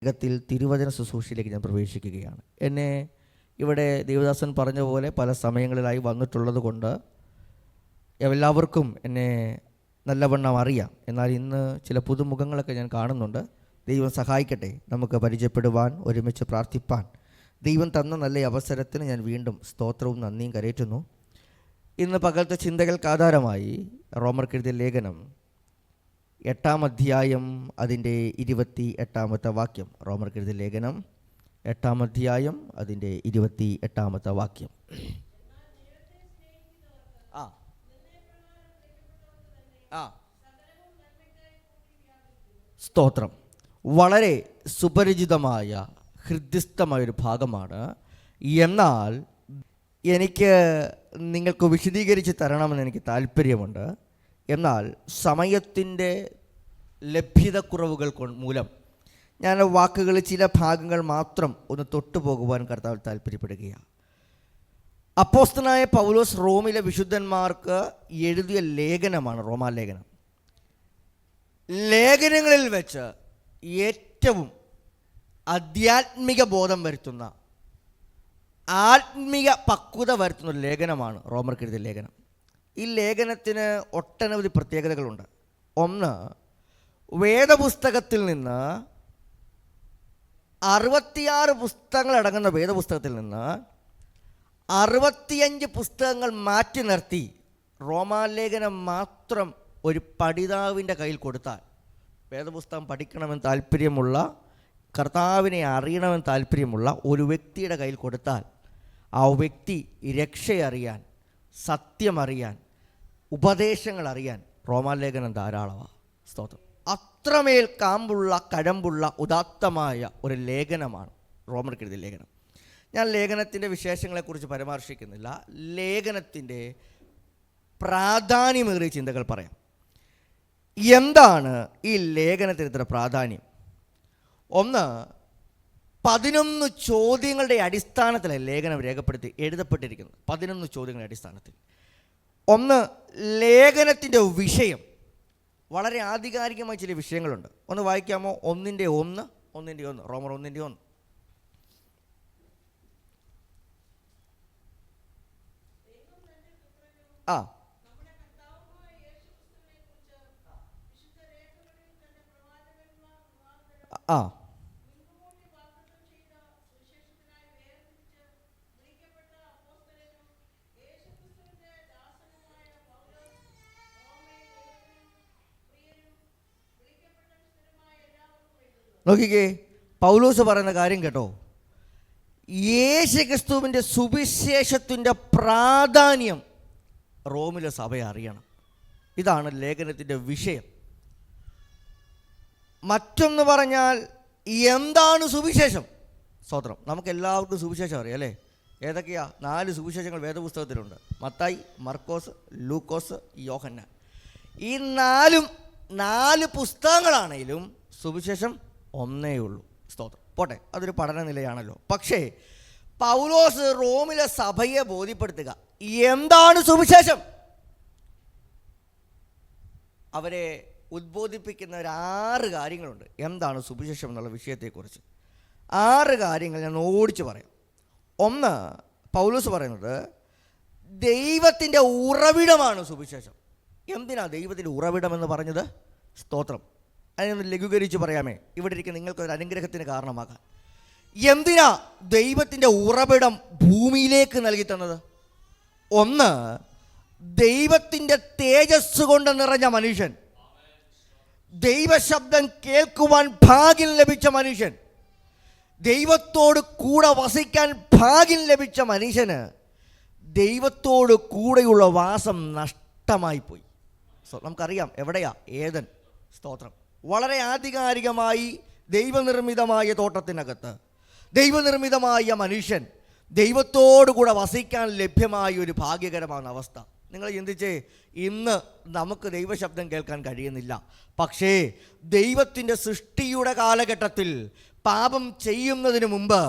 വേഗത്തിൽ തിരുവചന ശുശ്രൂഷയിലേക്ക് ഞാൻ പ്രവേശിക്കുകയാണ്. എന്നെ ഇവിടെ ദേവദാസൻ പറഞ്ഞ പോലെ പല സമയങ്ങളിലായി വന്നിട്ടുള്ളത് കൊണ്ട് എല്ലാവർക്കും എന്നെ നല്ലവണ്ണം അറിയാം. എന്നാൽ ഇന്ന് ചില പുതുമുഖങ്ങളൊക്കെ ഞാൻ കാണുന്നുണ്ട്. ദൈവം സഹായിക്കട്ടെ, നമുക്ക് പരിചയപ്പെടുവാൻ, ഒരുമിച്ച് പ്രാർത്ഥിപ്പാൻ ദൈവം തന്ന നല്ല അവസരത്തിന് ഞാൻ വീണ്ടും സ്തോത്രവും നന്ദിയും കരയറ്റുന്നു. ഇന്ന് പകലത്തെ ചിന്തകൾക്ക് ആധാരമായി റോമർക്കെഴുതിയ ലേഖനം 8-ാം അധ്യായം അതിൻ്റെ 28-ാമത്തെ വാക്യം. റോമർക്കെഴുതിയ ലേഖനം 8-ാം അധ്യായം അതിൻ്റെ 28-ാമത്തെ വാക്യം. സ്തോത്രം. വളരെ സുപരിചിതമായ ഹൃദ്യസ്ഥമായൊരു ഭാഗമാണ്. എന്നാൽ എനിക്ക് നിങ്ങൾക്ക് വിശദീകരിച്ച് തരണമെന്ന് എനിക്ക് താല്പര്യമുണ്ട്. എന്നാൽ സമയത്തിൻ്റെ ലഭ്യതക്കുറവുകൾ മൂലം ഞാൻ വാക്കുകൾ ചില ഭാഗങ്ങൾ മാത്രം ഒന്ന് തൊട്ടുപോകുവാൻ കർത്താവ് താല്പര്യപ്പെടുകയാണ്. അപ്പോസ്തലനായ പൗലോസ് റോമിലെ വിശുദ്ധന്മാർക്ക് എഴുതിയ ലേഖനമാണ് റോമാലേഖനം. ലേഖനങ്ങളിൽ വെച്ച് ഏറ്റവും ആധ്യാത്മിക ബോധം വരുത്തുന്ന, ആത്മീയ പക്വത വരുത്തുന്ന ഒരു ലേഖനമാണ് റോമർക്കെഴുതിയ ലേഖനം. ഈ ലേഖനത്തിന് ഒട്ടനവധി പ്രത്യേകതകളുണ്ട്. ഒന്ന്, വേദപുസ്തകത്തിൽ നിന്ന് 66 പുസ്തകങ്ങൾ അടങ്ങുന്ന വേദപുസ്തകത്തിൽ നിന്ന് 65 പുസ്തകങ്ങൾ മാറ്റി നിർത്തി റോമാലേഖനം മാത്രം ഒരു പഠിതാവിൻ്റെ കയ്യിൽ കൊടുത്താൽ, വേദപുസ്തകം പഠിക്കണമെന്ന് താല്പര്യമുള്ള, കർത്താവിനെ അറിയണമെന്ന് താല്പര്യമുള്ള ഒരു വ്യക്തിയുടെ കയ്യിൽ കൊടുത്താൽ ആ വ്യക്തി രക്ഷയറിയാൻ, സത്യമറിയാൻ, ഉപദേശങ്ങൾ അറിയാൻ റോമാലേഖനം ധാരാളമാണ്. സ്തോത്രം. അത്രമേൽ കാമ്പുള്ള, കഴമ്പുള്ള, ഉദാത്തമായ ഒരു ലേഖനമാണ് റോമർക്കെഴുതിയ ലേഖനം. ഞാൻ ലേഖനത്തിൻ്റെ വിശേഷങ്ങളെക്കുറിച്ച് പരാമർശിക്കുന്നില്ല. ലേഖനത്തിൻ്റെ പ്രാധാന്യമേറിയ ചിന്തകൾ പറയാം. എന്താണ് ഈ ലേഖനത്തിന് ഇത്ര പ്രാധാന്യം? ഒന്ന്, 11 ചോദ്യങ്ങളുടെ അടിസ്ഥാനത്തിലാണ് ലേഖനം എഴുതപ്പെട്ടിരിക്കുന്നത്. 11 ചോദ്യങ്ങളുടെ അടിസ്ഥാനത്തിൽ. ഒന്ന്, ലേഖനത്തിൻ്റെ വിഷയം. വളരെ ആധികാരികമായ ചില വിഷയങ്ങളുണ്ട്. ഒന്ന് വായിക്കാമോ? 1:1 റോമർ 1:1. നോക്കിക്കേ, പൗലോസ് പറയുന്ന കാര്യം കേട്ടോ. യേശുക്രിസ്തുവിൻ്റെ സുവിശേഷത്തിൻ്റെ പ്രാധാന്യം റോമിലെ സഭ അറിയണം. ഇതാണ് ലേഖനത്തിൻ്റെ വിഷയം. മറ്റൊന്ന് പറഞ്ഞാൽ, എന്താണ് സുവിശേഷം? സ്തോത്രം. നമുക്ക് എല്ലാവർക്കും സുവിശേഷം അറിയാം അല്ലേ? ഏതൊക്കെയാ? 4 സുവിശേഷങ്ങൾ വേദപുസ്തകത്തിലുണ്ട്. മത്തായി, മർക്കോസ്, ലൂക്കോസ്, യോഹന്നാൻ. ഈ 4 പുസ്തകങ്ങളാണെങ്കിലും സുവിശേഷം ഒന്നേ ഉള്ളൂ. സ്തോത്രം. പോട്ടെ, അതൊരു പഠന നിലയാണല്ലോ. പക്ഷേ പൗലോസ് റോമിലെ സഭയെ ബോധ്യപ്പെടുത്തുക, എന്താണ് സുവിശേഷം. അവരെ ഉദ്ബോധിപ്പിക്കുന്ന 6 കാര്യങ്ങളുണ്ട്. എന്താണ് സുവിശേഷം എന്നുള്ള വിഷയത്തെക്കുറിച്ച് 6 കാര്യങ്ങൾ ഞാൻ ഓടിച്ച് പറയാം. ഒന്ന്, പൗലോസ് പറയുന്നത് ദൈവത്തിൻ്റെ ഉറവിടമാണ് സുവിശേഷം. എന്തിനാ ദൈവത്തിൻ്റെ ഉറവിടം എന്ന് പറഞ്ഞത്? സ്തോത്രം. അതിനൊന്ന് ലഘൂകരിച്ച് പറയാമേ, ഇവിടെ ഇരിക്കുന്ന നിങ്ങൾക്കൊരു അനുഗ്രഹത്തിന് കാരണമാകാൻ. എന്തിനാ ദൈവത്തിൻ്റെ ഉറവിടം ഭൂമിയിലേക്ക് നൽകി തന്നത്? ഒന്ന്, ദൈവത്തിൻ്റെ തേജസ് കൊണ്ട് നിറഞ്ഞ മനുഷ്യൻ, ദൈവശബ്ദം കേൾക്കുവാൻ ഭാഗ്യം ലഭിച്ച മനുഷ്യൻ, ദൈവത്തോട് കൂടെ വസിക്കാൻ ഭാഗ്യം ലഭിച്ച മനുഷ്യന് ദൈവത്തോട് കൂടെയുള്ള വാസം നഷ്ടമായിപ്പോയി. നമുക്കറിയാം എവിടെയാ? ഏദൻ. സ്തോത്രം. വളരെ ആധികാരികമായി ദൈവനിർമ്മിതമായ തോട്ടത്തിനകത്ത് ദൈവനിർമ്മിതമായ മനുഷ്യൻ ദൈവത്തോടു കൂടെ വസിക്കാൻ ലഭ്യമായ ഒരു ഭാഗ്യകരമായ അവസ്ഥ. നിങ്ങൾ ചിന്തിച്ചേ, ഇന്ന് നമുക്ക് ദൈവശബ്ദം കേൾക്കാൻ കഴിയുന്നില്ല. പക്ഷേ ദൈവത്തിൻ്റെ സൃഷ്ടിയുടെ കാലഘട്ടത്തിൽ പാപം ചെയ്യുന്നതിന് മുമ്പ്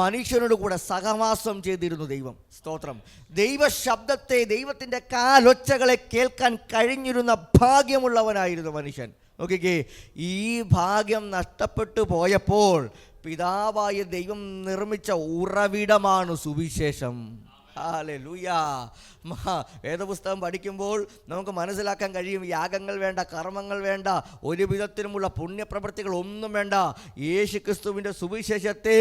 മനുഷ്യനോട് കൂടെ സഹവാസം ചെയ്തിരുന്നു ദൈവം. സ്തോത്രം. ദൈവശബ്ദത്തെ, ദൈവത്തിൻ്റെ കാലൊച്ചകളെ കേൾക്കാൻ കഴിഞ്ഞിരുന്ന ഭാഗ്യമുള്ളവനായിരുന്നു മനുഷ്യൻ. നോക്കിക്കേ, ഈ ഭാഗ്യം നഷ്ടപ്പെട്ടു പോയപ്പോൾ പിതാവായ ദൈവം നിർമ്മിച്ച ഉറവിടമാണ് സുവിശേഷം. ഹല്ലേലൂയ. വേദപുസ്തകം പഠിക്കുമ്പോൾ നമുക്ക് മനസ്സിലാക്കാൻ കഴിയും, യാഗങ്ങൾ വേണ്ട, കർമ്മങ്ങൾ വേണ്ട, ഒരു വിധത്തിലുമുള്ള പുണ്യപ്രവൃത്തികൾ ഒന്നും വേണ്ട. യേശുക്രിസ്തുവിൻ്റെ സുവിശേഷത്തെ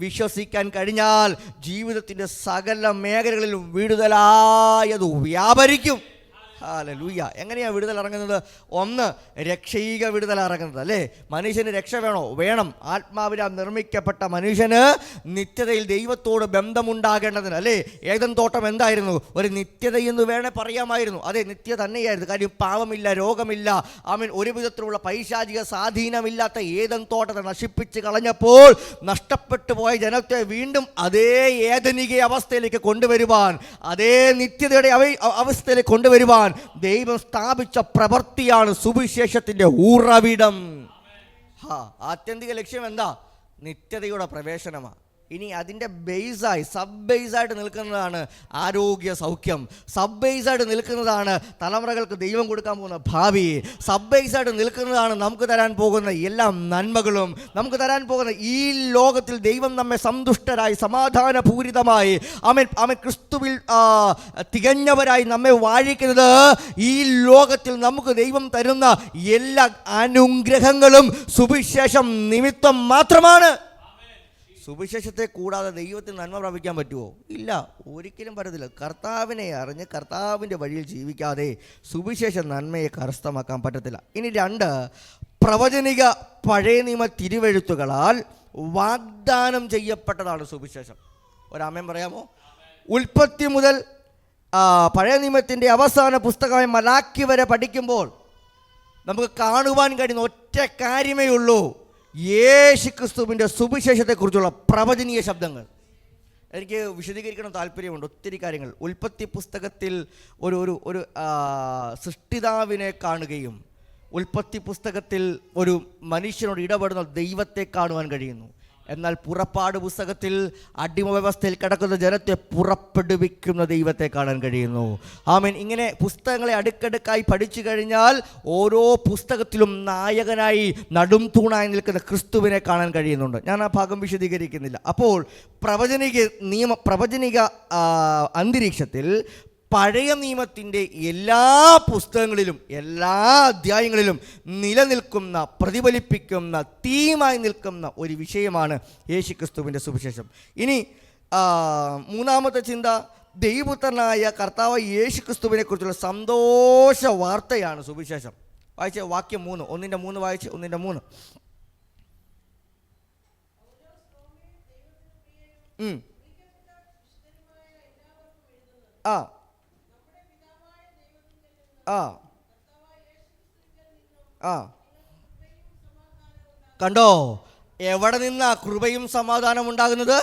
വിശ്വസിക്കാൻ കഴിഞ്ഞാൽ ജീവിതത്തിൻ്റെ സകല മേഖലകളിലും വിടുതലായത് വ്യാപരിക്കും. ഹല്ലേലൂയ. എങ്ങനെയാണ് വിടുതൽ ഇറങ്ങുന്നത്? ഒന്ന്, രക്ഷീക വിടുതൽ ഇറങ്ങുന്നത്, അല്ലേ? മനുഷ്യന് രക്ഷ വേണോ? വേണം. ആത്മാവിനാൽ നിർമ്മിക്കപ്പെട്ട മനുഷ്യന് നിത്യതയിൽ ദൈവത്തോട് ബന്ധമുണ്ടാകേണ്ടതിന്, അല്ലേ? ഏദൻ തോട്ടം എന്തായിരുന്നു? ഒരു നിത്യതയെന്ന് വേണേ പറയാമായിരുന്നു. അതെ, നിത്യ തന്നെയായിരുന്നു. കാര്യം പാവമില്ല, രോഗമില്ല, ഒരു വിധത്തിലുള്ള പൈശാചിക സ്വാധീനമില്ലാത്ത ഏദൻ തോട്ടത്തെ നശിപ്പിച്ച് കളഞ്ഞപ്പോൾ നഷ്ടപ്പെട്ടു പോയ ജനത്തെ വീണ്ടും അതേ ഏദനിക അവസ്ഥയിലേക്ക് കൊണ്ടുവരുവാൻ, അതേ നിത്യതയുടെ അവസ്ഥയിലേക്ക് കൊണ്ടുവരുവാൻ ദൈവം സ്ഥാപിച്ച പ്രവൃത്തിയാണ് സുവിശേഷത്തിന്റെ ഉറവിടം. ആത്യന്തിക ലക്ഷ്യം എന്താ? നിത്യതയുടെ പ്രവേശനമാണ്. ഇനി അതിൻ്റെ ബേസായി, സബ് ബേസായിട്ട് നിൽക്കുന്നതാണ് ആരോഗ്യ സൗഖ്യം. സബ് ബേസായിട്ട് നിൽക്കുന്നതാണ് തലമുറകൾക്ക് ദൈവം കൊടുക്കാൻ പോകുന്ന ഭാവി. സബ് ബേസായിട്ട് നിൽക്കുന്നതാണ് നമുക്ക് തരാൻ പോകുന്ന എല്ലാ നന്മകളും. നമുക്ക് തരാൻ പോകുന്ന ഈ ലോകത്തിൽ ദൈവം നമ്മെ സന്തുഷ്ടരായി, സമാധാനപൂരിതമായി, അവൻ ക്രിസ്തുവിൽ തികഞ്ഞവരായി നമ്മെ വാഴിക്കുന്നത് ഈ ലോകത്തിൽ നമുക്ക് ദൈവം തരുന്ന എല്ലാ അനുഗ്രഹങ്ങളും സുവിശേഷം നിമിത്തം മാത്രമാണ്. സുവിശേഷത്തെ കൂടാതെ ദൈവത്തിന് നന്മ പ്രാപിക്കാൻ പറ്റുമോ? ഇല്ല, ഒരിക്കലും പറ്റത്തില്ല. കർത്താവിനെ അറിഞ്ഞ് കർത്താവിൻ്റെ വഴിയിൽ ജീവിക്കാതെ സുവിശേഷ നന്മയെ കരസ്ഥമാക്കാൻ പറ്റത്തില്ല. ഇനി രണ്ട്, പ്രവചനിക പഴയ നിയമ തിരുവെഴുത്തുകളാൽ വാഗ്ദാനം ചെയ്യപ്പെട്ടതാണ് സുവിശേഷം. ഒരാമേൻ പറയാമോ? ഉൽപ്പത്തി മുതൽ പഴയ നിയമത്തിൻ്റെ അവസാന പുസ്തകമായ മലാക്കി വരെ പഠിക്കുമ്പോൾ നമുക്ക് കാണുവാൻ കഴിയുന്ന ഒറ്റ കാര്യമേ ഉള്ളൂ: യേശുക്രിസ്തുവിൻ്റെ സുവിശേഷത്തെക്കുറിച്ചുള്ള പ്രവചനീയ ശബ്ദങ്ങൾ. എനിക്ക് വിശദീകരിക്കണം താല്പര്യമുണ്ട് ഒത്തിരി കാര്യങ്ങൾ. ഉൽപ്പത്തി പുസ്തകത്തിൽ ഒരു സൃഷ്ടിതാവിനെ കാണുകയും ഉൽപ്പത്തി പുസ്തകത്തിൽ ഒരു മനുഷ്യനോട് ഇടപെടുന്ന ദൈവത്തെ കാണുവാൻ കഴിയുന്നു. എന്നാൽ പുറപ്പാട് പുസ്തകത്തിൽ അടിമ വ്യവസ്ഥയിൽ കിടക്കുന്ന ജനത്തെ പുറപ്പെടുവിക്കുന്ന ദൈവത്തെ കാണാൻ കഴിയുന്നു. ആമേൻ. ഇങ്ങനെ പുസ്തകങ്ങളെ അടുക്കടുക്കായി പഠിച്ചു കഴിഞ്ഞാൽ ഓരോ പുസ്തകത്തിലും നായകനായി നടും തൂണായി നിൽക്കുന്ന ക്രിസ്തുവിനെ കാണാൻ കഴിയുന്നുണ്ട്. ഞാൻ ആ ഭാഗം വിശദീകരിക്കുന്നില്ല. അപ്പോൾ പ്രവചനിക അന്തരീക്ഷത്തിൽ പഴയ നിയമത്തിൻ്റെ എല്ലാ പുസ്തകങ്ങളിലും എല്ലാ അധ്യായങ്ങളിലും നിലനിൽക്കുന്ന, പ്രതിഫലിപ്പിക്കുന്ന, തീമായി നിൽക്കുന്ന ഒരു വിഷയമാണ് യേശുക്രിസ്തുവിൻ്റെ സുവിശേഷം. ഇനി മൂന്നാമത്തെ ചിന്ത, ദൈവപുത്രനായ കർത്താവ് യേശുക്രിസ്തുവിനെ കുറിച്ചുള്ള സന്തോഷ വാർത്തയാണ് സുവിശേഷം. വായിച്ച വാക്യം 3, 1:3 വായിച്ച് 1:3. കണ്ടോ, എവിടെ നിന്നാ കൃപയും സമാധാനം ഉണ്ടാകുന്നത്?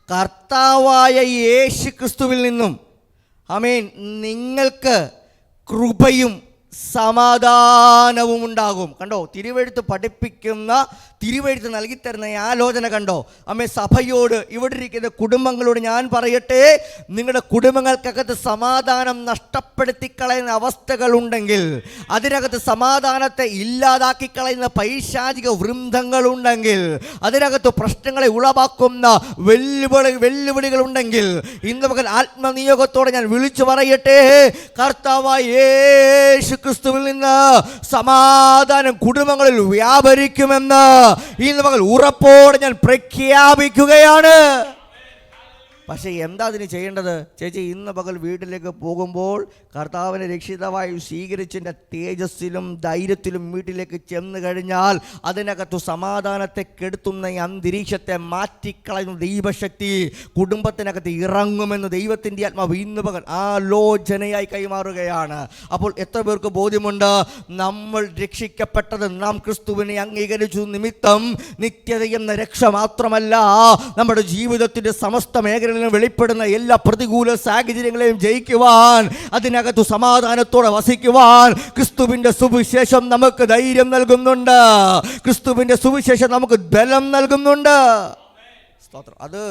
കർത്താവായ യേശു ക്രിസ്തുവിൽ നിന്നും. ആമേൻ. നിങ്ങൾക്ക് കൃപയും സമാധാനവും ഉണ്ടാകും. കണ്ടോ, തിരുവെഴുത്ത് പഠിപ്പിക്കുന്ന, തിരുവെഴുത്ത് നൽകിത്തരുന്ന ആലോചന കണ്ടോ. അമ്മേ, സഭയോട്, ഇവിടെ ഇരിക്കുന്ന കുടുംബങ്ങളോട് ഞാൻ പറയട്ടെ, നിങ്ങളുടെ കുടുംബങ്ങൾക്കകത്ത് സമാധാനം നഷ്ടപ്പെടുത്തി കളയുന്ന അവസ്ഥകളുണ്ടെങ്കിൽ, അതിനകത്ത് സമാധാനത്തെ ഇല്ലാതാക്കി കളയുന്ന പൈശാചിക വൃന്ദങ്ങളുണ്ടെങ്കിൽ, അതിനകത്ത് പ്രശ്നങ്ങളെ ഉളവാക്കുന്ന വെല്ലുവിളികളുണ്ടെങ്കിൽ, ഇന്ന് പകൽ ആത്മനിയോഗത്തോടെ ഞാൻ വിളിച്ചു പറയട്ടെ, കർത്താവായ യേശു ക്രിസ്തുവിൽ നിന്ന് സമാധാനം കുടുംബങ്ങളിൽ വ്യാപരിക്കുമെന്ന് ഇന്ന് പകൽ ഉറപ്പോടെ ഞാൻ പ്രഖ്യാപിക്കുകയാണ്. പക്ഷേ എന്താ അതിന് ചെയ്യേണ്ടത്? ചേച്ചി, ഇന്ന് പകൽ വീട്ടിലേക്ക് പോകുമ്പോൾ കർത്താവിനെ രക്ഷിതാവായി സ്വീകരിച്ചതിൻ്റെ തേജസ്സിലും ധൈര്യത്തിലും വീട്ടിലേക്ക് ചെന്ന് കഴിഞ്ഞാൽ അതിനകത്ത് സമാധാനത്തെ കെടുത്തുന്ന ഈ അന്തരീക്ഷത്തെ മാറ്റിക്കളയുന്ന ദൈവശക്തി കുടുംബത്തിനകത്ത് ഇറങ്ങുമെന്ന് ദൈവത്തിൻ്റെ ആത്മാവ് ഇന്ന് പകൽ ആലോചനയായി കൈമാറുകയാണ്. അപ്പോൾ എത്ര പേർക്ക് ബോധ്യമുണ്ട്? നമ്മൾ രക്ഷിക്കപ്പെട്ടത്, നാം ക്രിസ്തുവിനെ അംഗീകരിച്ചു നിമിത്തം നിത്യത എന്ന രക്ഷ മാത്രമല്ല, നമ്മുടെ ജീവിതത്തിൻ്റെ സമസ്ത മേഖല ജീവിതങ്ങളിൽ നിന്ന് വെളിപ്പെടുന്ന എല്ലാ പ്രതികൂല സാഹചര്യങ്ങളെയും ജയിക്കുവാൻ, അതിനകത്ത് സമാധാനത്തോടെ വസിക്കുവാൻ ക്രിസ്തുവിൻ്റെ സുവിശേഷം നമുക്ക് ധൈര്യം നൽകുന്നുണ്ട്. ക്രിസ്തുവിൻ്റെ സുവിശേഷം നമുക്ക് ബലം നൽകുന്നുണ്ട്. സ്തോത്രം. അത്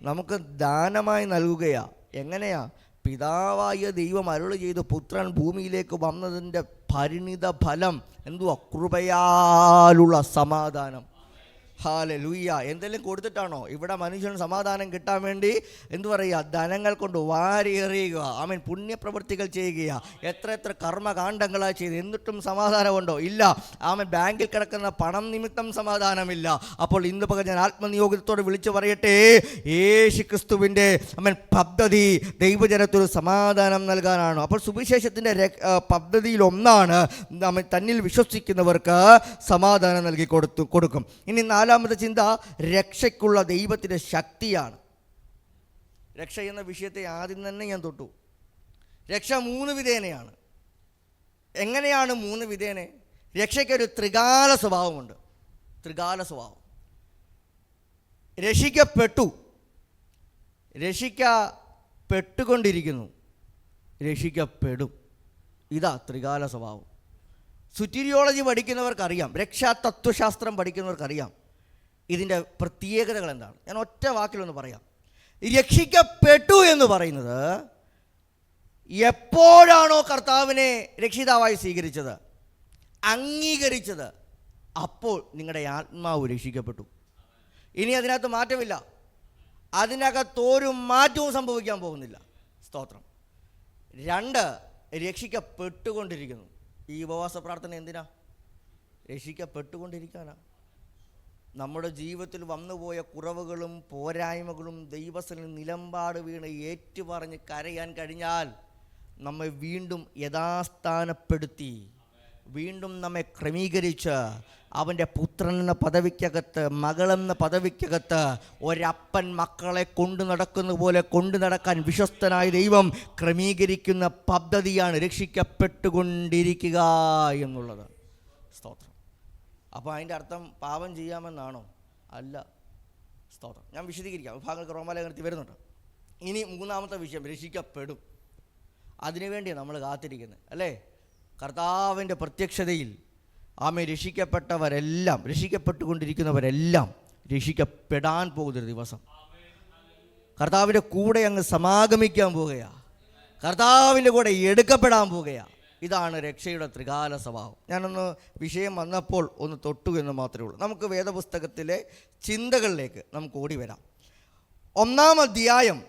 നമുക്ക് ദാനമായി നൽകുകയാ. എങ്ങനെയാ? പിതാവായ ദൈവം അരുളി ചെയ്ത് പുത്രൻ ഭൂമിയിലേക്ക് വന്നതിൻ്റെ പരിണിത ഫലം എന്തുവാ? കൃപയാലുള്ള സമാധാനം. ഹല്ലേലൂയ. എന്തെങ്കിലും കൊടുത്തിട്ടാണോ? ഇവിടെ മനുഷ്യന് സമാധാനം കിട്ടാൻ വേണ്ടി എന്തു പറയുക? ധനങ്ങൾ കൊണ്ട് വാരിയെറിയുക. ആമേൻ. പുണ്യപ്രവൃത്തികൾ ചെയ്യുക. എത്ര കർമ്മകാണ്ഡങ്ങളായി ചെയ്ത് എന്നിട്ടും സമാധാനമുണ്ടോ? ഇല്ല. ആമേൻ. ബാങ്കിൽ കിടക്കുന്ന പണം നിമിത്തം സമാധാനമില്ല. അപ്പോൾ ഇന്ന് പകൽ ഞാൻ ആത്മനിയോഗത്തോടെ വിളിച്ചു പറയട്ടെ, യേശു ക്രിസ്തുവിൻ്റെ ആമേൻ പദ്ധതി ദൈവജനത്തിന് സമാധാനം നൽകാനാണ്. അപ്പോൾ സുവിശേഷത്തിൻ്റെ പദ്ധതിയിലൊന്നാണ് ആമേൻ തന്നിൽ വിശ്വസിക്കുന്നവർക്ക് സമാധാനം നൽകി കൊടുക്കും. ഇനി നാലാമത്തെ ചിന്ത രക്ഷയ്ക്കുള്ള ദൈവത്തിൻ്റെ ശക്തിയാണ്. രക്ഷ എന്ന വിഷയത്തെ ആദ്യം തന്നെ ഞാൻ തൊട്ടു. രക്ഷ 3 വിധേനയാണ്. എങ്ങനെയാണ് 3 വിധേനെ? രക്ഷയ്ക്കൊരു ത്രികാല സ്വഭാവമുണ്ട്. ത്രികാല സ്വഭാവം. രക്ഷിക്കപ്പെട്ടുകൊണ്ടിരിക്കുന്നു, രക്ഷിക്കപ്പെടും. ഇതാ ത്രികാല സ്വഭാവം. സുറ്റീരിയോളജി പഠിക്കുന്നവർക്കറിയാം, രക്ഷാതത്വശാസ്ത്രം പഠിക്കുന്നവർക്കറിയാം ഇതിൻ്റെ പ്രത്യേകതകൾ എന്താണ്. ഞാൻ ഒറ്റ വാക്കിലൊന്ന് പറയാം. രക്ഷിക്കപ്പെട്ടു എന്ന് പറയുന്നത് എപ്പോഴാണോ കർത്താവിനെ രക്ഷിതാവായി സ്വീകരിച്ചത്, അംഗീകരിച്ചത്, അപ്പോൾ നിങ്ങളുടെ ആത്മാവ് രക്ഷിക്കപ്പെട്ടു. ഇനി അതിനകത്ത് മാറ്റമില്ല. അതിനകത്തൊരു മാറ്റവും സംഭവിക്കാൻ പോകുന്നില്ല. സ്തോത്രം. 2, രക്ഷിക്കപ്പെട്ടുകൊണ്ടിരിക്കുന്നു. ഈ ഉപവാസ പ്രാർത്ഥന എന്തിനാ? രക്ഷിക്കപ്പെട്ടുകൊണ്ടിരിക്കാനാ. നമ്മുടെ ജീവിതത്തിൽ വന്നുപോയ കുറവുകളും പോരായ്മകളും ദൈവസന്നിധിയിൽ നിലമ്പാട് വീണ് ഏറ്റുപറഞ്ഞ് കരയാൻ കഴിഞ്ഞാൽ നമ്മെ വീണ്ടും യഥാസ്ഥാനപ്പെടുത്തി, വീണ്ടും നമ്മെ ക്രമീകരിച്ച് അവൻ്റെ പുത്രൻ എന്ന പദവിക്കകത്ത്, മകളെന്ന പദവിക്കകത്ത് ഒരപ്പൻ മക്കളെ കൊണ്ടു നടക്കുന്ന പോലെ കൊണ്ടു നടക്കാൻ വിശ്വസ്തനായ ദൈവം ക്രമീകരിക്കുന്ന പദ്ധതിയാണ് രക്ഷിക്കപ്പെട്ടുകൊണ്ടിരിക്കുക എന്നുള്ളത്. സ്തോത്രം. അപ്പോൾ അതിൻ്റെ അർത്ഥം പാപം ചെയ്യാമെന്നാണോ? അല്ല. സ്തോത്രം. ഞാൻ വിശദീകരിക്കാം. വിഭാഗങ്ങൾക്ക് റോമാലേഖനത്തിൽ വരുന്നുണ്ട്. ഇനി 3ാമത്തെ വിഷയം, രക്ഷിക്കപ്പെടും. അതിനുവേണ്ടിയാണ് നമ്മൾ കാത്തിരിക്കുന്നത്, അല്ലേ? കർത്താവിൻ്റെ പ്രത്യക്ഷതയിൽ രക്ഷിക്കപ്പെട്ടവരെല്ലാം, രക്ഷിക്കപ്പെട്ടുകൊണ്ടിരിക്കുന്നവരെല്ലാം രക്ഷിക്കപ്പെടാൻ പോകുന്നൊരു ദിവസം. കർത്താവിൻ്റെ കൂടെ അങ്ങ് സമാഗമിക്കാൻ പോവുകയാണ്. കർത്താവിൻ്റെ കൂടെ എടുക്കപ്പെടാൻ പോവുകയാണ്. ഇതാണ് രക്ഷയുടെ ത്രികാല സ്വഭാവം. ഞാനൊന്ന് വിഷയം വന്നപ്പോൾ ഒന്ന് തൊട്ടു എന്ന് മാത്രമേ ഉള്ളൂ. നമുക്ക് വേദപുസ്തകത്തിലെ ചിന്തകളിലേക്ക് നമുക്ക് ഓടി വരാം. 1-ാം അധ്യായം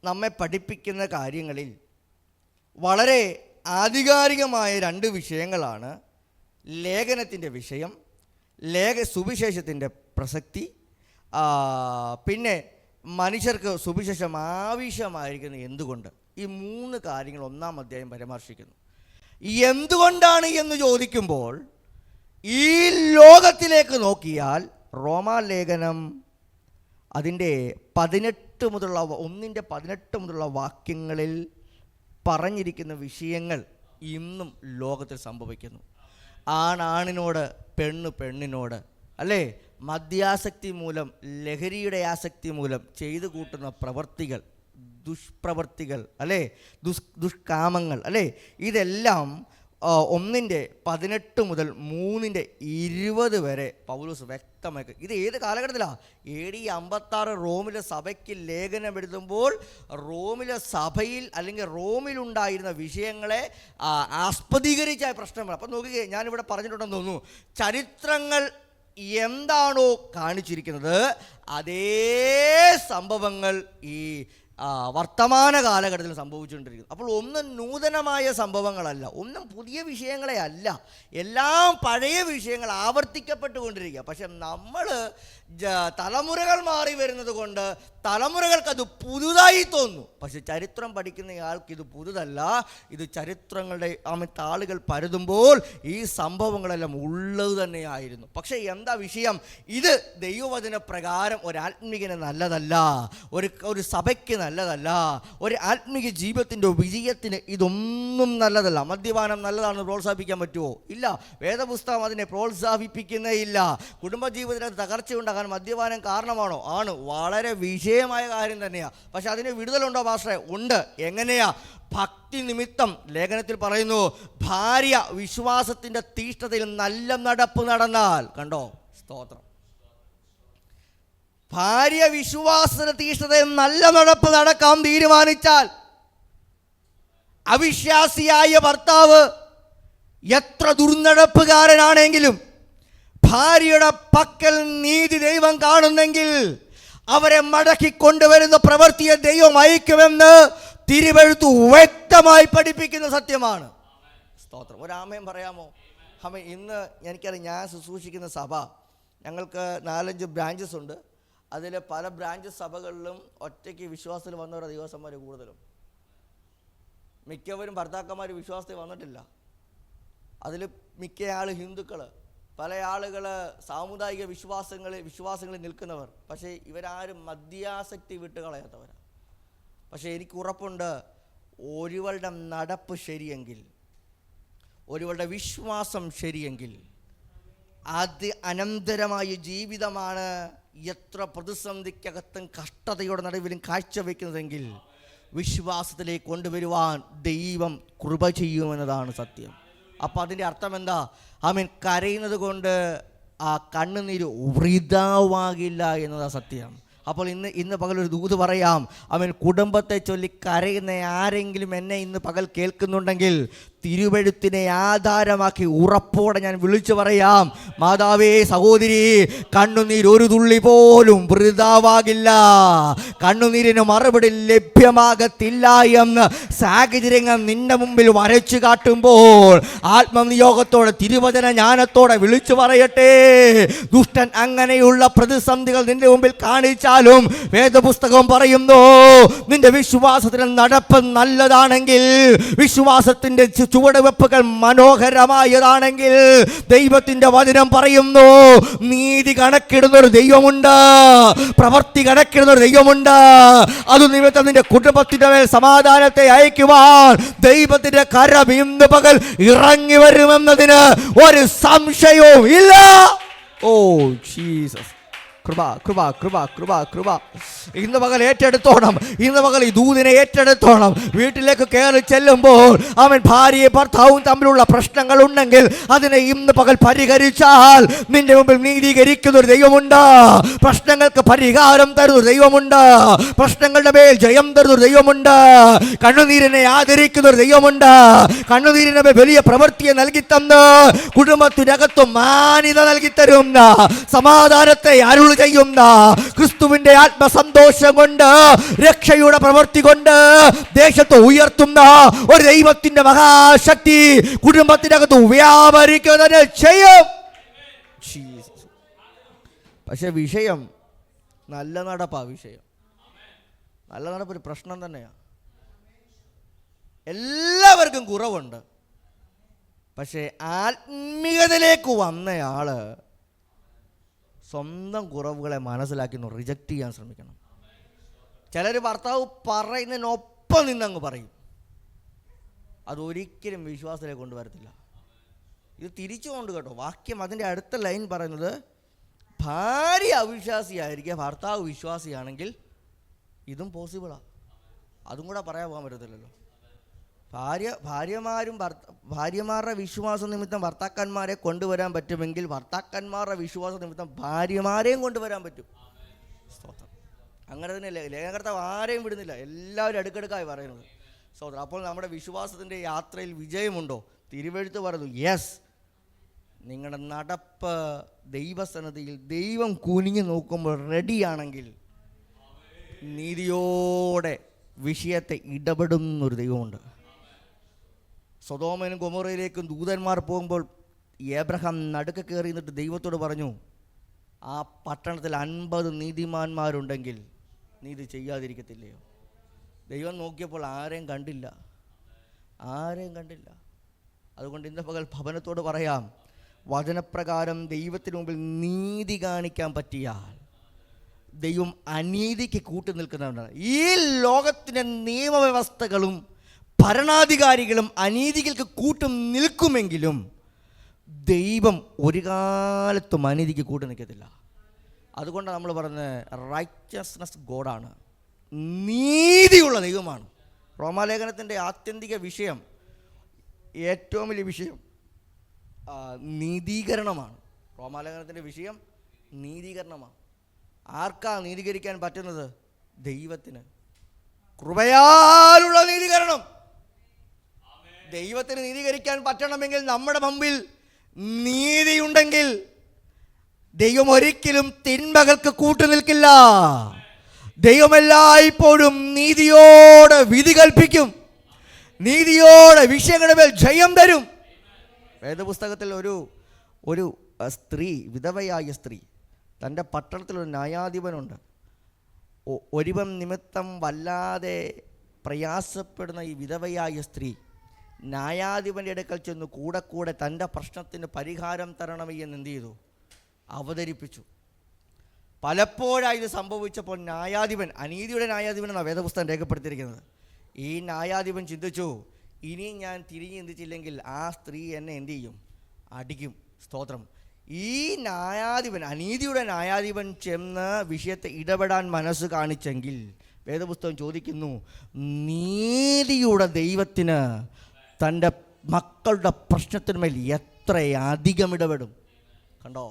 നമ്മെ പഠിപ്പിക്കുന്ന കാര്യങ്ങളിൽ വളരെ ആധികാരികമായ 2 വിഷയങ്ങളാണ്. ലേഖനത്തിൻ്റെ വിഷയം, സുവിശേഷത്തിൻ്റെ പ്രസക്തി, പിന്നെ മനുഷ്യർക്ക് സുവിശേഷം ആവശ്യമായിരിക്കുന്നത് എന്തുകൊണ്ട്. ഈ 3 കാര്യങ്ങൾ 1-ാം അധ്യായം പരാമർശിക്കുന്നു. എന്തുകൊണ്ടാണ് എന്ന് ചോദിക്കുമ്പോൾ ഈ ലോകത്തിലേക്ക് നോക്കിയാൽ റോമാലേഖനം അതിൻ്റെ 18 മുതലുള്ള 1-18 മുതലുള്ള വാക്യങ്ങളിൽ പറഞ്ഞിരിക്കുന്ന വിഷയങ്ങൾ ഇന്നും ലോകത്തിൽ സംഭവിക്കുന്നു. ആണിനോട്, പെണ്ണിനോട്, അല്ലേ? മദ്യാസക്തി മൂലം, ലഹരിയുടെ ആസക്തി മൂലം ചെയ്തു കൂട്ടുന്ന പ്രവർത്തികൾ, ദുഷ്പ്രവർത്തികൾ, അല്ലേ? ദുഷ്കാമങ്ങൾ, അല്ലേ? ഇതെല്ലാം 1-18 മുതൽ 3-20 വരെ പൗലോസ് വ്യക്തമാക്കി. ഇത് ഏത് കാലഘട്ടത്തിലാണ്? AD 56 റോമിലെ സഭയ്ക്ക് ലേഖനം എഴുതുമ്പോൾ റോമിലെ സഭയിൽ അല്ലെങ്കിൽ റോമിലുണ്ടായിരുന്ന വിഷയങ്ങളെ ആസ്പദീകരിച്ച പ്രശ്നങ്ങൾ. അപ്പം നോക്കുകയെ, ഞാനിവിടെ പറഞ്ഞിട്ടുണ്ടെന്ന് തോന്നുന്നു, ചരിത്രങ്ങൾ എന്താണോ കാണിച്ചിരിക്കുന്നത് അതേ സംഭവങ്ങൾ ഈ വർത്തമാന കാലഘട്ടത്തിൽ സംഭവിച്ചുകൊണ്ടിരിക്കുന്നു. അപ്പോൾ ഒന്നും നൂതനമായ സംഭവങ്ങളല്ല, ഒന്നും പുതിയ വിഷയങ്ങളെ അല്ല, എല്ലാം പഴയ വിഷയങ്ങൾ ആവർത്തിക്കപ്പെട്ടുകൊണ്ടിരിക്കുക. പക്ഷെ നമ്മൾ തലമുറകൾ മാറി വരുന്നത് കൊണ്ട് തലമുറകൾക്കത് പുതുതായി തോന്നുന്നു. പക്ഷെ ചരിത്രം പഠിക്കുന്നയാൾക്ക് ഇത് പുതുതല്ല. ഇത് ചരിത്രങ്ങളുടെ താളുകൾ പരതുമ്പോൾ ഈ സംഭവങ്ങളെല്ലാം ഉള്ളത് തന്നെയായിരുന്നു. പക്ഷേ എന്താ വിഷയം? ഇത് ദൈവവചന പ്രകാരം ഒരാത്മീകന് നല്ലതല്ല, ഒരു സഭയ്ക്ക് നല്ലതല്ല, ഒരു ആത്മീക ജീവിതത്തിൻ്റെ വിജയത്തിന് ഇതൊന്നും നല്ലതല്ല. മദ്യപാനം നല്ലതാണെന്ന് പ്രോത്സാഹിപ്പിക്കാൻ പറ്റുമോ? ഇല്ല. വേദപുസ്തകം അതിനെ പ്രോത്സാഹിപ്പിക്കുന്നേ ഇല്ല. കുടുംബജീവിതത്തിന് തകർച്ചയുണ്ടാകാൻ താൻ മദ്യപാനം കാരണമാണോ? ആണ്, വളരെ വിഷയമായ കാര്യം തന്നെയാണ്. പക്ഷെ അതിന് വിടുതലുണ്ടോ പാസ്റ്ററെ? ഉണ്ട്. എങ്ങനെയാ? ഭക്തി നിമിത്തം ലേഖനത്തിൽ പറയുന്നു, ഭാര്യ വിശ്വാസത്തിൻ്റെ തീഷ്ണതയിൽ നല്ല നടപ്പ് നടന്നാൽ. കണ്ടോ? സ്തോത്രം. ഭാര്യ വിശ്വാസത്തിന്റെ തീഷ്ണതയിൽ നല്ല നടപ്പ് നടക്കാൻ തീരുമാനിച്ചാൽ, അവിശ്വാസിയായ ഭർത്താവ് എത്ര ദുർനടപ്പുകാരനാണെങ്കിലും ഭാര്യയുടെ പക്കൽ നീതി ദൈവം കാണുന്നെങ്കിൽ അവരെ മടക്കിക്കൊണ്ടുവരുന്ന പ്രവൃത്തിയെ ദൈവം അയക്കുമെന്ന് തിരുവെഴുത്ത് വ്യക്തമായി പഠിപ്പിക്കുന്ന സത്യമാണ്. സ്തോത്രം. ഒരാമയും പറയാമോ? ഇന്ന് എനിക്കറിയാം, ഞാൻ ശുശ്രൂഷിക്കുന്ന സഭ, ഞങ്ങൾക്ക് 4-5 ബ്രാഞ്ചസ് ഉണ്ട്. അതിൽ പല ബ്രാഞ്ച് സഭകളിലും ഒറ്റയ്ക്ക് വിശ്വാസത്തിൽ വന്നവരുടെ ദിവസന്മാർ കൂടുതലും. മിക്കവരും ഭർത്താക്കന്മാർ വിശ്വാസത്തിൽ വന്നിട്ടില്ല. അതിൽ മിക്ക ആൾ ഹിന്ദുക്കൾ, പല ആളുകൾ സാമുദായിക വിശ്വാസങ്ങളിൽ നിൽക്കുന്നവർ. പക്ഷേ ഇവരാരും മദ്യാസക്തി വിട്ടുകളയാത്തവരാണ്. പക്ഷേ എനിക്ക് ഉറപ്പുണ്ട്, ഒരുവളുടെ നടപ്പ് ശരിയെങ്കിൽ, ഒരുവളുടെ വിശ്വാസം ശരിയെങ്കിൽ, അത് അനന്തരമായ ജീവിതമാണ് എത്ര പ്രതിസന്ധിക്കകത്തും കഷ്ടതയുടെ നടുവിലും കാഴ്ചവെക്കുന്നതെങ്കിൽ വിശ്വാസത്തിലേക്ക് കൊണ്ടുവരുവാൻ ദൈവം കൃപ ചെയ്യുമെന്നതാണ് സത്യം. അപ്പം അതിൻ്റെ അർത്ഥം എന്താ? കരയുന്നത് കൊണ്ട് ആ കണ്ണുനീര് വൃഥാവാകില്ല എന്നതാണ് സത്യം. അപ്പോൾ ഇന്ന് പകൽ ഒരു ദൂത് പറയാം. കുടുംബത്തെ ചൊല്ലി കരയുന്ന ആരെങ്കിലും എന്നെ ഇന്ന് പകൽ കേൾക്കുന്നുണ്ടെങ്കിൽ, തിരുവെഴുത്തിനെ ആധാരമാക്കി ഉറപ്പോടെ ഞാൻ വിളിച്ചു പറയാം, മാതാവേ, സഹോദരി, കണ്ണുനീർ ഒരു തുള്ളി പോലും വൃഥാവാകില്ല. കണ്ണുനീരിന് മറുപടി ലഭ്യമാകത്തില്ല എന്ന് സാഹചര്യങ്ങൾ നിന്റെ മുമ്പിൽ വരച്ചു കാട്ടുമ്പോൾ ആത്മനിയോഗത്തോടെ, തിരുവചന ജ്ഞാനത്തോടെ വിളിച്ചു പറയട്ടെ, ദുഷ്ടൻ അങ്ങനെയുള്ള പ്രതിസന്ധികൾ നിന്റെ മുമ്പിൽ കാണിച്ചാലും വേദപുസ്തകം പറയുന്നു, നിന്റെ വിശ്വാസത്തിന് നടപ്പ് നല്ലതാണെങ്കിൽ, വിശ്വാസത്തിന്റെ ചുവടുവെപ്പുകൾ മനോഹരമായതാണെങ്കിൽ, ദൈവത്തിന്റെ വചനം പറയുന്നു, നീതി കണക്കിടുന്നൊരു ദൈവമുണ്ട്, പ്രവൃത്തി കണക്കിടുന്നൊരു ദൈവമുണ്ട്. അത് നിമിത്തം നിന്റെ കുടുംബത്തിന്റെ മേൽ സമാധാനത്തെ അയക്കുവാൻ ദൈവത്തിന്റെ കരം ഇന്ന് പകൽ ഇറങ്ങി വരുമെന്നതിന് ഒരു സംശയവും ഇല്ല. ഓ ജീസസ്, കൃപ കൃപ കൃപ കൃപ കൃപ. ഇന്ന് പകൽ ഏറ്റെടുത്തോണം, ഇന്ന് പകൽ ഈ ദൂതിനെ ഏറ്റെടുത്തോണം. വീട്ടിലേക്ക് കയറി ചെല്ലുമ്പോൾ ഭാര്യയും ഭർത്താവും തമ്മിലുള്ള പ്രശ്നങ്ങൾ ഉണ്ടെങ്കിൽ അതിനെ ഇന്ന് പകൽ പരിഹരിച്ചാൽ നിന്റെ മുമ്പിൽ നീതീകരിക്കുന്ന ഒരു ദൈവമുണ്ട്. പ്രശ്നങ്ങൾക്ക് പരിഹാരം തരുന്ന ഒരു ദൈവമുണ്ട്. പ്രശ്നങ്ങളുടെ മേൽ ജയം തരുന്ന ഒരു ദൈവമുണ്ട്. കണ്ണുനീരിനെ ആദരിക്കുന്ന ഒരു ദൈവമുണ്ട്. കണ്ണുനീരിനെ വലിയ പ്രവൃത്തിയെ നൽകി തന്ന് കുടുംബത്തിനകത്ത് മാന്യത നൽകി തരുന്ന, സമാധാനത്തെ അരുൾ ചെയ്യുന്ന, ക്രിസ്തുവിന്റെ ആത്മസന്തോഷം കൊണ്ട്, രക്ഷയുടെ പ്രവൃത്തി കൊണ്ട് ദേശത്ത് ഉയർത്തുന്ന ഒരു ദൈവത്തിന്റെ മഹാശക്തി കുടുംബത്തിനകത്ത് വ്യാപരിക്കുന്നത് ചെയ്യും. പക്ഷെ വിഷയം നല്ല നടപ്പാ. വിഷയം നല്ല നടപ്പ് ഒരു പ്രശ്നം തന്നെയാണ്. എല്ലാവർക്കും കുറവുണ്ട്. പക്ഷേ ആത്മീയതയിലേക്ക് വന്നയാള് സ്വന്തം കുറവുകളെ മനസ്സിലാക്കി റിജക്റ്റ് ചെയ്യാൻ ശ്രമിക്കണം. ചിലർ ഭർത്താവ് പറയുന്നതിനൊപ്പം നിന്നങ്ങ് പറയും. അതൊരിക്കലും വിശ്വാസത്തിലേക്ക് കൊണ്ടുവരത്തില്ല. ഇത് തിരിച്ചുകൊണ്ട് കേട്ടോ. വാക്യം അതിൻ്റെ അടുത്ത ലൈൻ പറയുന്നത്, ഭാര്യ അവിശ്വാസിയായിരിക്കുക, ഭർത്താവ് വിശ്വാസിയാണെങ്കിൽ ഇതും പോസിബിളാണ്. അതും കൂടെ പറയാൻ പോകാൻ പറ്റത്തില്ലല്ലോ. ഭാര്യമാരുടെ വിശ്വാസ നിമിത്തം ഭർത്താക്കന്മാരെ കൊണ്ടുവരാൻ പറ്റുമെങ്കിൽ ഭർത്താക്കന്മാരുടെ വിശ്വാസ നിമിത്തം ഭാര്യമാരെയും കൊണ്ടുവരാൻ പറ്റും. സ്തോത്രം. അങ്ങനെ തന്നെയല്ലേ ലേഖനകർത്താവ് ആരെയും വിടുന്നില്ല, എല്ലാവരും അടുക്കടുക്കായി പറയുന്നത്. സ്തോത്രം. അപ്പോൾ നമ്മുടെ വിശ്വാസത്തിൻ്റെ യാത്രയിൽ വിജയമുണ്ടോ? തിരുവെഴുത്ത് പറയുന്നു, യെസ്. നിങ്ങളുടെ നടപ്പ് ദൈവസന്നിധിയിൽ ദൈവം കുനിഞ്ഞു നോക്കുമ്പോൾ റെഡിയാണെങ്കിൽ നീതിയോടെ വിഷയത്തെ ഇടപെടുന്നൊരു ദൈവമുണ്ട്. സൊദോമിനും ഗൊമോറയിലേക്കും ദൂതന്മാർ പോകുമ്പോൾ ഏബ്രഹാം നടുക്ക് കയറി നിന്നിട്ട് ദൈവത്തോട് പറഞ്ഞു, ആ പട്ടണത്തിൽ 50 നീതിമാന്മാരുണ്ടെങ്കിൽ നീതി ചെയ്യാതിരിക്കത്തില്ലയോ? ദൈവം നോക്കിയപ്പോൾ ആരെയും കണ്ടില്ല. അതുകൊണ്ട് ഇന്ന് പകൽ ഭവനത്തോട് പറയാം, വചനപ്രകാരം ദൈവത്തിന് മുമ്പിൽ നീതി കാണിക്കാൻ പറ്റിയാൽ ദൈവം അനീതിക്ക് കൂട്ടു നിൽക്കുന്നവരാണ്. ഈ ലോകത്തിൻ്റെ നിയമവ്യവസ്ഥകളും ഭരണാധികാരികളും അനീതികൾക്ക് കൂട്ടും നിൽക്കുമെങ്കിലും ദൈവം ഒരു കാലത്തും അനീതിക്ക് കൂട്ടു നിൽക്കത്തില്ല. അതുകൊണ്ടാണ് നമ്മൾ പറയുന്നത് റൈറ്റസ്നെസ് ഗോഡാണ്, നീതിയുള്ള ദൈവമാണ്. റോമാലേഖനത്തിൻ്റെ ആത്യന്തിക വിഷയം, ഏറ്റവും വലിയ വിഷയം നീതീകരണമാണ്. റോമാലേഖനത്തിൻ്റെ വിഷയം നീതീകരണമാണ്. ആർക്കാ നീതീകരിക്കാൻ പറ്റുന്നത്? ദൈവത്തിന്. കൃപയാലുള്ള നീതീകരണം. ദൈവത്തിന് നീതീകരിക്കാൻ പറ്റണമെങ്കിൽ നമ്മുടെ മുമ്പിൽ നീതിയുണ്ടെങ്കിൽ ദൈവം ഒരിക്കലും തിന്മകൾക്ക് കൂട്ടുനിൽക്കില്ല. ദൈവമെല്ലായ്പ്പോഴും നീതിയോടെ വിധി കൽപ്പിക്കും, നീതിയോടെ വിഷയങ്ങളുടെ മേൽ ജയം തരും. വേദപുസ്തകത്തിൽ ഒരു സ്ത്രീ, വിധവയായ സ്ത്രീ, തൻ്റെ പട്ടണത്തിലൊരു ന്യായാധിപനുണ്ട്. ഒരുവൻ നിമിത്തം വല്ലാതെ പ്രയാസപ്പെടുന്ന ഈ വിധവയായ സ്ത്രീ ന്യായാധിപൻ്റെ അടുക്കൽ ചെന്ന് കൂടെ തൻ്റെ പ്രശ്നത്തിന് പരിഹാരം തരണമേ എന്ന് എന്ത് ചെയ്തു? അവതരിപ്പിച്ചു. പലപ്പോഴായി ഇത് സംഭവിച്ചപ്പോൾ ന്യായാധിപൻ, അനീതിയുടെ ന്യായാധിപൻ എന്നാണ് വേദപുസ്തകം രേഖപ്പെടുത്തിയിരിക്കുന്നത്, ഈ ന്യായാധിപൻ ചിന്തിച്ചു, ഇനി ഞാൻ തിരിഞ്ഞ് ചിന്തിച്ചില്ലെങ്കിൽ ആ സ്ത്രീ എന്നെ എന്ത് ചെയ്യും? അടിക്കും. സ്തോത്രം. ഈ ന്യായാധിപൻ, അനീതിയുടെ ന്യായാധിപൻ ചെന്ന് വിഷയത്തെ ഇടപെടാൻ മനസ്സ് കാണിച്ചെങ്കിൽ വേദപുസ്തകം ചോദിക്കുന്നു, നീതിയുടെ ദൈവത്തിന് തൻ്റെ മക്കളുടെ പ്രശ്നത്തിന്മേൽ എത്രയധികം ഇടപെടും. കണ്ടോ?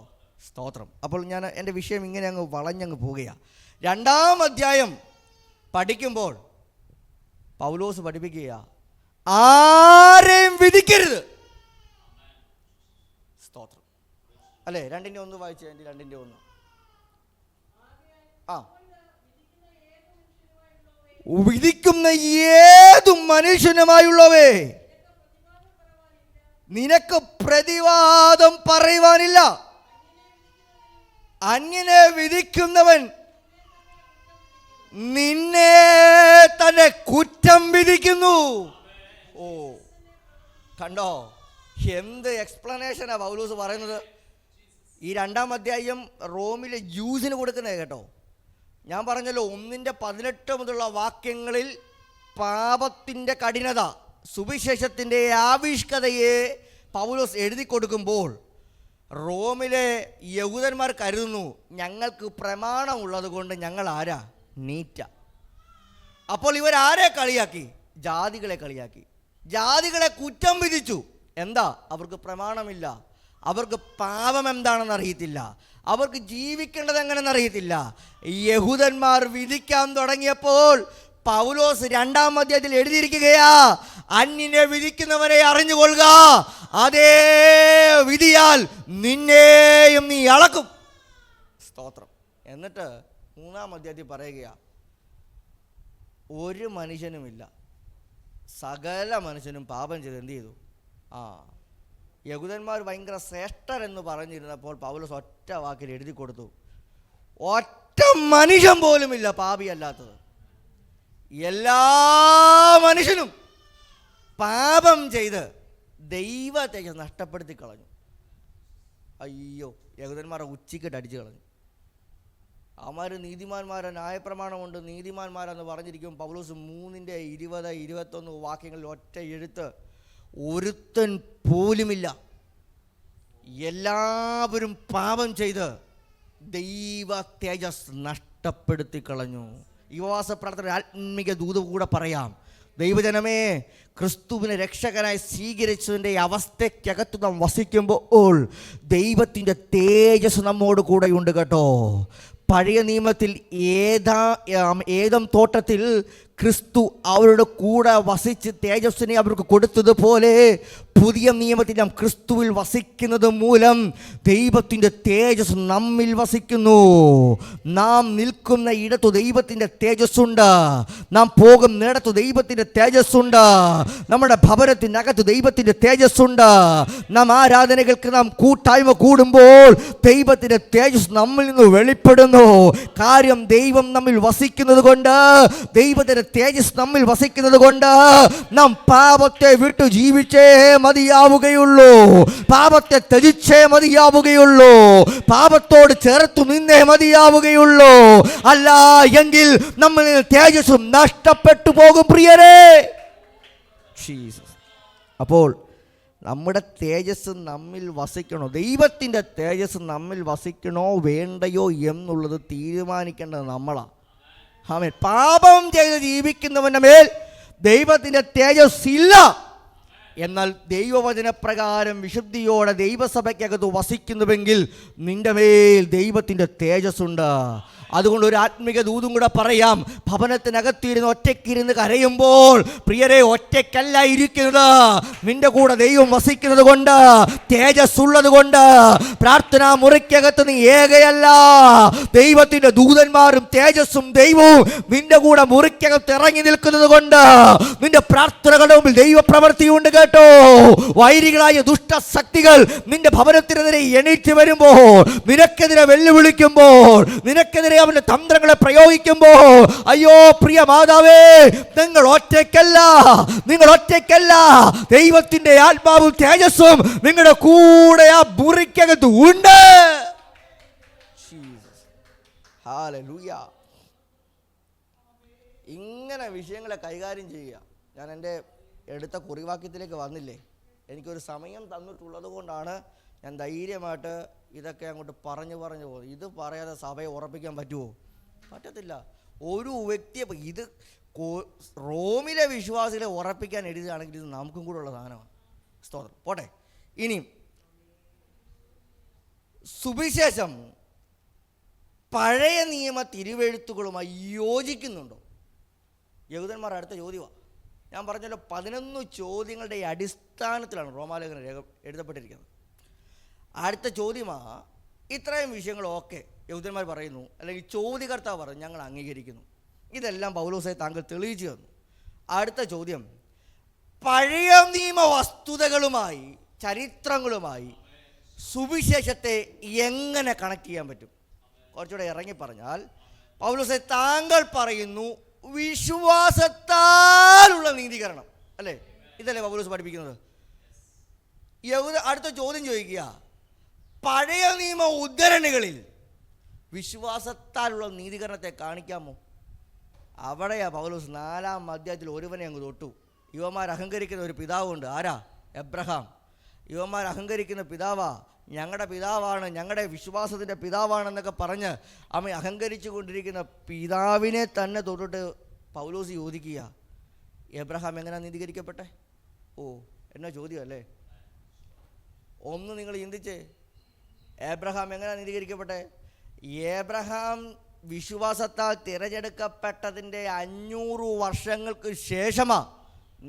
സ്തോത്രം. അപ്പോൾ ഞാൻ എൻ്റെ വിഷയം ഇങ്ങനെ അങ്ങ് വളഞ്ഞങ്ങ് പോവുകയാണ്. 2-ാം അധ്യായം പഠിക്കുമ്പോൾ പൗലോസ് പഠിപ്പിക്കുക, ആരെയും വിധിക്കരുത്. സ്തോത്രം. അല്ലേ? 2:1 വായിച്ചു. 2:1 വിധിക്കുന്ന ഏതു മനുഷ്യനുമായുള്ളവേ, നിനക്ക് പ്രതിവാദം പറയുവാനില്ല. അന്യനെ വിധിക്കുന്നവൻ നിന്നെ തന്നെ കുറ്റം വിധിക്കുന്നു. ഓ, കണ്ടോ? എന്ത് എക്സ്പ്ലനേഷനാ പൗലോസ് പറയുന്നത്. ഈ 2-ാം അധ്യായം റോമിലെ ജ്യൂസിന് കൊടുക്കുന്നത് കേട്ടോ. ഞാൻ പറഞ്ഞല്ലോ, 1:18 മുതലുള്ള വാക്യങ്ങളിൽ പാപത്തിൻ്റെ കഠിനത, സുവിശേഷത്തിൻ്റെ ആവിഷ്കതയെ പൗലോസ് എഴുതി കൊടുക്കുമ്പോൾ റോമിലെ യഹൂദന്മാർ കരുതുന്നു, ഞങ്ങൾക്ക് പ്രമാണമുള്ളത് കൊണ്ട് ഞങ്ങൾ ആരാ? നീറ്റ. അപ്പോൾ ഇവരാരെ കളിയാക്കി? ജാതികളെ കളിയാക്കി, ജാതികളെ കുറ്റം വിധിച്ചു. എന്താ? അവർക്ക് പ്രമാണമില്ല, അവർക്ക് പാപം എന്താണെന്ന് അറിയത്തില്ല, അവർക്ക് ജീവിക്കേണ്ടത് എങ്ങനെയെന്ന് അറിയത്തില്ല. യഹൂദന്മാർ വിധിക്കാൻ തുടങ്ങിയപ്പോൾ പൗലോസ് 2-ാം അധ്യായത്തിൽ എഴുതിയിരിക്കുകയാ, അന്യനെ വിധിക്കുന്നവനെ അറിഞ്ഞുകൊള്ളുക, അതേ വിധിയാൽ നിന്നെയും നീ അളക്കും. സ്തോത്രം. എന്നിട്ട് 3-ാം അധ്യായത്തിൽ പറയുകയാ, ഒരു മനുഷ്യനുമില്ല, സകല മനുഷ്യനും പാപം ചെയ്ത് എന്ത് ചെയ്തു? യഹൂദന്മാർ ഭയങ്കര ശ്രേഷ്ഠരെന്ന് പറഞ്ഞിരുന്നപ്പോൾ പൗലോസ് ഒറ്റ വാക്കിൽ എഴുതി കൊടുത്തു, ഒറ്റ മനുഷ്യൻ പോലുമില്ല പാപിയല്ലാത്തത്. എല്ലാ മനുഷ്യനും പാപം ചെയ്ത് ദൈവത്തെ നഷ്ടപ്പെടുത്തി കളഞ്ഞു. അയ്യോ, യഹൂദന്മാരെ ഉച്ചയ്ക്കിട്ട് അടിച്ചു കളഞ്ഞു. അവന്മാർ നീതിമാന്മാരെ, ന്യായപ്രമാണമുണ്ട്, നീതിമാന്മാരെന്ന് പറഞ്ഞിരിക്കും. പൗലോസ് 3:20-21 വാക്യങ്ങളിൽ ഒറ്റ എഴുത്ത്, ഒരുത്തൻ പോലുമില്ല, എല്ലാവരും പാപം ചെയ്ത് ദൈവ തേജസ് നഷ്ടപ്പെടുത്തി കളഞ്ഞു. ഈ ഉപവാസ പ്രാർത്ഥന ആത്മീക ദൂത് കൂടെ പറയാം. ദൈവജനമേ, ക്രിസ്തുവിനെ രക്ഷകനായി സ്വീകരിച്ചതിൻ്റെ അവസ്ഥയ്ക്കകത്ത് നാം വസിക്കുമ്പോൾ ദൈവത്തിൻ്റെ തേജസ് നമ്മോട് കൂടെയുണ്ട് കേട്ടോ. പഴയ നിയമത്തിൽ ഏദം തോട്ടത്തിൽ ക്രിസ്തു അവരുടെ കൂടെ വസിച്ച് തേജസ്സിനെ അവർക്ക് കൊടുത്തതുപോലെ പുതിയ നിയമത്തിൽ നാം ക്രിസ്തുവിൽ വസിക്കുന്നത് മൂലം ദൈവത്തിൻ്റെ തേജസ് നമ്മിൽ വസിക്കുന്നു. നാം നിൽക്കുന്ന ഇടത്തു ദൈവത്തിൻ്റെ തേജസ്സുണ്ട്, നാം പോകുന്നിടത്തു ദൈവത്തിൻ്റെ തേജസ്സുണ്ട്, നമ്മുടെ ഭവനത്തിനകത്ത് ദൈവത്തിൻ്റെ തേജസ്സുണ്ട്. നാം ആരാധനകൾക്ക് നാം കൂട്ടായ്മ കൂടുമ്പോൾ ദൈവത്തിൻ്റെ തേജസ് നമ്മിൽ നിന്ന് വെളിപ്പെടുന്നു. കാര്യം, ദൈവം നമ്മിൽ വസിക്കുന്നത് കൊണ്ട്, ദൈവത്തിൻ്റെ തേജസ് നമ്മിൽ വസിക്കുന്നത് കൊണ്ട് നാം പാപത്തെ വിട്ടു ജീവിച്ചേ മതിയാവുകയുള്ളൂ, പാപത്തെ ത്യജിച്ചേ മതിയാവുകയുള്ളൂ, പാപത്തോട് ചേർത്തു നിന്നേ മതിയാവുകയുള്ളൂ. അല്ല എങ്കിൽ നമ്മൾ തേജസ്സും നഷ്ടപ്പെട്ടു പോകും പ്രിയരേ. അപ്പോൾ നമ്മുടെ തേജസ് നമ്മിൽ വസിക്കണോ, ദൈവത്തിൻ്റെ തേജസ് നമ്മിൽ വസിക്കണോ വേണ്ടയോ എന്നുള്ളത് തീരുമാനിക്കേണ്ടത് നമ്മളാണ്. ആമേൻ. പാപം ചെയ്ത് ജീവിക്കുന്നവൻ്റെ മേൽ ദൈവത്തിൻ്റെ തേജസ് ഇല്ല. എന്നാൽ ദൈവവചനപ്രകാരം വിശുദ്ധിയോടെ ദൈവസഭയ്ക്കകത്ത് വസിക്കുന്നുവെങ്കിൽ നിന്റെ മേൽ ദൈവത്തിൻ്റെ തേജസ്സുണ്ട്. അതുകൊണ്ട് ഒരു ആത്മിക ദൂതും കൂടെ പറയാം. ഭവനത്തിനകത്തിരുന്ന് ഒറ്റയ്ക്കിരുന്ന് കരയുമ്പോൾ പ്രിയരെ, ഒറ്റയ്ക്കല്ല ഇരിക്കുന്നത്, നിന്റെ കൂടെ ദൈവം വസിക്കുന്നത് കൊണ്ട്, തേജസ് ഉള്ളത് കൊണ്ട്. പ്രാർത്ഥനാ മുറിക്കകത്ത് നീ ഏകയല്ല, ദൈവത്തിൻ്റെ ദൂതന്മാരും തേജസ്സും ദൈവവും നിന്റെ കൂടെ മുറിക്കകത്ത് ഇറങ്ങി നിൽക്കുന്നത് കൊണ്ട് നിന്റെ പ്രാർത്ഥനകളുടെ മുമ്പിൽ ദൈവപ്രവൃത്തിയുണ്ട് കേട്ടോ. വൈരികളായ ദുഷ്ടശക്തികൾ നിന്റെ ഭവനത്തിനെതിരെ എണീറ്റ് വരുമ്പോൾ, നിനക്കെതിരെ വെല്ലുവിളിക്കുമ്പോൾ, നിനക്കെതിരെ അവന്റെ തന്ത്രങ്ങളെ പ്രയോഗിക്കുമ്പോൾ, അയ്യോ പ്രിയ മാതാവേ, നിങ്ങൾ ഒറ്റയ്ക്കല്ല, നിങ്ങൾ ഒറ്റയ്ക്കല്ല. ദൈവത്തിന്റെ ആത്മാവും തേജസ്സും നിങ്ങളുടെ കൂടെ ആ മുറിക്കകത്ത് ഉണ്ട്. ഹല്ലേലൂയ. ഇങ്ങനെ വിഷയങ്ങളെ കൈകാര്യം ചെയ്യുക. ഞാൻ എൻ്റെ എടുത്ത കുറിവാക്യത്തിലേക്ക് വന്നില്ലേ, എനിക്കൊരു സമയം തന്നിട്ടുള്ളത് കൊണ്ടാണ് ഞാൻ ധൈര്യമായിട്ട് ഇതൊക്കെ അങ്ങോട്ട് പറഞ്ഞു പോകുന്നത്. ഇത് പറയാതെ സഭയെ ഉറപ്പിക്കാൻ പറ്റുമോ? പറ്റത്തില്ല. ഒരു വ്യക്തിയെ, ഇത് റോമിലെ വിശ്വാസികളെ ഉറപ്പിക്കാൻ എഴുതുകയാണെങ്കിൽ ഇത് നമുക്കും കൂടെ ഉള്ള സാധനമാണ്. സ്തോത്രം. പോട്ടെ. ഇനി സുവിശേഷം പഴയ നിയമ തിരുവെഴുത്തുകളുമായി യോജിക്കുന്നുണ്ടോ? യഹൂദന്മാർ അടുത്ത ചോദ്യമാണ്. ഞാൻ പറഞ്ഞല്ലോ, 11 ചോദ്യങ്ങളുടെ അടിസ്ഥാനത്തിലാണ് റോമാലേഖനം എഴുതപ്പെട്ടിരിക്കുന്നത്. അടുത്ത ചോദ്യമാണ്, ഇത്രയും വിഷയങ്ങളൊക്കെ യഹൂദന്മാർ പറയുന്നു, അല്ലെങ്കിൽ ചോദ്യകർത്താവ് പറഞ്ഞു, ഞങ്ങൾ അംഗീകരിക്കുന്നു. ഇതെല്ലാം പൗലോസേ താങ്കൾ തെളിയിച്ചു തന്നു. അടുത്ത ചോദ്യം, പഴയ നിയമ വസ്തുതകളുമായി, ചരിത്രങ്ങളുമായി സുവിശേഷത്തെ എങ്ങനെ കണക്ട് ചെയ്യാൻ പറ്റും? കുറച്ചുകൂടെ ഇറങ്ങി പറഞ്ഞാൽ, പൗലോസേ താങ്കൾ പറയുന്നു വിശ്വാസത്താലുള്ള നീതീകരണം, അല്ലേ? ഇതല്ലേ പൗലോസ് പഠിപ്പിക്കുന്നത്? അടുത്ത ചോദ്യം ചോദിക്കുക, പഴയ നിയമ ഉദ്ധരണികളിൽ വിശ്വാസത്താലുള്ള നീതീകരണത്തെ കാണിക്കാമോ? അവിടെയാ പൗലോസ് 4-ാം അധ്യായത്തിൽ ഒരുവനെ അങ്ങ് തൊട്ടു. യുവമാർ അഹങ്കരിക്കുന്ന ഒരു പിതാവുണ്ട്. ആരാ? എബ്രഹാം. യുവമാർ അഹങ്കരിക്കുന്ന പിതാവാ, ഞങ്ങളുടെ പിതാവാണ്, ഞങ്ങളുടെ വിശ്വാസത്തിൻ്റെ പിതാവാണെന്നൊക്കെ പറഞ്ഞ് അവൻ അഹങ്കരിച്ചു കൊണ്ടിരിക്കുന്ന പിതാവിനെ തന്നെ തൊട്ടിട്ട് പൗലോസ് ചോദിക്കുക, എബ്രഹാം എങ്ങനെയാണ് നീതീകരിക്കപ്പെട്ടെ? ഓ, എന്നാ ചോദ്യമല്ലേ? ഒന്ന് നിങ്ങൾ ചിന്തിച്ചേ, എബ്രഹാം എങ്ങനെയാണ് നീതീകരിക്കപ്പെട്ടെ? എബ്രഹാം വിശ്വാസത്താൽ തിരഞ്ഞെടുക്കപ്പെട്ടതിൻ്റെ 500 വർഷങ്ങൾക്ക് ശേഷമാണ്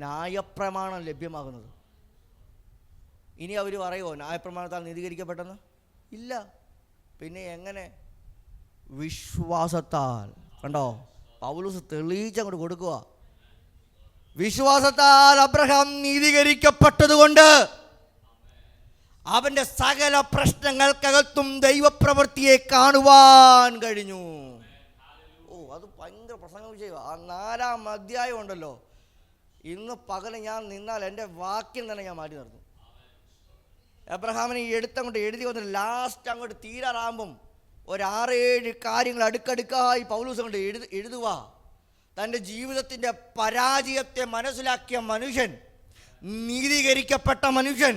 ന്യായപ്രമാണം ലഭ്യമാകുന്നത്. ഇനി അവർ പറയുമോ ന്യായപ്രമാണത്താൽ നീതീകരിക്കപ്പെട്ടെന്ന്? ഇല്ല. പിന്നെ എങ്ങനെ? വിശ്വാസത്താൽ. കണ്ടോ, പൗലോസ് തെളിയിച്ചങ്ങോട്ട് കൊടുക്കുക. വിശ്വാസത്താൽ അബ്രഹാം നീതീകരിക്കപ്പെട്ടതുകൊണ്ട് അവൻ്റെ സകല പ്രശ്നങ്ങൾക്കകത്തും ദൈവപ്രവൃത്തിയെ കാണുവാൻ കഴിഞ്ഞു. ഓ, അത് ഭയങ്കര പ്രസംഗ വിഷയമാണ്. ആ 4-ാം അധ്യായം ഉണ്ടല്ലോ, ഇന്ന് പകല് ഞാൻ നിന്നാൽ എൻ്റെ വാക്യം തന്നെ ഞാൻ മാറ്റി നിർത്തും. എബ്രഹാമിനെ എടുത്തങ്ങോട്ട് എഴുതി വന്നിട്ട് ലാസ്റ്റ് അങ്ങോട്ട് തീരാറാകുമ്പം ഒരു 6-7 കാര്യങ്ങൾ അടുക്കടുക്കായി പൗലോസ് അങ്ങോട്ട് എഴുതുക. തൻ്റെ ജീവിതത്തിൻ്റെ പരാജയത്തെ മനസ്സിലാക്കിയ മനുഷ്യൻ, നീതീകരിക്കപ്പെട്ട മനുഷ്യൻ,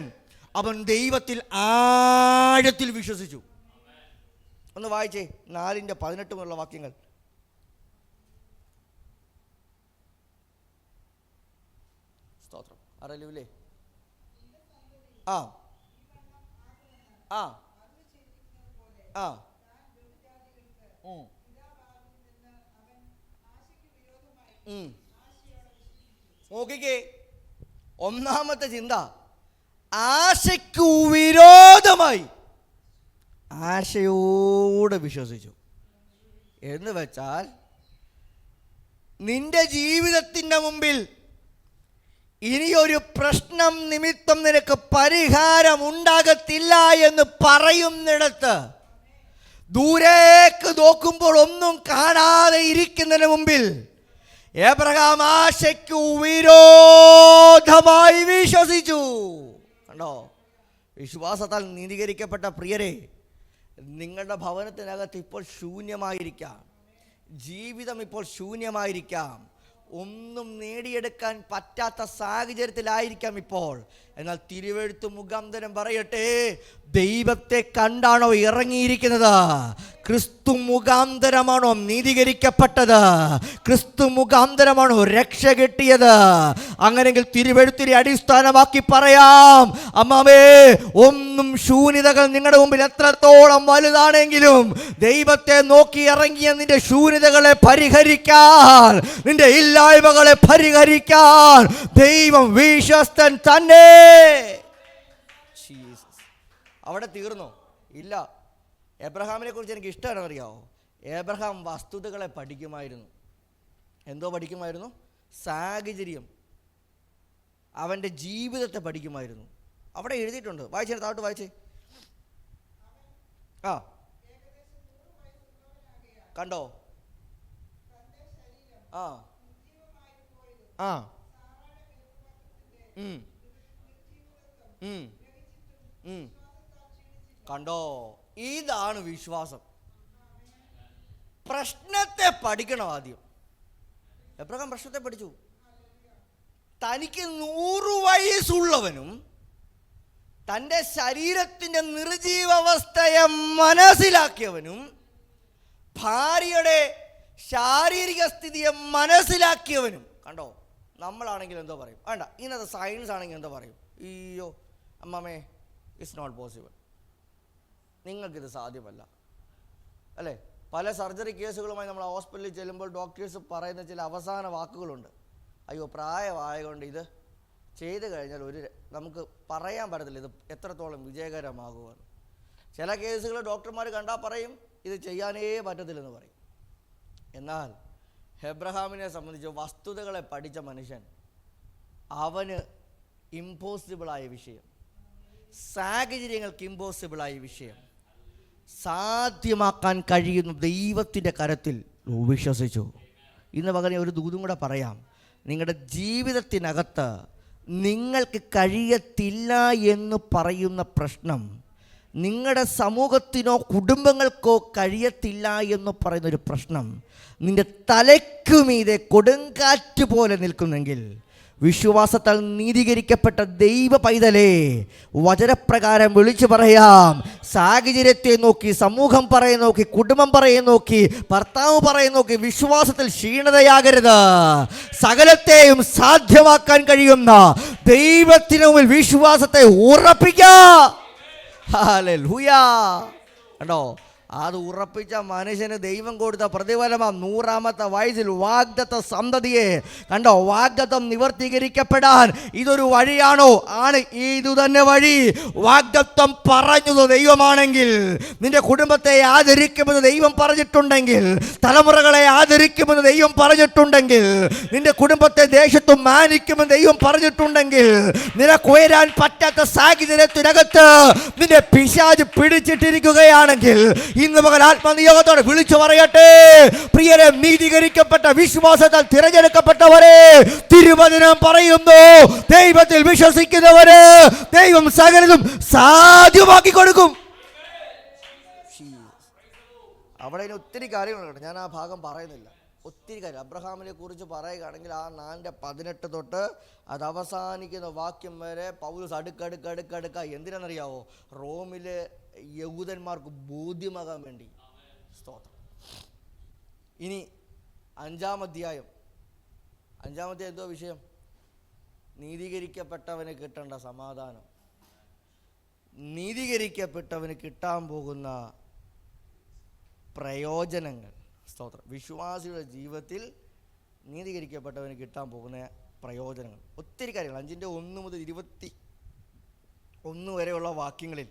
അവൻ ദൈവത്തിൽ ആഴത്തിൽ വിശ്വസിച്ചു. ഒന്ന് വായിച്ചേ 4:18 മുതലുള്ള വാക്യങ്ങൾ. സ്തോത്രം. അറിയില്ലേ? ആ ആ ആ നോക്കിക്കേ, ഒന്നാമത്തെ ചിന്ത, ആശയ്ക്കു വിരോധമായി ആശയോടെ വിശ്വസിച്ചു. എന്ന് വെച്ചാൽ നിന്റെ ജീവിതത്തിൻ്റെ മുമ്പിൽ ഇനിയൊരു പ്രശ്നം നിമിത്തം നിനക്ക് പരിഹാരം ഉണ്ടാകത്തില്ല എന്ന് പറയുന്നിടത്ത്, ദൂരേക്ക് നോക്കുമ്പോൾ ഒന്നും കാണാതെ ഇരിക്കുന്നതിന് മുമ്പിൽ എബ്രഹാം ആശയ്ക്കു വിരോധമായി വിശ്വസിച്ചു. കണ്ടോ, വിശ്വാസത്താൽ നീതീകരിക്കപ്പെട്ട പ്രിയരെ, നിങ്ങളുടെ ഭവനത്തിനകത്ത് ഇപ്പോൾ ശൂന്യമായിരിക്കാം, ജീവിതം ഇപ്പോൾ ശൂന്യമായിരിക്കാം, ഒന്നും നേടിയെടുക്കാൻ പറ്റാത്ത സാഹചര്യത്തിലായിരിക്കാം ഇപ്പോൾ. എന്നാൽ തിരുവെഴുത്ത് മുഖാന്തരം പറയട്ടെ, ദൈവത്തെ കണ്ടാണോ ഇറങ്ങിയിരിക്കുന്നത്? ക്രിസ്തു മുഖാന്തരമാണോ നീതീകരിക്കപ്പെട്ടത്? ക്രിസ്തു മുഖാന്തരമാണോ രക്ഷ കിട്ടിയത്? അങ്ങനെങ്കിൽ തിരുവെഴുത്തിനെ അടിസ്ഥാനമാക്കി പറയാം, അമ്മാവേ, ഒന്നും ശൂന്യതകൾ നിങ്ങളുടെ മുമ്പിൽ എത്രത്തോളം വലുതാണെങ്കിലും ദൈവത്തെ നോക്കി ഇറങ്ങിയ നിന്റെ ശൂന്യതകളെ പരിഹരിക്കാൻ, നിന്റെ ഇല്ലായ്മകളെ പരിഹരിക്കാൻ ദൈവം വിശ്വസ്തൻ തന്നെ. അവിടെ തീർന്നോ? ഇല്ല. എബ്രഹാമിനെ കുറിച്ച് എനിക്ക് ഇഷ്ടമാണ്, അറിയാമോ? എബ്രഹാം വസ്തുതകളെ പഠിക്കുമായിരുന്നു. എന്തോ പഠിക്കുമായിരുന്നു? സാഹചര്യം, അവൻ്റെ ജീവിതത്തെ പഠിക്കുമായിരുന്നു. അവിടെ എഴുതിയിട്ടുണ്ട്, വായിച്ചേ, താഴോട്ട് വായിച്ചേ. ആ, കണ്ടോ? ആ ആ കണ്ടോ? ഇതാണ് വിശ്വാസം. പ്രശ്നത്തെ പഠിക്കണം ആദ്യം. എബ്രഹാം പ്രശ്നത്തെ പഠിച്ചു. തനിക്ക് 100 വയസ്സുള്ളവനും തൻ്റെ ശരീരത്തിൻ്റെ നിർജീവാവസ്ഥയെ മനസ്സിലാക്കിയവനും ഭാര്യയുടെ ശാരീരിക സ്ഥിതിയെ മനസ്സിലാക്കിയവനും. കണ്ടോ? നമ്മളാണെങ്കിൽ എന്തോ പറയും? വേണ്ട, ഇന്നത്തെ സയൻസ് ആണെങ്കിൽ എന്തോ പറയും? അയ്യോ അമ്മമ്മേ, ഇറ്റ്സ് നോട്ട് പോസിബിൾ, നിങ്ങൾക്കിത് സാധ്യമല്ല, അല്ലേ? പല സർജറി കേസുകളുമായി നമ്മൾ ഹോസ്പിറ്റലിൽ ചെല്ലുമ്പോൾ ഡോക്ടേഴ്സ് പറയുന്ന ചില അവസാന വാക്കുകളുണ്ട്. അയ്യോ, പ്രായമായതുകൊണ്ട് ഇത് ചെയ്ത് കഴിഞ്ഞാൽ നമുക്ക് പറയാൻ പറ്റത്തില്ല ഇത് എത്രത്തോളം വിജയകരമാകുമെന്ന്. ചില കേസുകൾ ഡോക്ടർമാർ കണ്ടാൽ പറയും ഇത് ചെയ്യാനേ പറ്റത്തില്ലെന്ന് പറയും. എന്നാൽ എബ്രഹാമിനെ സംബന്ധിച്ച് വസ്തുതകളെ പഠിച്ച മനുഷ്യൻ, അവന് ഇമ്പോസിബിളായ വിഷയം, സാഹചര്യങ്ങൾക്ക് ഇമ്പോസിബിളായ വിഷയം സാധ്യമാക്കാൻ കഴിയുന്ന ദൈവത്തിൻ്റെ കരത്തിൽ വിശ്വസിച്ചു. ഇന്ന് പകരം ഒരു ദൂതും കൂടെ പറയാം. നിങ്ങളുടെ ജീവിതത്തിനകത്ത് നിങ്ങൾക്ക് കഴിയത്തില്ല എന്ന് പറയുന്ന പ്രശ്നം, നിങ്ങളുടെ സമൂഹത്തിനോ കുടുംബങ്ങൾക്കോ കഴിയത്തില്ല എന്ന് പറയുന്നൊരു പ്രശ്നം നിൻ്റെ തലയ്ക്കുമീതെ കൊടുങ്കാറ്റ് പോലെ നിൽക്കുന്നെങ്കിൽ, വിശ്വാസത്താൽ നീതീകരിക്കപ്പെട്ട ദൈവ പൈതലേ, വചനപ്രകാരം വിളിച്ചു പറയാം, സാഹചര്യത്തെ നോക്കി, സമൂഹം പറയെ നോക്കി, കുടുംബം പറയെ നോക്കി, ഭർത്താവ് പറയെ നോക്കി വിശ്വാസത്തിൽ ക്ഷീണതയാകരുത്. സകലത്തെയും സാധ്യമാക്കാൻ കഴിയുന്ന ദൈവത്തിന് മുമ്പിൽ വിശ്വാസത്തെ ഉറപ്പിക്കാം. ഹല്ലേലൂയ. കണ്ടോ? അത് ഉറപ്പിച്ച മനുഷ്യന് ദൈവം കൊടുത്ത പ്രതിഫലമാ 100-ാമത്തെ വയസ്സിൽ വാഗ്ദത്ത സന്തതിയെ. കണ്ടോ? വാഗ്ദത്തം നിവർത്തീകരിക്കപ്പെടാൻ ഇതൊരു വഴിയാണോ? ആണ്. ഇതു തന്നെ വഴി. വാഗ്ദത്തം പറഞ്ഞത് ദൈവമാണെങ്കിൽ, നിന്റെ കുടുംബത്തെ ആദരിക്കുമെന്ന് ദൈവം പറഞ്ഞിട്ടുണ്ടെങ്കിൽ, തലമുറകളെ ആദരിക്കുമെന്ന് ദൈവം പറഞ്ഞിട്ടുണ്ടെങ്കിൽ, നിന്റെ കുടുംബത്തെ ദേശത്തും മാനിക്കുമെന്ന് ദൈവം പറഞ്ഞിട്ടുണ്ടെങ്കിൽ, നിനക്കുയരാൻ പറ്റാത്ത സാഹചര്യത്തിനകത്ത് നിന്റെ പിശാച് പിടിച്ചിട്ടിരിക്കുകയാണെങ്കിൽ, ഇന്ന് മകൻ ആത്മനിയോഗത്തോടെ വിളിച്ചു പറയട്ടെ, പ്രിയരെ, നീതീകരിക്കപ്പെട്ട വിശ്വാസത്താൽ തിരഞ്ഞെടുക്കപ്പെട്ടവരെ, തിരുവചനം പറയുന്നു, ദൈവത്തിൽ വിശ്വസിക്കുന്നവര് ദൈവം സകലതും സാധ്യമാക്കി കൊടുക്കും. അവിടെ ഒത്തിരി കാര്യങ്ങളുണ്ട്, ഞാൻ ആ ഭാഗം പറയുന്നില്ല. ഒത്തിരി കാര്യം അബ്രഹാമിനെ കുറിച്ച് പറയുകയാണെങ്കിൽ ആ 4:18 തൊട്ട് അത് അവസാനിക്കുന്ന വാക്യം വരെ പൗലോസ് അടുക്കടുക്ക. എന്തിനാണെന്നറിയാവോ? റോമിലെ യഹൂദന്മാർക്ക് ബോധ്യമാകാൻ വേണ്ടി. സ്തോത്രം. ഇനി 5-ാം അധ്യായം എന്തോ വിഷയം? നീതീകരിക്കപ്പെട്ടവന് കിട്ടേണ്ട സമാധാനം, നീതീകരിക്കപ്പെട്ടവന് കിട്ടാൻ പോകുന്ന പ്രയോജനങ്ങൾ. സ്തോത്രം. വിശ്വാസിയുടെ ജീവിതത്തിൽ നീതീകരിക്കപ്പെട്ടവന് കിട്ടാൻ പോകുന്ന പ്രയോജനങ്ങൾ. ഒത്തിരി കാര്യങ്ങൾ. 5-1 മുതൽ 21 വരെയുള്ള വാക്യങ്ങളിൽ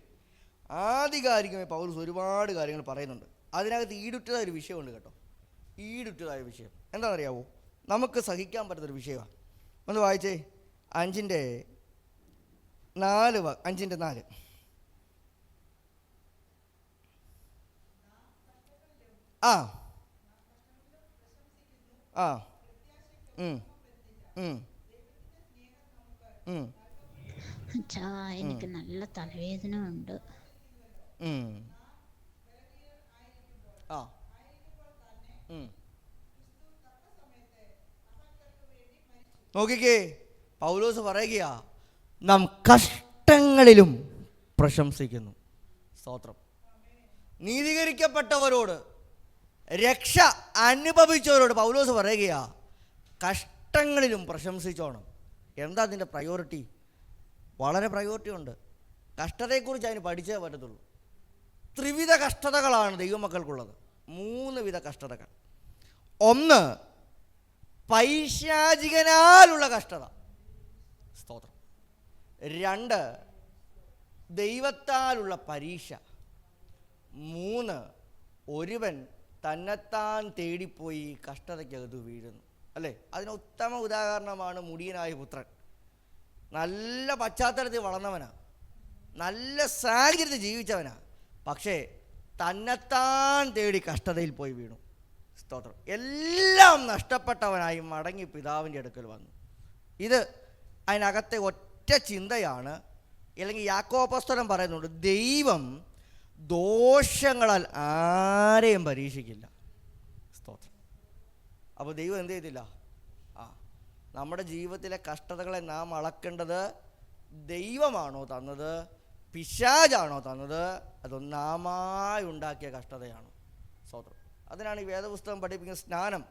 ആധികാരികമായി പൗലോസ് ഒരുപാട് കാര്യങ്ങൾ പറയുന്നുണ്ട്. അതിനകത്ത് ഈടുറ്റതായ ഒരു വിഷയമുണ്ട് കേട്ടോ. ഈടുറ്റതായ വിഷയം എന്താണെന്നറിയാവോ? നമുക്ക് സഹിക്കാൻ പറ്റുന്നൊരു വിഷയമാണ്. ഒന്ന് വായിച്ചേ. 5:4. ആ ആ എനിക്ക് നല്ല തലവേദന ഉണ്ട്. ആ നോക്കിക്കേ, പൗലോസ് പറയുകയാ, നാം കഷ്ടങ്ങളിലും പ്രശംസിക്കുന്നു. സ്തോത്രം. നീതീകരിക്കപ്പെട്ടവരോട്, രക്ഷ അനുഭവിച്ചവരോട് പൗലോസ് പറയുകയാ, കഷ്ടങ്ങളിലും പ്രശംസിച്ചോണം. എന്താ അതിൻ്റെ പ്രയോറിറ്റി? വളരെ പ്രയോറിറ്റി ഉണ്ട്. കഷ്ടതയെക്കുറിച്ച് അതിന് പഠിച്ചേ പറ്റത്തുള്ളൂ. ത്രിവിധ കഷ്ടതകളാണ് ദൈവമക്കൾക്കുള്ളത്. 3 വിധ കഷ്ടതകൾ. 1, പൈശാചികനാലുള്ള കഷ്ടത. സ്തോത്രം. 2, ദൈവത്താലുള്ള പരീക്ഷ. 3, ഒരുവൻ തന്നെത്താൻ തേടിപ്പോയി കഷ്ടതയ്ക്കകത്ത് വീഴുന്നു. അല്ലേ? അതിന് ഉത്തമ ഉദാഹരണമാണ് മുടിയനായ പുത്രൻ. നല്ല പശ്ചാത്തലത്തിൽ വളർന്നവനാ, നല്ല സാഹചര്യത്തിൽ ജീവിച്ചവനാ, പക്ഷേ തന്നെത്താൻ തേടി കഷ്ടതയിൽ പോയി വീണു. സ്തോത്രം. എല്ലാം നഷ്ടപ്പെട്ടവനായി മടങ്ങി പിതാവിൻ്റെ അടുക്കൽ വന്നു. ഇത് അതിനകത്തെ ഒറ്റ ചിന്തയാണ്. അല്ലെങ്കിൽ യാക്കോബ് അപ്പോസ്തലൻ പറയുന്നുണ്ട്, ദൈവം ദോഷങ്ങളാൽ ആരെയും പരീക്ഷിക്കില്ല. സ്തോത്രം. അപ്പോൾ ദൈവം എന്ത് ചെയ്തില്ല? നമ്മുടെ ജീവിതത്തിലെ കഷ്ടതകളെ നാം അളക്കേണ്ടത് ദൈവമാണോ തന്നത്, പിശാചാണോ തന്നത്, അതോ നാമായി ഉണ്ടാക്കിയ കഷ്ടതയാണോ? സ്തോത്രം. അതിനാണ് ഈ വേദപുസ്തകം പഠിപ്പിക്കുന്ന സ്നാനം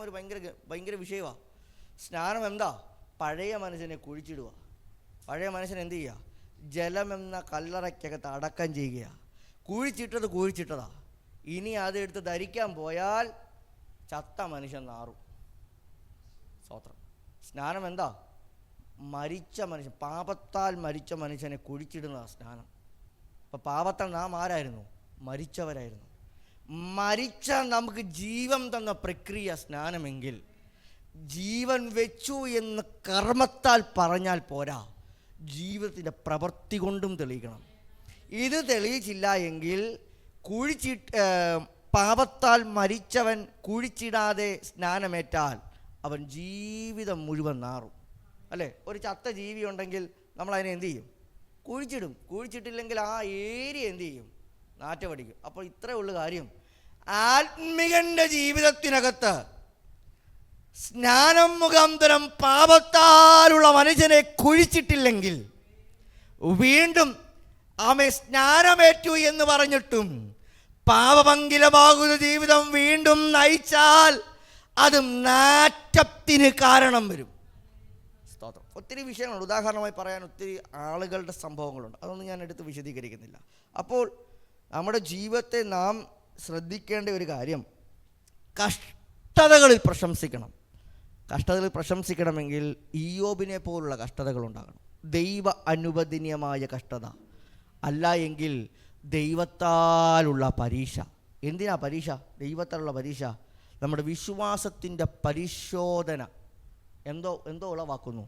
ഒരു ഭയങ്കര വിഷയമാണ്. സ്നാനം എന്താ? പഴയ മനുഷ്യനെ കുഴിച്ചിടുക. പഴയ മനുഷ്യൻ എന്ത് ചെയ്യുക? ജലമെന്ന കല്ലറയ്ക്കകത്ത് അടക്കം ചെയ്യുക. കുഴിച്ചിട്ടതാ. ഇനി അതെടുത്ത് ധരിക്കാൻ പോയാൽ ചത്ത മനുഷ്യൻ നാറും. സ്തോത്രം. സ്നാനം എന്താ? മരിച്ച മനുഷ്യൻ, പാപത്താൽ മരിച്ച മനുഷ്യനെ കുഴിച്ചിടുന്ന സ്നാനം. അപ്പം പാപത്താൽ നാം ആരായിരുന്നു? മരിച്ചവരായിരുന്നു. മരിച്ച നമുക്ക് ജീവൻ തന്ന പ്രക്രിയ സ്നാനമെങ്കിൽ, ജീവൻ വെച്ചു എന്ന് കർമ്മത്താൽ പറഞ്ഞാൽ പോരാ, ജീവിതത്തിൻ്റെ പ്രവൃത്തി കൊണ്ടും തെളിയിക്കണം. ഇത് തെളിയിച്ചില്ല എങ്കിൽ പാപത്താൽ മരിച്ചവൻ കുഴിച്ചിടാതെ സ്നാനമേറ്റാൽ അവൻ ജീവിതം മുഴുവൻ നാറും. അല്ലേ? ഒരു ചത്ത ജീവി ഉണ്ടെങ്കിൽ നമ്മളതിനെ എന്തു ചെയ്യും? കുഴിച്ചിടും. കുഴിച്ചിട്ടില്ലെങ്കിൽ ആ ഏരിയ എന്തു ചെയ്യും? നാറ്റമടിക്കും. അപ്പോൾ ഇത്രയേ ഉള്ളൂ കാര്യം. ആത്മികൻ്റെ ജീവിതത്തിനകത്ത് സ്നാനം മുഖാന്തരം പാപത്താലുള്ള മനുഷ്യനെ കുഴിച്ചിട്ടില്ലെങ്കിൽ, വീണ്ടും ആമേ സ്നാനമേറ്റു എന്ന് പറഞ്ഞിട്ടും പാപമംഗലമാകുന്ന ജീവിതം വീണ്ടും നയിച്ചാൽ അതും നാറ്റത്തിന് കാരണം വരും. സ്തോത്രം. ഒത്തിരി വിഷയങ്ങളുണ്ട്. ഉദാഹരണമായി പറയാൻ ഒത്തിരി ആളുകളുടെ സംഭവങ്ങളുണ്ട്. അതൊന്നും ഞാൻ എടുത്ത് വിശദീകരിക്കുന്നില്ല. അപ്പോൾ നമ്മുടെ ജീവിതത്തെ നാം ശ്രദ്ധിക്കേണ്ട ഒരു കാര്യം, കഷ്ടതകളിൽ പ്രശംസിക്കണം. കഷ്ടതകളിൽ പ്രശംസിക്കണമെങ്കിൽ ഇയ്യോബിനെ പോലുള്ള കഷ്ടതകൾ ഉണ്ടാകണം. ദൈവ അനുവദനീയമായ കഷ്ടത അല്ല എങ്കിൽ ദൈവത്താലുള്ള പരീക്ഷ. എന്തിനാ പരീക്ഷ? ദൈവത്താലുള്ള പരീക്ഷ നമ്മുടെ വിശ്വാസത്തിൻ്റെ പരിശോധന എന്തോ ഉളവാക്കുന്നു?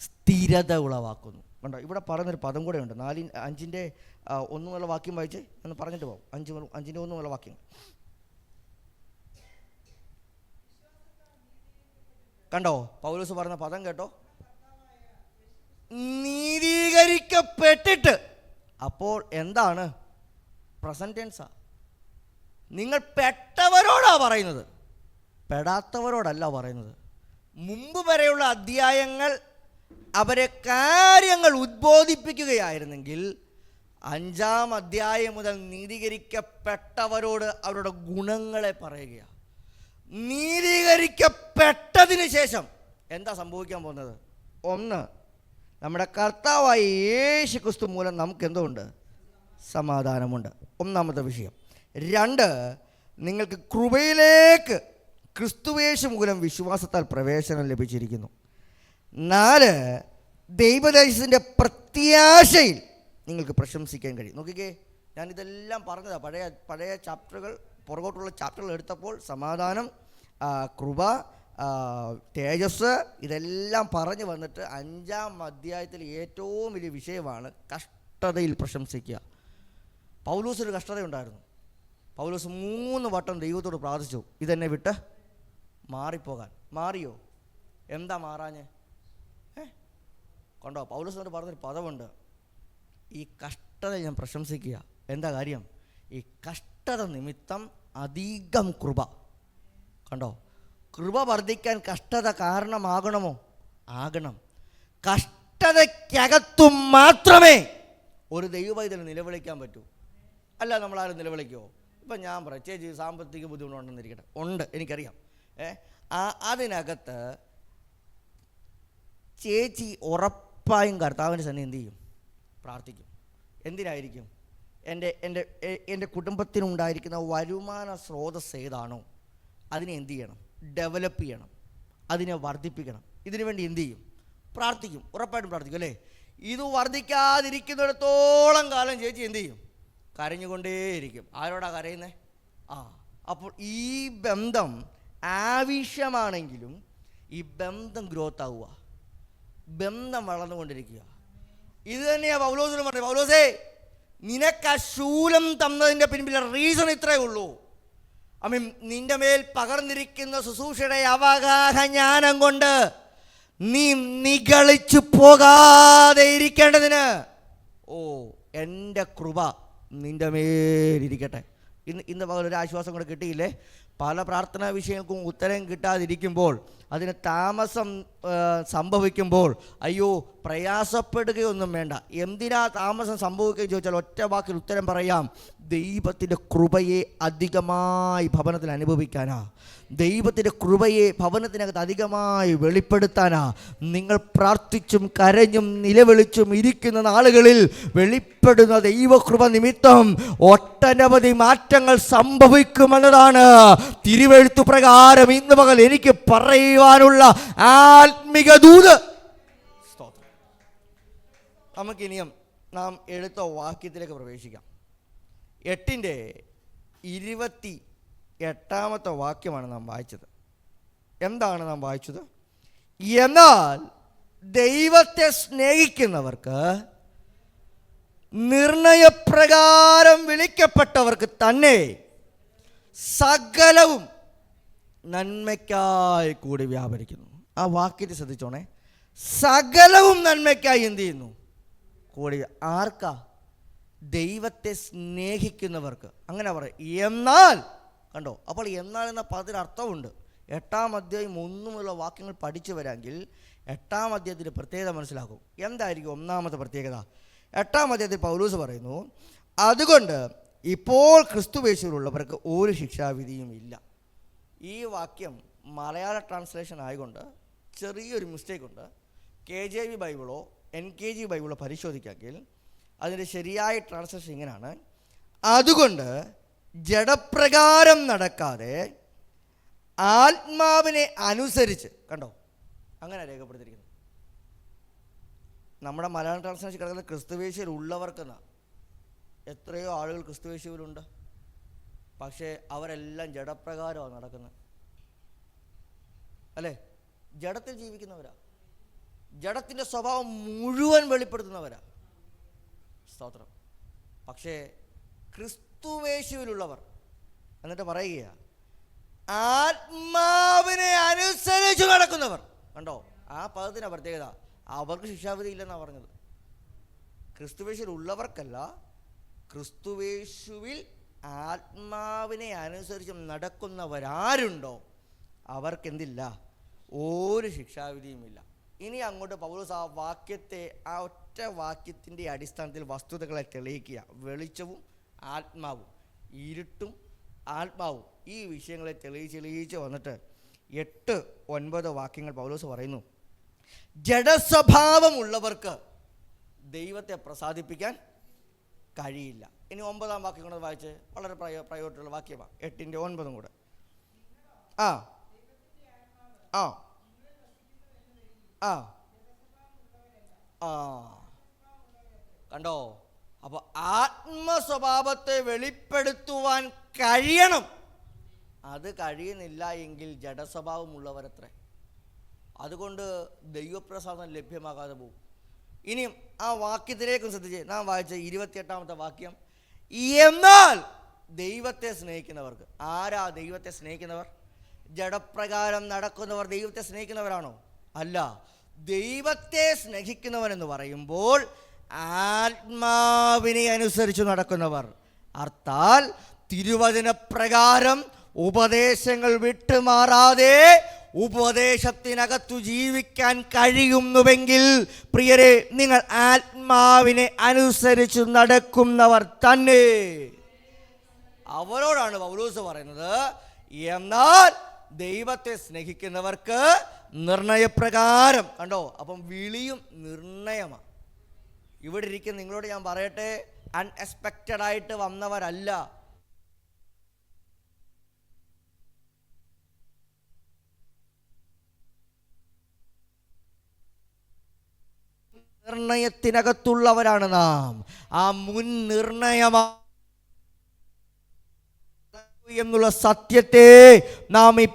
സ്ഥിരത ഉളവാക്കുന്നു. കണ്ടോ, ഇവിടെ പറഞ്ഞൊരു പദം കൂടെ ഉണ്ട്. 4:5 1 വാക്യം വായിച്ച് എന്ന് പറഞ്ഞിട്ട് പോകും. 5:1 വാക്യം കണ്ടോ? പൗലോസ് പറഞ്ഞ പദം കേട്ടോ? നീതീകരിക്കപ്പെട്ടിട്ട്. അപ്പോൾ എന്താണ്? പ്രസന്റ് ടെൻസാ. നിങ്ങൾ പെട്ടവരോടാ പറയുന്നത്, പെടാത്തവരോടല്ല പറയുന്നത്. മുമ്പ് വരെയുള്ള അധ്യായങ്ങൾ അവരെ കാര്യങ്ങൾ ഉദ്ബോധിപ്പിക്കുകയായിരുന്നെങ്കിൽ 5-ാം അധ്യായം മുതൽ നീതീകരിക്കപ്പെട്ടവരോട് അവരുടെ ഗുണങ്ങളെ പറയുകയാണ്. നീതീകരിക്കപ്പെട്ടതിന് ശേഷം എന്താ സംഭവിക്കാൻ പോകുന്നത്? 1, നമ്മുടെ കർത്താവായ യേശു ക്രിസ്തു മൂലം നമുക്ക് എന്തുണ്ട്? സമാധാനമുണ്ട്. 1-ാമത്തെ വിഷയം. 2, നിങ്ങൾക്ക് കൃപയിലേക്ക് ക്രിസ്തുയേശു മൂലം വിശ്വാസത്താൽ പ്രവേശനം ലഭിച്ചിരിക്കുന്നു. 4, ദൈവദേശത്തിൻ്റെ പ്രത്യാശയിൽ നിങ്ങൾക്ക് പ്രശംസിക്കാൻ കഴിയും. നോക്കിക്കേ, ഞാനിതെല്ലാം പറഞ്ഞതാണ്. പഴയ ചാപ്റ്ററുകൾ, പുറകോട്ടുള്ള ചാപ്റ്ററുകൾ എടുത്തപ്പോൾ സമാധാനം, കൃപ, തേജസ്, ഇതെല്ലാം പറഞ്ഞു വന്നിട്ട് 5-ാം അധ്യായത്തിൽ ഏറ്റവും വലിയ വിഷയമാണ് കഷ്ടതയിൽ പ്രശംസിക്കുക. പൗലോസിന് കഷ്ടതയുണ്ടായിരുന്നു. പൗലോസ് 3 വട്ടം ദൈവത്തോട് പ്രാർത്ഥിച്ചു, ഇതെന്നെ വിട്ട് മാറിപ്പോകാൻ. മാറിയോ? എന്താ മാറാഞ്ഞ്? കണ്ടോ, പൗലോസിനോട് പറഞ്ഞൊരു പദമുണ്ട്, ഈ കഷ്ടത ഞാൻ പ്രശംസിക്കുക. എന്താ കാര്യം? ഈ കഷ്ടത നിമിത്തം അധികം കൃപ. കണ്ടോ, കൃപ വർദ്ധിക്കാൻ കഷ്ടത കാരണമാകണമോ? ആകണം. കഷ്ടതയ്ക്കകത്തും മാത്രമേ ഒരു ദൈവവൈതൽ നിലവിളിക്കാൻ പറ്റൂ. അല്ല നമ്മളാരും നിലവിളിക്കുമോ? ഇപ്പം ഞാൻ പറയാം, ചേച്ചി സാമ്പത്തിക ബുദ്ധിമുട്ടുണ്ടെന്നിരിക്കട്ടെ, ഉണ്ട്, എനിക്കറിയാം. അതിനകത്ത് ചേച്ചി ഉറപ്പായും കർത്താവിൻ്റെ സന്നിധി എന്ത് ചെയ്യും? പ്രാർത്ഥിക്കും. എന്തിനായിരിക്കും? എൻ്റെ കുടുംബത്തിനുണ്ടായിരിക്കുന്ന വരുമാന സ്രോതസ് ഏതാണോ അതിനെ എന്ത് ചെയ്യണം? ഡെവലപ്പ് ചെയ്യണം, അതിനെ വർദ്ധിപ്പിക്കണം. ഇതിനു വേണ്ടി എന്ത് ചെയ്യും? പ്രാർത്ഥിക്കും. ഉറപ്പായിട്ടും പ്രാർത്ഥിക്കും അല്ലേ? ഇത് വർദ്ധിക്കാതിരിക്കുന്നിടത്തോളം കാലം ചേച്ചി എന്ത് ചെയ്യും? കരഞ്ഞുകൊണ്ടേയിരിക്കും. ആരോടാ കരയുന്നത്? അപ്പോൾ ഈ ബന്ധം ആവശ്യമാണെങ്കിലും ഈ ബന്ധം ഗ്രോത്ത് ആവുക, ബന്ധം വളർന്നുകൊണ്ടിരിക്കുക. ഇത് തന്നെയാണ് പൗലോസിനും പറഞ്ഞത്. പൗലോസേ, നിനക്ക് ആ ശൂലം തന്നതിൻ്റെ പിൻപിലെ റീസൺ ഇത്രയേ ഉള്ളൂ. നിന്റെ മേൽ പകർന്നിരിക്കുന്ന ശുശ്രൂഷയുടെ അവഗാഹ ജ്ഞാനം കൊണ്ട് നീ നിഗളിച്ചു പോകാതെ ഇരിക്കേണ്ടതിന് എൻ്റെ കൃപ നിന്റെ മേലിരിക്കട്ടെ. ഇന്ന് പകൽ ഒരു ആശ്വാസം കൂടെ കിട്ടിയില്ലേ? പല പ്രാർത്ഥനാ വിഷയങ്ങൾക്കും ഉത്തരം കിട്ടാതിരിക്കുമ്പോൾ, അതിന് താമസം സംഭവിക്കുമ്പോൾ അയ്യോ പ്രയാസപ്പെടുകയൊന്നും വേണ്ട. എന്തിനാ താമസം സംഭവിക്കുകയും ചോദിച്ചാൽ ഒറ്റ വാക്കിൽ ഉത്തരം പറയാം: ദൈവത്തിൻ്റെ കൃപയെ അധികമായി ഭവനത്തിൽ അനുഭവിക്കാനാ, ദൈവത്തിൻ്റെ കൃപയെ ഭവനത്തിനകത്ത് അധികമായി വെളിപ്പെടുത്താനാ. നിങ്ങൾ പ്രാർത്ഥിച്ചും കരഞ്ഞും നിലവിളിച്ചും ഇരിക്കുന്ന നാളുകളിൽ വെളിപ്പെടുന്ന ദൈവകൃപ നിമിത്തം ഒട്ടനവധി മാറ്റങ്ങൾ സംഭവിക്കുമെന്നതാണ് തിരുവെഴുത്തു പ്രകാരം ഇന്ന് പകൽ എനിക്ക് പറയുവാനുള്ള ആത്മിക ദൂത്. നമുക്കിനിയും നാം എടുത്ത വാക്യത്തിലേക്ക് പ്രവേശിക്കാം. 8:28 വാക്യമാണ് നാം വായിച്ചത്. എന്താണ് നാം വായിച്ചത്? എന്നാൽ ദൈവത്തെ സ്നേഹിക്കുന്നവർക്ക്, നിർണയപ്രകാരം വിളിക്കപ്പെട്ടവർക്ക് തന്നെ സകലവും നന്മയ്ക്കായി കൂടി വ്യാപരിക്കുന്നു. ആ വാക്യത്തെ ശ്രദ്ധിച്ചോണേ. സകലവും നന്മയ്ക്കായി എന്ത് ചെയ്യുന്നു? കൂടി. ആർക്കാ? ദൈവത്തെ സ്നേഹിക്കുന്നവർക്ക്. അങ്ങനെ പറയും. എന്നാൽ കണ്ടോ, അപ്പോൾ എന്നാൽ എന്ന പദത്തിന് അർത്ഥമുണ്ട്. 8-ാം അധ്യായം 1 മുതലുള്ള വാക്യങ്ങൾ പഠിച്ചു വരാമെങ്കിൽ 8-ാം അധ്യായത്തിൻ്റെ പ്രത്യേകത മനസ്സിലാക്കും. എന്തായിരിക്കും ഒന്നാമത്തെ പ്രത്യേകത? 8-ാം അധ്യായത്തിൽ പൗലോസ് പറയുന്നു, അതുകൊണ്ട് ഇപ്പോൾ ക്രിസ്തുയേശുവിലുള്ളവർക്ക് ഒരു ശിക്ഷാവിധിയും ഇല്ല. ഈ വാക്യം മലയാള ട്രാൻസ്ലേഷൻ ആയതുകൊണ്ട് ചെറിയൊരു മിസ്റ്റേക്ക് ഉണ്ട്. KJV ബൈബിളോ NKG ബൈബിളോ പരിശോധിക്കാമെങ്കിൽ അതിൻ്റെ ശരിയായ ട്രാൻസ്ലേഷൻ ഇങ്ങനെയാണ്: അതുകൊണ്ട് ജഡപ്രകാരം നടക്കാതെ ആത്മാവിനെ അനുസരിച്ച്. കണ്ടോ, അങ്ങനെ രേഖപ്പെടുത്തിയിരിക്കുന്നു. നമ്മുടെ മലയാളം ട്രാൻസ്ലേഷൻ കിടക്കുന്നത് ക്രിസ്തുയേശുവിൽ ഉള്ളവർക്കെന്നാണ്. എത്രയോ ആളുകൾ ക്രിസ്തുയേശുവിലുണ്ട്, പക്ഷേ അവരെല്ലാം ജഡപ്രകാരമാണ് നടക്കുന്നത് അല്ലേ? ജഡത്തിൽ ജീവിക്കുന്നവരാ, ജഡത്തിൻ്റെ സ്വഭാവം മുഴുവൻ വെളിപ്പെടുത്തുന്നവരാ. സ്തോത്രം. പക്ഷേ ക്രിസ്തുയേശുവിലുള്ളവർ എന്നിട്ട് പറയുക, ആത്മാവിനെ അനുസരിച്ച് നടക്കുന്നവർ. കണ്ടോ, ആ പദത്തിൻ്റെ പ്രത്യേകത. അവർക്ക് ശിക്ഷാവിധി ഇല്ലെന്നാണ് പറഞ്ഞത്. ക്രിസ്തുയേശുവിൽ ഉള്ളവർക്കല്ല, ക്രിസ്തുയേശുവിൽ ആത്മാവിനെ അനുസരിച്ച് നടക്കുന്നവരാരുണ്ടോ അവർക്കെന്തില്ല? ഒരു ശിക്ഷാവിധിയുമില്ല. ഇനി അങ്ങോട്ട് പൗലോസ് ആ വാക്യത്തെ, ആ ഒറ്റ വാക്യത്തിൻ്റെ അടിസ്ഥാനത്തിൽ വസ്തുതകളെ തെളിയിക്കുക. വെളിച്ചവും ആത്മാവും, ഇരുട്ടും ആത്മാവും, ഈ വിഷയങ്ങളെ തെളിയിച്ച് വന്നിട്ട് 8-9 വാക്യങ്ങൾ പൗലോസ് പറയുന്നു, ജഡസ്വഭാവമുള്ളവർക്ക് ദൈവത്തെ പ്രസാദിപ്പിക്കാൻ കഴിയില്ല. ഇനി 9-ാം വാക്യം കൂടെ വായിച്ച്, വളരെ പ്രയോജനമുള്ള വാക്യമാണ്. 8-9 കൂടെ. ആ ആ ആ ആ കണ്ടോ? അപ്പോൾ ആത്മസ്വഭാവത്തെ വെളിപ്പെടുത്തുവാൻ കഴിയണം. അത് കഴിയുന്നില്ല എങ്കിൽ ജഡസ്വഭാവമുള്ളവരത്രേ. അതുകൊണ്ട് ദൈവപ്രസാദം ലഭ്യമാകാതെ പോകും. ഇനിയും ആ വാക്യത്തിലേക്കും ശ്രദ്ധിച്ച് നാം വായിച്ച 28-ാമത്തെ വാക്യം, എന്നാൽ ദൈവത്തെ സ്നേഹിക്കുന്നവർക്ക്. ആരാ ദൈവത്തെ സ്നേഹിക്കുന്നവർ? ജഡപ്രകാരം നടക്കുന്നവർ ദൈവത്തെ സ്നേഹിക്കുന്നവരാണോ? അല്ല. ദൈവത്തെ സ്നേഹിക്കുന്നവരെന്ന് പറയുമ്പോൾ ആത്മാവിനെ അനുസരിച്ച് നടക്കുന്നവർ. അർത്ഥാൽ തിരുവചനപ്രകാരം ഉപദേശങ്ങൾ വിട്ടുമാറാതെ ഉപദേശത്തിനകത്തു ജീവിക്കാൻ കഴിയുന്നുവെങ്കിൽ പ്രിയരെ, നിങ്ങൾ ആത്മാവിനെ അനുസരിച്ച് നടക്കുന്നവർ തന്നെ. അവരോടാണ് പൗലോസ് പറയുന്നത്, എന്നാൽ ദൈവത്തെ സ്നേഹിക്കുന്നവർക്ക് നിർണയപ്രകാരം. കണ്ടോ, അപ്പം വിളിയും നിർണയമാണ്. ഇവിടെ ഇരിക്കുന്ന നിങ്ങളോട് ഞാൻ പറയട്ടെ, അൺഎക്സ്പെക്റ്റഡ് ആയിട്ട് വന്നവരല്ല. നിർണയത്തിനകത്തുള്ളവരാണ് നാം. ആ മുൻ നിർണയമാ എന്നുള്ള സത്യത്തെ നാം ഈ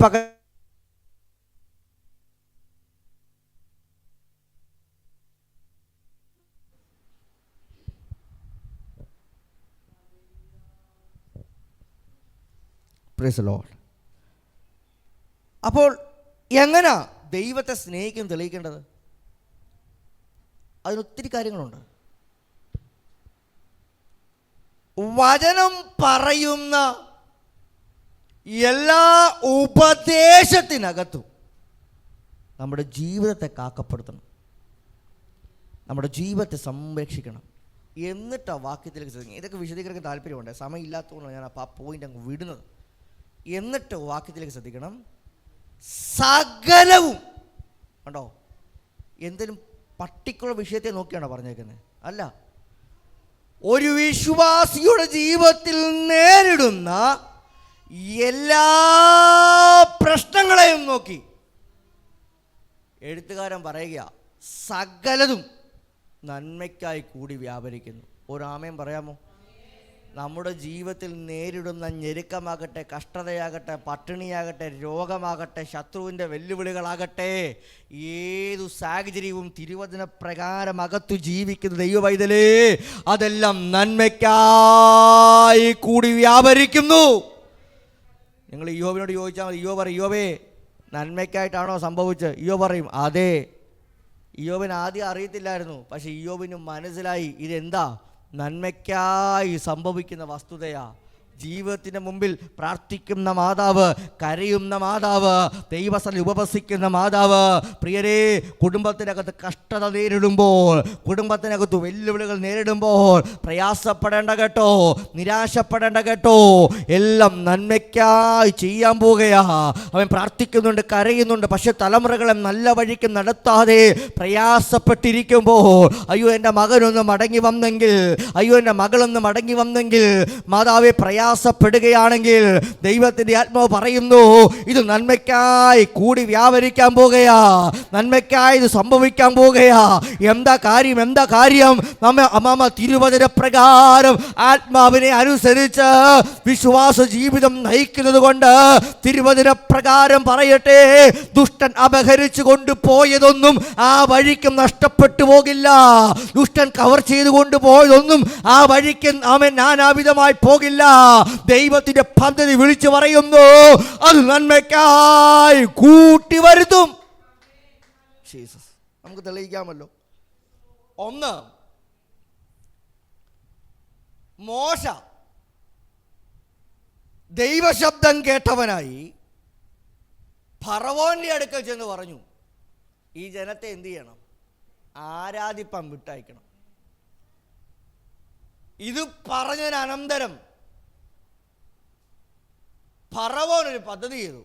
അപ്പോൾ എങ്ങനാ ദൈവത്തെ സ്നേഹിക്കും തെളിയിക്കേണ്ടത്? അതിനൊത്തിരി കാര്യങ്ങളുണ്ട്. വചനം പറയുന്ന എല്ലാ ഉപദേശത്തിനകത്തും നമ്മുടെ ജീവിതത്തെ കാക്കപ്പെടുത്തണം, നമ്മുടെ ജീവിതത്തെ സംരക്ഷിക്കണം. എന്നിട്ട് ആ വാക്യത്തിലേക്ക് ശ്രദ്ധിക്കണം. ഇതൊക്കെ വിശദീകരിക്കാൻ താല്പര്യമുണ്ട്, സമയമില്ലാത്തതുകൊണ്ടാണ് ഞാൻ ആ പോയിന്റ് അങ്ങ് വിടുന്നത്. എന്നിട്ട് വാക്യത്തിലേക്ക് ശ്രദ്ധിക്കണം. സകലവും കണ്ടോ, എന്തിനും പർട്ടിക്കുലർ വിഷയത്തെ നോക്കിയാണോ പറഞ്ഞേക്കുന്നത്? അല്ല, ഒരു വിശ്വാസിയുടെ ജീവിതത്തിൽ നേരിടുന്ന എല്ലാ പ്രശ്നങ്ങളെയും നോക്കി എഴുത്തുകാരൻ പറയുക, സകലതും നന്മയ്ക്കായി കൂടി വ്യാപരിക്കുന്നു. ഒരാമേൻ പറയാമോ? നമ്മുടെ ജീവിതത്തിൽ നേരിടുന്ന ഞെരുക്കമാകട്ടെ, കഷ്ടതയാകട്ടെ, പട്ടിണിയാകട്ടെ, രോഗമാകട്ടെ, ശത്രുവിൻ്റെ വെല്ലുവിളികളാകട്ടെ, ഏതു സാഹചര്യവും തിരുവചന പ്രകാരം അകത്തു ജീവിക്കുന്ന ദൈവവൈതലേ, അതെല്ലാം നന്മയ്ക്കായി കൂടി വ്യാപരിക്കുന്നു. നിങ്ങൾ ഇയ്യോബിനോട് ചോദിച്ചാൽ മതി. ഇയ്യോബ് പറയും, ഇയ്യോബേ നന്മയ്ക്കായിട്ടാണോ സംഭവിച്ചത്? ഇയ്യോബ് പറയും, അതെ. ഇയ്യോബിന് ആദ്യം അറിയത്തില്ലായിരുന്നു, പക്ഷെ ഇയ്യോബിന് മനസ്സിലായി ഇതെന്താ നന്മയ്ക്കായി സംഭവിക്കുന്ന വസ്തുതയാ. ജീവിതത്തിന് മുമ്പിൽ പ്രാർത്ഥിക്കുന്ന മാതാവ്, കരയുന്ന മാതാവ്, ദൈവസന്നിധിയിൽ ഉപവസിക്കുന്ന മാതാവ്. പ്രിയരെ, കുടുംബത്തിനകത്ത് കഷ്ടത നേരിടുമ്പോൾ, കുടുംബത്തിനകത്ത് വെല്ലുവിളികൾ നേരിടുമ്പോൾ പ്രയാസപ്പെടേണ്ട കേട്ടോ, നിരാശപ്പെടേണ്ട കേട്ടോ. എല്ലാം നന്മയ്ക്കായി ചെയ്യാൻ പോവുകയാ. അവൻ പ്രാർത്ഥിക്കുന്നുണ്ട്, കരയുന്നുണ്ട്. പക്ഷെ തലമുറകളെ നല്ല വഴിക്ക് നടത്താതെ പ്രയാസപ്പെട്ടിരിക്കുമ്പോൾ, അയ്യോ എൻ്റെ മകനൊന്ന് മടങ്ങി വന്നെങ്കിൽ, അയ്യോ എൻ്റെ മകളൊന്ന് മടങ്ങി വന്നെങ്കിൽ, മാതാവെ പ്രയാസപ്പെടുകയാണെങ്കിൽ ദൈവത്തിൻ്റെ ആത്മാവ് പറയുന്നു, ഇത് നന്മയ്ക്കായി കൂടി വ്യാപരിക്കാൻ പോകുകയാ, നന്മയ്ക്കായി ഇത് സംഭവിക്കാൻ പോകുകയാ. എന്താ കാര്യം? എന്താ കാര്യം? നമ്മ തിരുവചന പ്രകാരം ആത്മാവിനെ അനുസരിച്ച് വിശ്വാസ ജീവിതം നയിക്കുന്നത് കൊണ്ട് തിരുവചന പ്രകാരം പറയട്ടെ, ദുഷ്ടൻ അപഹരിച്ചു കൊണ്ടുപോയതൊന്നും ആ വഴിക്കും നഷ്ടപ്പെട്ടു പോകില്ല. ദുഷ്ടൻ കവർ ചെയ്തു കൊണ്ടുപോയതൊന്നും ആ വഴിക്ക് അവൻ നാനാവിധമായി പോകില്ല. ദൈവത്തിന്റെ പദ്ധതി വിളിച്ചു പറയുന്നു, അത് നന്മയ്ക്കായി കൂട്ടി വരുത്തും. ജീസസ്, നമുക്ക് തെളിയിക്കാമല്ലോ. ഒന്ന്, മോശ ദൈവശബ്ദം കേട്ടവനായി ഫറവോന്റെ അടുക്കൽ ചെന്ന് പറഞ്ഞു, ഈ ജനത്തെ എന്ത് ചെയ്യണം? ആരാധിപ്പാൻ വിട്ടയക്കണം. ഇത് പറഞ്ഞതിന് അനന്തരം ഫറവോൻ ഒരു പദ്ധതി ചെയ്തു.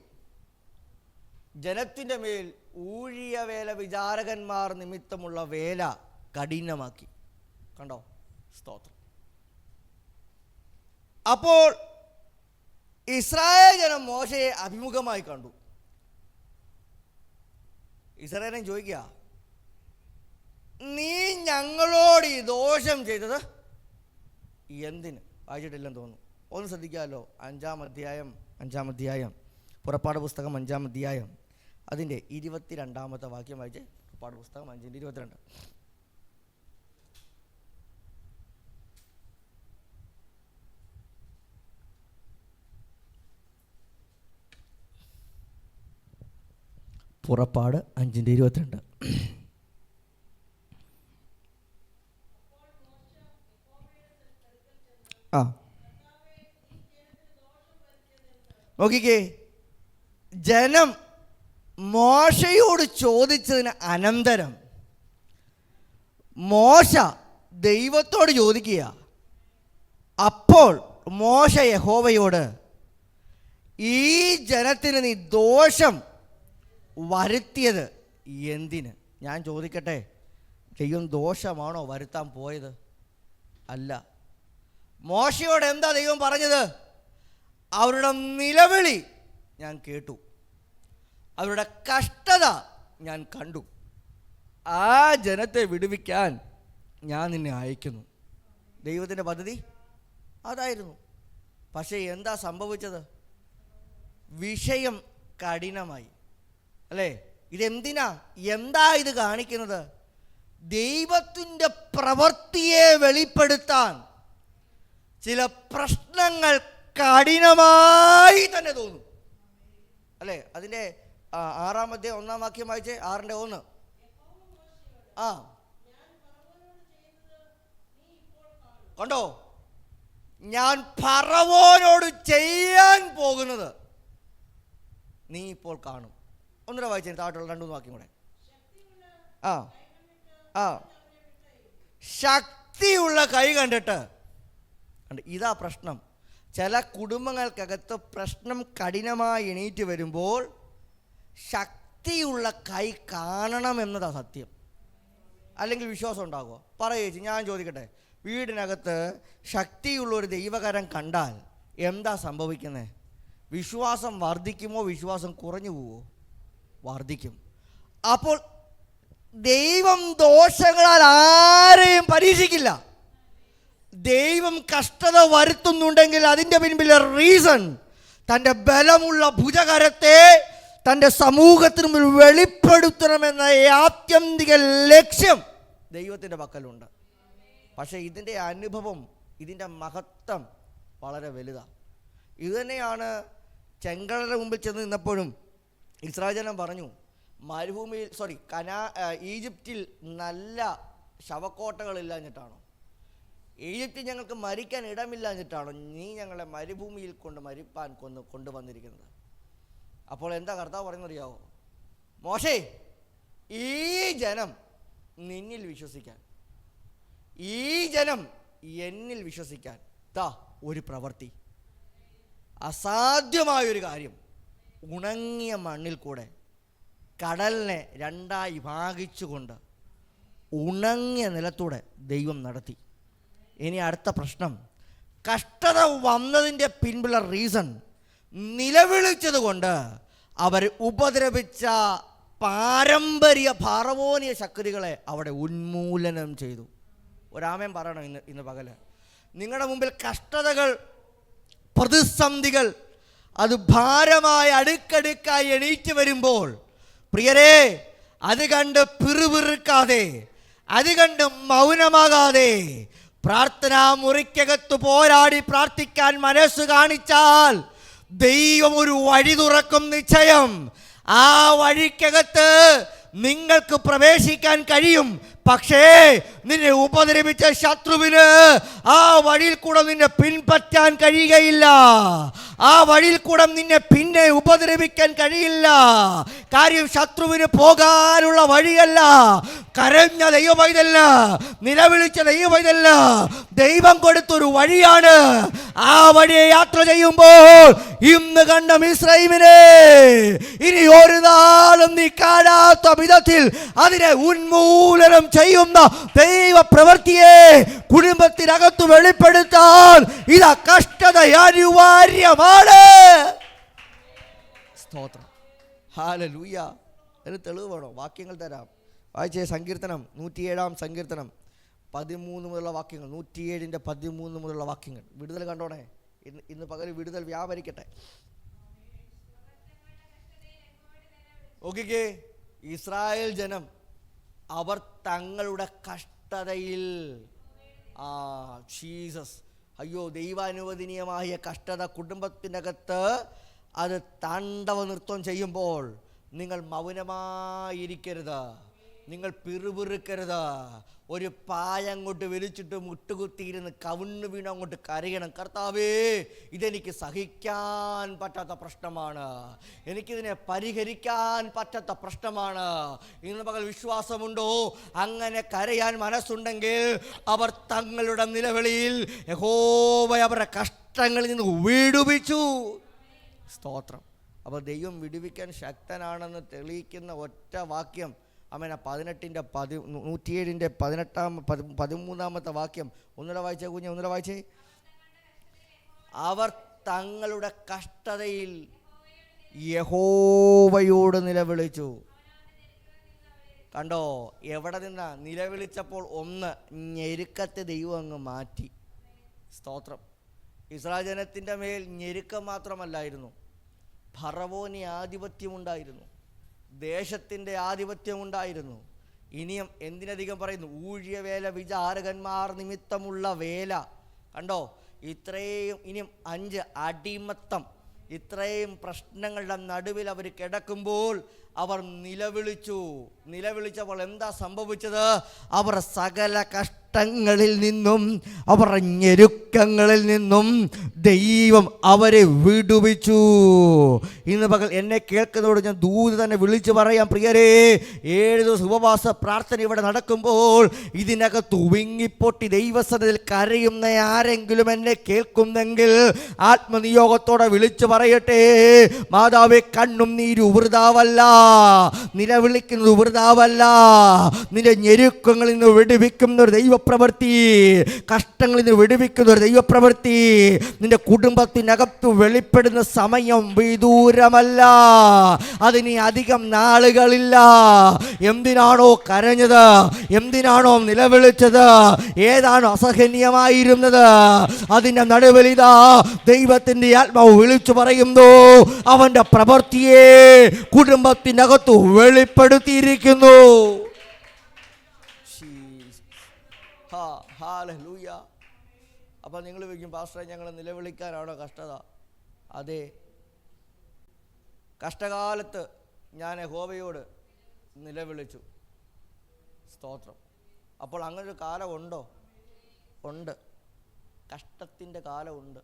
ജനത്തിൻ്റെ മേൽ ഊഴിയ വേല വിചാരകന്മാർ നിമിത്തമുള്ള വേല കഠിനമാക്കി. കണ്ടോ? സ്തോത്രം. അപ്പോൾ ഇസ്രായേൽ ജനം മോശയെ അഭിമുഖമായി കണ്ടു. ഇസ്രായേലിനെ ചോദിക്കുക, നീ ഞങ്ങളോട് ഈ ദോഷം ചെയ്തത് എന്തിന്? വായിച്ചിട്ടില്ലെന്ന് തോന്നുന്നു. ഒന്ന് ശ്രദ്ധിക്കാമല്ലോ. അഞ്ചാം അധ്യായം പുറപ്പാട് പുസ്തകം 5-ാം അധ്യായം അതിൻ്റെ 22-ാമത്തെ വാക്യം വായിച്ച്. പുറപ്പാട് പുസ്തകം 5:22. പുറപ്പാട് 5:22. ആ, നോക്കിക്കേ, ജനം മോശയോട് ചോദിച്ചതിന് അനന്തരം മോശ ദൈവത്തോട് ചോദിക്കുക. അപ്പോൾ മോശ യഹോവയോട്, ഈ ജനത്തിന് നീ ദോഷം വരുത്തിയത് എന്തിന്? ഞാൻ ചോദിക്കട്ടെ, ദൈവം ദോഷമാണോ വരുത്താൻ പോയത്? അല്ല. മോശയോട് എന്താ ദൈവം പറഞ്ഞത്? അവരുടെ നിലവിളി ഞാൻ കേട്ടു, അവരുടെ കഷ്ടത ഞാൻ കണ്ടു, ആ ജനത്തെ വിടുവിക്കാൻ ഞാൻ നിന്നെ അയക്കുന്നു. ദൈവത്തിൻ്റെ പദ്ധതി അതായിരുന്നു. പക്ഷേ എന്താ സംഭവിച്ചത്? വിഷയം കഠിനമായി, അല്ലേ? ഇതെന്തിനാ? എന്താ ഇത് കാണിക്കുന്നത്? ദൈവത്തിൻ്റെ പ്രവൃത്തിയെ വെളിപ്പെടുത്താൻ ചില പ്രശ്നങ്ങൾ കഠിനമായി തന്നെ തോന്നും, അല്ലേ? അതിൻ്റെ 6-ാം അധ്യായം 1-ാം വാക്യം വായിച്ചേ, 6:1. കണ്ടോ? ഞാൻ ഫറവോനോട് ചെയ്യാൻ പോകുന്നത് നീ ഇപ്പോൾ കാണും. ഒന്നുകൂടെ വായിച്ചേ, താഴോട്ടുള്ള 2-3 വാക്യം കൂടെ. ശക്തിയുള്ള കൈ കണ്ടിട്ട്. ഇതാ പ്രശ്നം. ചില കുടുംബങ്ങൾക്കകത്ത് പ്രശ്നം കഠിനമായി എണീറ്റ് വരുമ്പോൾ ശക്തിയുള്ള കൈ കാണണമെന്നതാ സത്യം. അല്ലെങ്കിൽ വിശ്വാസം ഉണ്ടാകുമോ? പറയേച്ചി, ഞാൻ ചോദിക്കട്ടെ, വീടിനകത്ത് ശക്തിയുള്ള ഒരു ദൈവകരം കണ്ടാൽ എന്താ സംഭവിക്കുന്നത്? വിശ്വാസം വർദ്ധിക്കുമോ വിശ്വാസം കുറഞ്ഞു പോവോ? വർദ്ധിക്കും. അപ്പോൾ ദൈവം ദോഷങ്ങളാൽ ആരെയും പരീക്ഷിക്കില്ല. ദൈവം കഷ്ടത വരുത്തുന്നുണ്ടെങ്കിൽ അതിൻ്റെ പിൻപിലെ റീസൺ തൻ്റെ ബലമുള്ള ഭുജകരത്തെ തൻ്റെ സമൂഹത്തിന് മുന്നിൽ വെളിപ്പെടുത്തണമെന്ന ആത്യന്തിക ലക്ഷ്യം ദൈവത്തിൻ്റെ പക്കലുണ്ട്. പക്ഷേ ഇതിൻ്റെ അനുഭവം, ഇതിൻ്റെ മഹത്വം വളരെ വലുതാണ്. ഇതുതന്നെയാണ് ചെങ്കടലിന് മുമ്പിൽ ചെന്ന് നിന്നപ്പോഴും ഇസ്രായേൽ ജനം പറഞ്ഞു, മരുഭൂമിയിൽ ഈജിപ്തിൽ നല്ല ശവക്കോട്ടകളില്ലാഞ്ഞിട്ടാണോ? ഈജിപ്തിൽ ഞങ്ങൾക്ക് മരിക്കാൻ ഇടമില്ലാഞ്ഞിട്ടാണോ നീ ഞങ്ങളെ മരുഭൂമിയിൽ മരിപ്പാൻ കൊണ്ടുവന്നിരിക്കുന്നത്? അപ്പോൾ എന്താ കർത്താവ് പറയുന്നറിയാവോ? മോശേ, ഈ ജനം നിന്നിൽ വിശ്വസിക്കാൻ, ഈ ജനം എന്നിൽ വിശ്വസിക്കാൻ ഒരു പ്രവൃത്തി, അസാധ്യമായൊരു കാര്യം, ഉണങ്ങിയ മണ്ണിൽ കൂടെ കടലിനെ 2ആയി ഭാഗിച്ചുകൊണ്ട് ഉണങ്ങിയ നിലത്തൂടെ ദൈവം നടത്തി. ഇനി അടുത്ത പ്രശ്നം, കഷ്ടത വന്നതിൻ്റെ പിൻപിലുള്ള റീസൺ നിലവിളിച്ചത് കൊണ്ട് അവർ ഉപദ്രവിച്ച പാരമ്പര്യ ഫറവോനിയ ശക്തികളെ അവിടെ ഉന്മൂലനം ചെയ്തു. ഒരാമേൻ പറയണം ഇന്ന് പകല്. നിങ്ങളുടെ മുമ്പിൽ കഷ്ടതകൾ, പ്രതിസന്ധികൾ അത് ഭാരമായി അടുക്കടുക്കായി എണീറ്റ് വരുമ്പോൾ പ്രിയരെ, അത് കണ്ട് പിറുപിറുക്കാതെ, അത് കണ്ട് മൗനമാകാതെ പ്രാർത്ഥനാ മുറിക്കകത്ത് പോരാടി പ്രാർത്ഥിക്കാൻ മനസ്സ് കാണിച്ചാൽ ദൈവം ഒരു വഴി തുറക്കും നിശ്ചയം. ആ വഴിക്കകത്ത് നിങ്ങൾക്ക് പ്രവേശിക്കാൻ കഴിയും. പക്ഷേ നിന്നെ ഉപദ്രവിച്ച ശത്രുവിന് ആ വഴിയിൽ കൂടെ നിന്നെ പിൻപറ്റാൻ കഴിയുകയില്ല. ആ വഴിയിൽ കൂടെ നിന്നെ പിന്നെ ഉപദ്രവിക്കാൻ കഴിയില്ല. കാര്യം ശത്രുവിന് പോകാനുള്ള വഴിയല്ല. കരഞ്ഞ ദൈവമൈതല്ല, നിലവിളിച്ച ദൈവമൈതല്ല, ദൈവം കൊടുത്തൊരു വഴിയാണ്. ആ വഴിയെ യാത്ര ചെയ്യുമ്പോൾ ഇന്ന് കണ്ട മിസ്രൈമിനെ ഇനി ഒരു നാളും നീ കാണാത്ത വിധത്തിൽ അതിനെ ഉന്മൂലനം ചെയ്യുന്ന ദൈവ പ്രവൃത്തിയെ കുടുംബത്തിനകത്ത് വെളിപ്പെടുത്താൻ ഇതാ കഷ്ടത അനിവാര്യമാണ്. സ്തോത്രം, ഹല്ലേലൂയ. അതിന് തെളിവ് വേണോ? വാക്യങ്ങൾ തരാം. വായിച്ചേ, സങ്കീർത്തനം 107-ാം സങ്കീർത്തനം 13 മുതലുള്ള വാക്യങ്ങൾ, 107-ന്റെ 13 മുതലുള്ള വാക്യങ്ങൾ. വിടുതൽ കണ്ടോണേ. ഇന്ന് പകൽ വിടുതൽ വ്യാപരിക്കട്ടെ. നോക്കിക്കേ, ഇസ്രായേൽ ജനം അവർ തങ്ങളുടെ കഷ്ടതയിൽ ജീസസ്, അയ്യോ, ദൈവാനുവദനീയമായ കഷ്ടത കുടുംബത്തിനകത്ത് അത് താണ്ഡവ നൃത്തം ചെയ്യുമ്പോൾ നിങ്ങൾ മൗനമായിരിക്കരുത്. നിങ്ങൾ പിറുപിറുക്കരുത്. ഒരു പായ അങ്ങോട്ട് വലിച്ചിട്ട് മുട്ടുകുത്തിയിരുന്ന് കവിണ്ണ് വീണ് അങ്ങോട്ട് കരയണം. കർത്താവേ, ഇതെനിക്ക് സഹിക്കാൻ പറ്റാത്ത പ്രശ്നമാണ്, എനിക്കിതിനെ പരിഹരിക്കാൻ പറ്റാത്ത പ്രശ്നമാണ്. ഇന്ന് പകൽ വിശ്വാസമുണ്ടോ? അങ്ങനെ കരയാൻ മനസ്സുണ്ടെങ്കിൽ അവർ തങ്ങളുടെ നിലവിളിയിൽ യഹോവ അവരുടെ കഷ്ടങ്ങളിൽ നിന്ന് വിടുവിച്ചു. സ്തോത്രം. അപ്പോൾ ദൈവം വിടുവിക്കാൻ ശക്തനാണെന്ന് തെളിയിക്കുന്ന ഒറ്റ വാക്യം, ആമേൻ, 107:13 വാക്യം ഒന്നുകൂടെ വായിച്ചേ കുഞ്ഞെ, ഒന്നുകൂടെ വായിച്ചേ. അവർ തങ്ങളുടെ കഷ്ടതയിൽ യഹോവയോട് നിലവിളിച്ചു. കണ്ടോ, എവിടെ നിന്നാ നിലവിളിച്ചപ്പോൾ? ഒന്ന്, ഞെരുക്കത്തെ ദൈവം അങ്ങ് മാറ്റി. സ്തോത്രം. ഇസ്രായേൽ ജനത്തിൻ്റെ മേൽ ഞെരുക്കം മാത്രമല്ലായിരുന്നു, ഫറവോന് ആധിപത്യമുണ്ടായിരുന്നു, ദേശത്തിൻ്റെ ആധിപത്യമുണ്ടായിരുന്നു. ഇനിയും എന്തിനധികം പറയുന്നു, ഊഴിയവേല, വിചാരകന്മാർ നിമിത്തമുള്ള വേല. കണ്ടോ, ഇത്രയും, ഇനിയും 5 അടിമത്തം, ഇത്രയും പ്രശ്നങ്ങളുടെ നടുവിൽ അവർ കിടക്കുമ്പോൾ അവർ നിലവിളിച്ചപ്പോൾ എന്താ സംഭവിച്ചത്? അവർ സകല കഷ്ടങ്ങളിൽ നിന്നും, അവരുടെ ഞെരുക്കങ്ങളിൽ നിന്നും ദൈവം അവരെ വിടുവിച്ചു. ഇന്ന് പകൽ എന്നെ കേൾക്കുന്നതോട് ഞാൻ ദൂത് തന്നെ വിളിച്ചു പറയാം, പ്രിയരേ, 7 ദിവസം ഉപവാസ പ്രാർത്ഥന ഇവിടെ നടക്കുമ്പോൾ ഇതിനകത്ത് വിങ്ങിപ്പൊട്ടി ദൈവസന്നിധിയിൽ കരയുന്ന ആരെങ്കിലും എന്നെ കേൾക്കുന്നെങ്കിൽ ആത്മനിയോഗത്തോടെ വിളിച്ചു പറയട്ടെ, മാതാവേ, കണ്ണും നീരും വൃഥാവല്ല, നിലവിളിക്കുന്നത് വൃഥാവല്ല. നിന്റെ ഞെരുക്കങ്ങളിൽ നിന്ന് വിടുവിക്കുന്ന ഒരു ദൈവപ്രവൃത്തി, കഷ്ടങ്ങളിൽ നിന്ന് വിടുവിക്കുന്ന ഒരു ദൈവപ്രവൃത്തി നിന്റെ കുടുംബത്തിനകത്ത് വെളിപ്പെടുന്ന സമയം വിദൂരമല്ല. അതിനി അധികം നാളുകളില്ല. എന്തിനാണോ കരഞ്ഞത്, എന്തിനാണോ നിലവിളിച്ചത്, ഏതാണോ അസഹനീയമായിരുന്നത്, അതിൻ്റെ നടുവിലിതാ ദൈവത്തിൻ്റെ ആത്മാവ് വിളിച്ചു പറയുന്നു, അവൻ്റെ പ്രവൃത്തിയെ കുടുംബത്തിനകത്ത് വെളിപ്പെടുത്തിയിരിക്കുന്നു. അപ്പം നിങ്ങൾ വിളിക്കും, പാസ്റ്ററെ, ഞങ്ങൾ നിലവിളിക്കാനാണോ കഷ്ടത? അതെ, കഷ്ടകാലത്ത് ഞാൻ യഹോവയോട് നിലവിളിച്ചു. സ്തോത്രം. അപ്പോൾ അങ്ങനൊരു കാലമുണ്ടോ? ഉണ്ട്, കഷ്ടത്തിൻ്റെ കാലമുണ്ട്.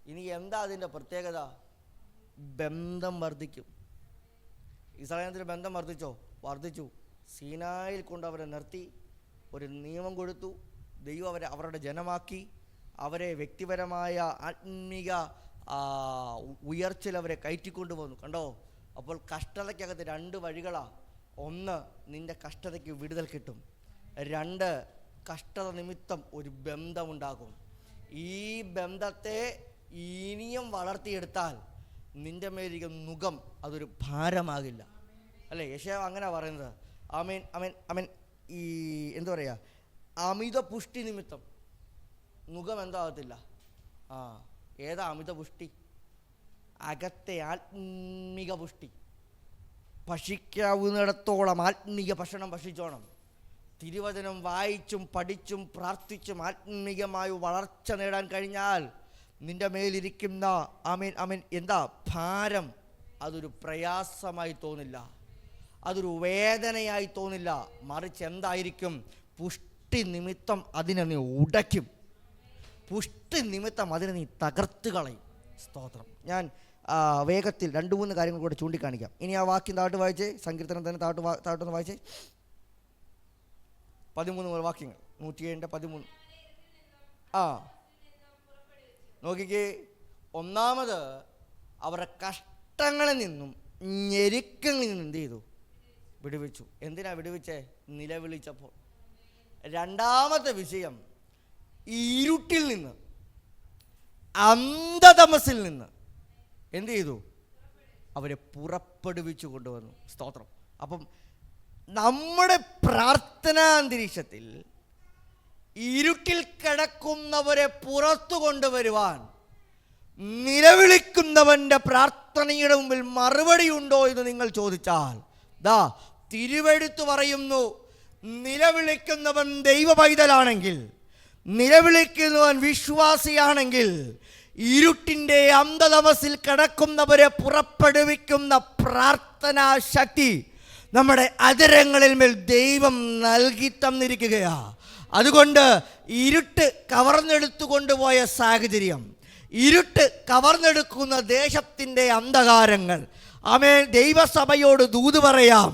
ഇനി എന്താ അതിൻ്റെ പ്രത്യേകത? ബന്ധം വർദ്ധിക്കും. ഇസ്രായേലിൻ്റെ ബന്ധം വർദ്ധിച്ചു. സീനായിൽ കൊണ്ട് അവരെ നിർത്തി, ഒരു നിയമം കൊടുത്തു. ദൈവം അവരുടെ ജനമാക്കി, അവരെ വ്യക്തിപരമായ ആത്മീക ഉയർച്ചയിൽ അവരെ കയറ്റിക്കൊണ്ടുവന്നു. കണ്ടോ, അപ്പോൾ കഷ്ടതയ്ക്കകത്ത് 2 വഴികളാണ്. ഒന്ന്, നിന്റെ കഷ്ടതയ്ക്ക് വിടുതൽ കിട്ടും. 2, കഷ്ടത നിമിത്തം ഒരു ബന്ധമുണ്ടാകും. ഈ ബന്ധത്തെ ഇനിയും വളർത്തിയെടുത്താൽ നിന്റെ മേലിരിക്കുന്ന നുകം അതൊരു ഭാരമാകില്ല. അല്ലേ? യെശയ്യാവ് അങ്ങനെ പറയുന്നത്. ആമേൻ, ആമേൻ, ആമേൻ. ഈ എന്താ പറയുക, അമിത പുഷ്ടി നിമിത്തം നുകം എന്താകത്തില്ല. ഏതാ അമിത പുഷ്ടി? അകത്തെ ആത്മീക പുഷ്ടി. ഭക്ഷിക്കാവുന്നിടത്തോളം ആത്മീക ഭക്ഷണം ഭക്ഷിച്ചോണം. തിരുവചനം വായിച്ചും പഠിച്ചും പ്രാർത്ഥിച്ചും ആത്മീകമായി വളർച്ച നേടാൻ കഴിഞ്ഞാൽ നിന്റെ മേലിരിക്കുന്ന ആമേൻ, ആമേൻ, എന്താ ഭാരം, അതൊരു പ്രയാസമായി തോന്നില്ല, അതൊരു വേദനയായി തോന്നില്ല. മറിച്ച് എന്തായിരിക്കും? പുഷ്ടി നിമിത്തം അതിനെ നീ ഉടയ്ക്കും, പുഷ്ടി നിമിത്തം അതിനെ നീ തകർത്ത് കളയും. സ്തോത്രം. ഞാൻ വേഗത്തിൽ 2-3 കാര്യങ്ങൾ കൂടെ ചൂണ്ടിക്കാണിക്കാം. ഇനി ആ വാക്യം താട്ട് വായിച്ചേ, സങ്കീർത്തനം തന്നെ താട്ടൊന്ന് വായിച്ചേ. 13 വാക്യങ്ങൾ, 107:13. നോക്കിക്കേ, ഒന്നാമത് അവരുടെ കഷ്ടങ്ങളിൽ നിന്നും ഞെരുക്കങ്ങളിൽ നിന്നും എന്ത് ചെയ്തു? വിടുവിച്ചു. എന്തിനാ വിടുവിച്ചേ? നിലവിളിച്ചപ്പോൾ. രണ്ടാമത്തെ വിഷയം, ഇരുട്ടിൽ നിന്ന്, അന്ധതമസിൽ നിന്ന് എന്ത് ചെയ്തു? അവരെ പുറപ്പെടുവിച്ചു കൊണ്ടുവന്നു. സ്തോത്രം. അപ്പം നമ്മുടെ പ്രാർത്ഥനാന്തരീക്ഷത്തിൽ ഇരുട്ടിൽ കിടക്കുന്നവരെ പുറത്തു കൊണ്ടുവരുവാൻ നിലവിളിക്കുന്നവൻ്റെ പ്രാർത്ഥനയുടെ മുമ്പിൽ മറുപടി ഉണ്ടോ എന്ന് നിങ്ങൾ ചോദിച്ചാൽ, തിരുവെഴുത്ത് പറയുന്നു, നിലവിളിക്കുന്നവൻ ദൈവ പൈതലാണെങ്കിൽ, നിലവിളിക്കുന്നവൻ വിശ്വാസിയാണെങ്കിൽ, ഇരുട്ടിൻ്റെ അന്ധതമസിൽ കിടക്കുന്നവരെ പുറപ്പെടുവിക്കുന്ന പ്രാർത്ഥനാ ശക്തി നമ്മുടെ അധരങ്ങളിൽ മേൽ ദൈവം നൽകി തന്നിരിക്കുകയാ. അതുകൊണ്ട് ഇരുട്ട് കവർന്നെടുത്തു കൊണ്ടുപോയ സാഹചര്യം, ഇരുട്ട് കവർന്നെടുക്കുന്ന ദേശത്തിൻ്റെ അന്ധകാരങ്ങൾ, ആമേൻ, ദൈവസഭയോട് ദൂത് പറയാം.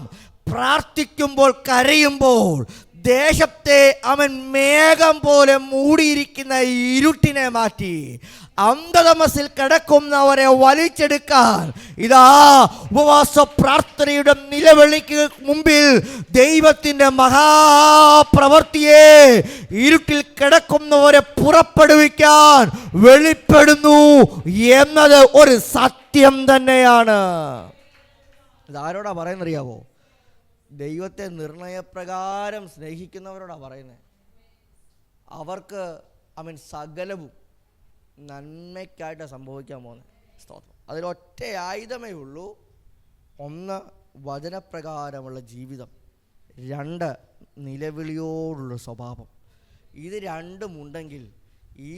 പ്രാർത്ഥിക്കുമ്പോൾ, കരയുമ്പോൾ ദേശത്തെ അവൻ മേഘം പോലെ മൂടിയിരിക്കുന്ന ഇരുട്ടിനെ മാറ്റി അന്ധതമസിൽ കിടക്കുന്നവരെ വലിച്ചെടുക്കാൻ ഇതാ ഉപവാസ പ്രാർത്ഥനയുടെ നിലവിളിക്ക് മുമ്പിൽ ദൈവത്തിൻ്റെ മഹാപ്രവൃത്തിയെ ഇരുട്ടിൽ കിടക്കുന്നവരെ പുറപ്പെടുവിക്കാൻ വെളിപ്പെടുന്നു എന്നത് ഒരു സത്യം തന്നെയാണ്. ഇതാരോടാ പറയുന്നറിയാവോ? ദൈവത്തെ നിർണയപ്രകാരം സ്നേഹിക്കുന്നവരോടാ പറയുന്നത്. അവർക്ക് അവൻ സകലവും നന്മയ്ക്കായിട്ട് സംഭവിക്കാൻ പോകുന്നത്. സ്തോത്രം. അതിലൊറ്റ ആയുധമേ ഉള്ളൂ. ഒന്ന്, വചനപ്രകാരമുള്ള ജീവിതം. രണ്ട്, നിലവിളിയോടുള്ള സ്വഭാവം. ഇത് രണ്ടും ഉണ്ടെങ്കിൽ ഈ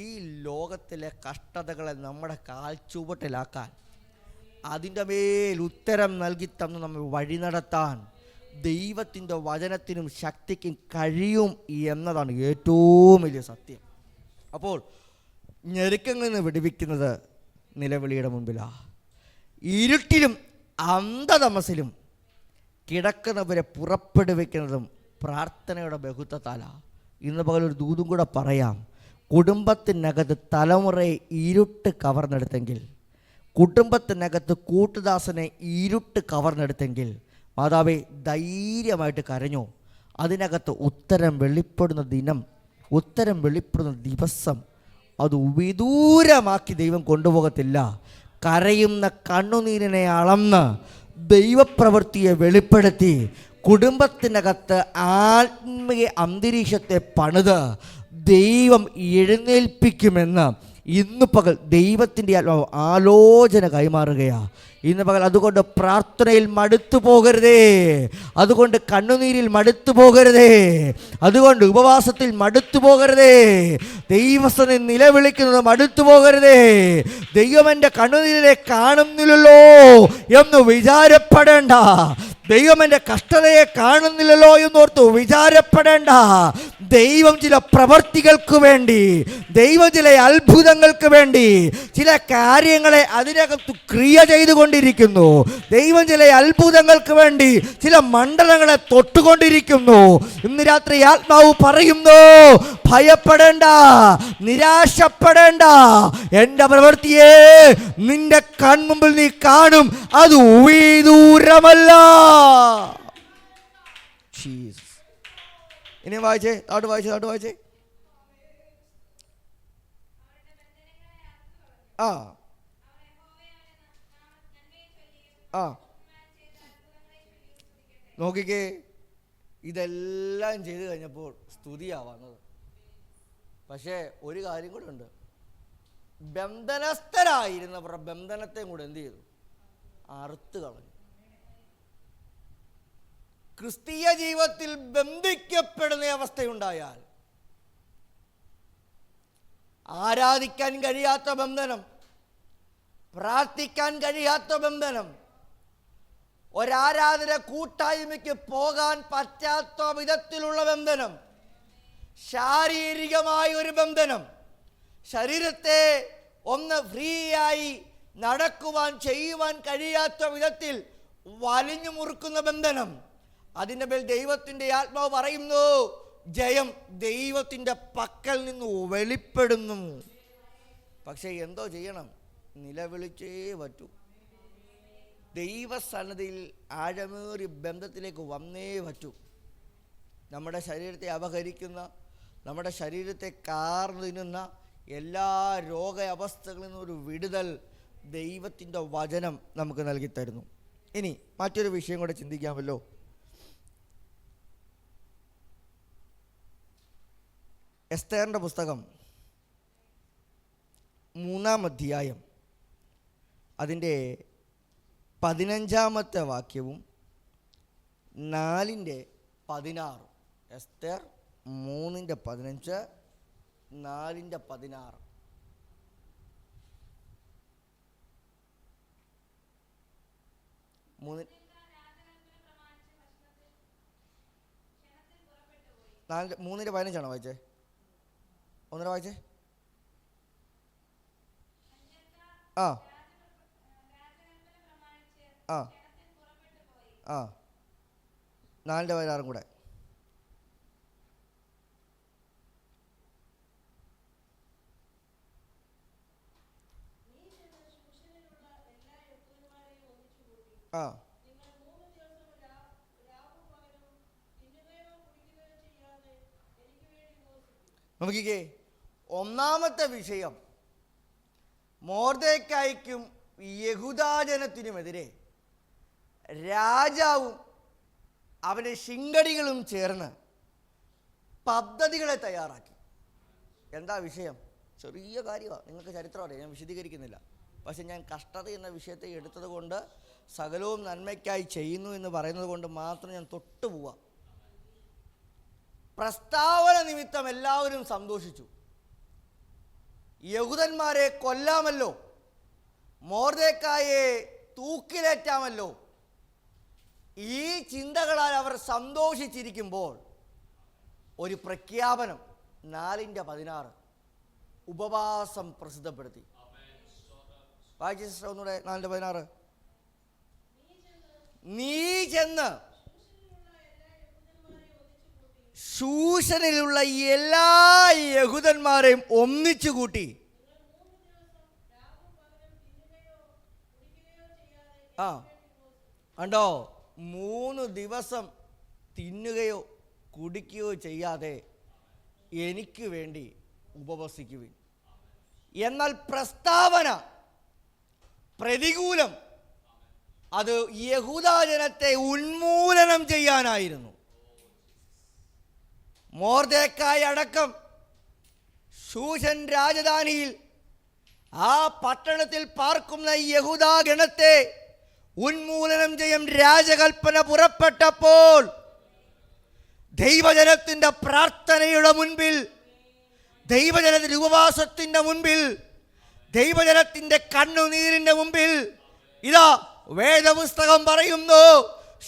ലോകത്തിലെ കഷ്ടതകളെ നമ്മുടെ കാൽച്ചുവട്ടിലാക്കാൻ, അതിൻ്റെ മേൽ ഉത്തരം നൽകി തന്ന് നമ്മെ വഴി നടത്താൻ ദൈവത്തിൻ്റെ വചനത്തിനും ശക്തിക്കും കഴിയും എന്നതാണ് ഏറ്റവും വലിയ സത്യം. അപ്പോൾ ഞെരുക്കങ്ങളിൽ നിന്ന് വിടുവിക്കുന്നത് നിലവിളിയുടെ മുൻപിലാണ്. ഇരുട്ടിലും അന്ധതമസിലും കിടക്കുന്നവരെ പുറപ്പെടുവിക്കുന്നതും പ്രാർത്ഥനയുടെ ബഹുത്വത്താലാണ്. ഇന്ന് പകൽ ഒരു ദൂതും കൂടെ പറയാം. കുടുംബത്തിനകത്ത് തലമുറയെ ഇരുട്ട് കവർന്നെടുത്തെങ്കിൽ, കുടുംബത്തിനകത്ത് കൂട്ടുദാസനെ ഇരുട്ട് കവർന്നെടുത്തെങ്കിൽ, മാതാവേ ധൈര്യമായിട്ട് കരഞ്ഞോ. അതിനകത്ത് ഉത്തരം വെളിപ്പെടുന്ന ദിനം, ഉത്തരം വെളിപ്പെടുന്ന ദിവസം അത് വിദൂരമാക്കി ദൈവം കൊണ്ടുപോകത്തില്ല. കരയുന്ന കണ്ണുനീരിനെ അളന്ന് ദൈവപ്രവൃത്തിയെ വെളിപ്പെടുത്തി കുടുംബത്തിനകത്ത് ആത്മീയ അന്തരീക്ഷത്തെ പണിത് ദൈവം എഴുന്നേൽപ്പിക്കുമെന്ന് ഇന്ന് പകൽ ദൈവത്തിൻ്റെ ആലോചന കൈമാറുകയാണ്. ഇന്ന് പകൽ അതുകൊണ്ട് പ്രാർത്ഥനയിൽ മടുത്തു പോകരുതേ, അതുകൊണ്ട് കണ്ണുനീരിൽ മടുത്തു പോകരുതേ, അതുകൊണ്ട് ഉപവാസത്തിൽ മടുത്തു പോകരുതേ, ദൈവസനെ നിലവിളിക്കുന്നത് മടുത്തു പോകരുതേ. ദൈവം എൻ്റെ കണ്ണുനീരിനെ കാണുന്നില്ലല്ലോ എന്ന് വിചാരപ്പെടേണ്ട, ദൈവം എൻ്റെ കഷ്ടതയെ കാണുന്നില്ലല്ലോ എന്നോർത്ത് വിചാരപ്പെടേണ്ട. ദൈവം ചില പ്രവർത്തികൾക്ക് വേണ്ടി, ദൈവം ചില അത്ഭുതങ്ങൾക്ക് വേണ്ടി ചില കാര്യങ്ങളെ അതിനകത്ത് ക്രിയ ചെയ്തുകൊണ്ടിരിക്കുന്നു. ദൈവം ചില അത്ഭുതങ്ങൾക്ക് വേണ്ടി ചില മണ്ഡലങ്ങളെ തൊട്ടുകൊണ്ടിരിക്കുന്നു. ഇന്ന് രാത്രി ആത്മാവ് പറയുന്നു, ഭയപ്പെടേണ്ട, നിരാശപ്പെടേണ്ട. എൻ്റെ പ്രവൃത്തിയെ നിന്റെ കൺമുമ്പിൽ നീ കാണും, അത് വിദൂരമല്ല. ഇനി വായിച്ചേ, താട്ട് വായിച്ചേ. ആ ആ നോക്കിക്കേ, ഇതെല്ലാം ചെയ്ത് കഴിഞ്ഞപ്പോൾ സ്തുതിയാണ് വന്നത്. പക്ഷേ ഒരു കാര്യം കൂടെ ഉണ്ട്. ബന്ധനസ്ഥരായിരുന്നവരുടെ ബന്ധനത്തെയും കൂടെ എന്ത് ചെയ്തു? അറുത്ത് കളഞ്ഞു. ക്രിസ്തീയ ജീവിതത്തിൽ ബന്ധിക്കപ്പെടുന്ന അവസ്ഥയുണ്ടായാൽ, ആരാധിക്കാൻ കഴിയാത്ത ബന്ധനം, പ്രാർത്ഥിക്കാൻ കഴിയാത്ത ബന്ധനം, ഒരാരാധന കൂട്ടായ്മയ്ക്ക് പോകാൻ പറ്റാത്ത വിധത്തിലുള്ള ബന്ധനം, ശാരീരികമായ ഒരു ബന്ധനം, ശരീരത്തെ ഒന്ന് ഫ്രീ ആയി നടക്കുവാൻ ചെയ്യുവാൻ കഴിയാത്ത വിധത്തിൽ വലിഞ്ഞു മുറുക്കുന്ന ബന്ധനം, അതിൻ്റെ മേൽ ദൈവത്തിൻ്റെ ആത്മാവ് പറയുന്നു, ജയം ദൈവത്തിൻ്റെ പക്കൽ നിന്ന് വെളിപ്പെടുന്നു. പക്ഷേ എന്തോ ചെയ്യണം? നിലവിളിച്ചേ പറ്റൂ. ദൈവസന്നിധിയിൽ ആഴമേറിയ ബന്ധത്തിലേക്ക് വന്നേ പറ്റൂ. നമ്മുടെ ശരീരത്തെ അപഹരിക്കുന്ന, നമ്മുടെ ശരീരത്തെ കാർന്നു തിന്നുന്ന എല്ലാ രോഗ അവസ്ഥകളിൽ നിന്നും ഒരു വിടുതൽ ദൈവത്തിൻ്റെ വചനം നമുക്ക് നൽകി തരുന്നു. ഇനി മറ്റൊരു വിഷയം കൂടെ ചിന്തിക്കാമല്ലോ. എസ്തേറിൻ്റെ പുസ്തകം 3-ാം അധ്യായം അതിൻ്റെ 15-ാമത്തെ വാക്യവും 4:16. എസ്തേർ 3:15, 4:16. 3:15 വായിച്ചേ. 1 വായിച്ചേ. ആ ആ ആ 4:16 കൂടെ. ആ നോക്കിക്കേ, ഒന്നാമത്തെ വിഷയം മൊർദെഖായിക്കും യഹൂദാജനത്തിനുമെതിരെ രാജാവും അവൻ്റെ ശിങ്കടികളും ചേർന്ന് പദ്ധതികളെ തയ്യാറാക്കി. എന്താ വിഷയം? ചെറിയ കാര്യമാണ്, നിങ്ങൾക്ക് ചരിത്രം അറിയാം, ഞാൻ വിശദീകരിക്കുന്നില്ല. പക്ഷെ ഞാൻ കഷ്ടത എന്ന വിഷയത്തെ എടുത്തത് കൊണ്ട് സകലവും നന്മയ്ക്കായി ചെയ്യുന്നു എന്ന് പറയുന്നത് കൊണ്ട് മാത്രം ഞാൻ തൊട്ടു പോവാം. പ്രസ്താവന നിമിത്തം എല്ലാവരും സന്തോഷിച്ചു. യഹൂദന്മാരെ കൊല്ലാമല്ലോ, മൊർദെഖായിയെ തൂക്കിലേറ്റാമല്ലോ. ഈ ചിന്തകളാൽ അവർ സന്തോഷിച്ചിരിക്കുമ്പോൾ ഒരു പ്രഖ്യാപനം 4:16 ഉപവാസം പ്രസിദ്ധപ്പെടുത്തി. വായിച്ച സിസ്റ്റർ ഒന്നുകൂടെ 4:16. നീ ചെന്ന് ശൂഷനിലുള്ള എല്ലാ യഹൂദന്മാരെയും ഒന്നിച്ചു കൂട്ടി. ആ കണ്ടോ, 3 ദിവസം തിന്നുകയോ കുടിക്കുകയോ ചെയ്യാതെ എനിക്ക് വേണ്ടി ഉപവസിക്കുവിൻ. എന്നാൽ പ്രസ്താവന പ്രതികൂലം, അത് യഹൂദാജനത്തെ ഉന്മൂലനം ചെയ്യാനായിരുന്നു. മൊർദെഖായി അടക്കം ശൂഷൻ രാജധാനിയിൽ ആ പട്ടണത്തിൽ പാർക്കുന്ന യഹൂദാഗണത്തെ ഉന്മൂലനം ചെയ്യാൻ രാജകൽപ്പന പുറപ്പെട്ടപ്പോൾ ദൈവജനത്തിൻ്റെ പ്രാർത്ഥനയുടെ മുൻപിൽ, ദൈവജനത്തിൻ്റെ ഉപവാസത്തിൻ്റെ മുൻപിൽ, ദൈവജനത്തിൻ്റെ കണ്ണുനീരിൻ്റെ മുൻപിൽ ഇതാ വേദപുസ്തകം പറയുന്നു,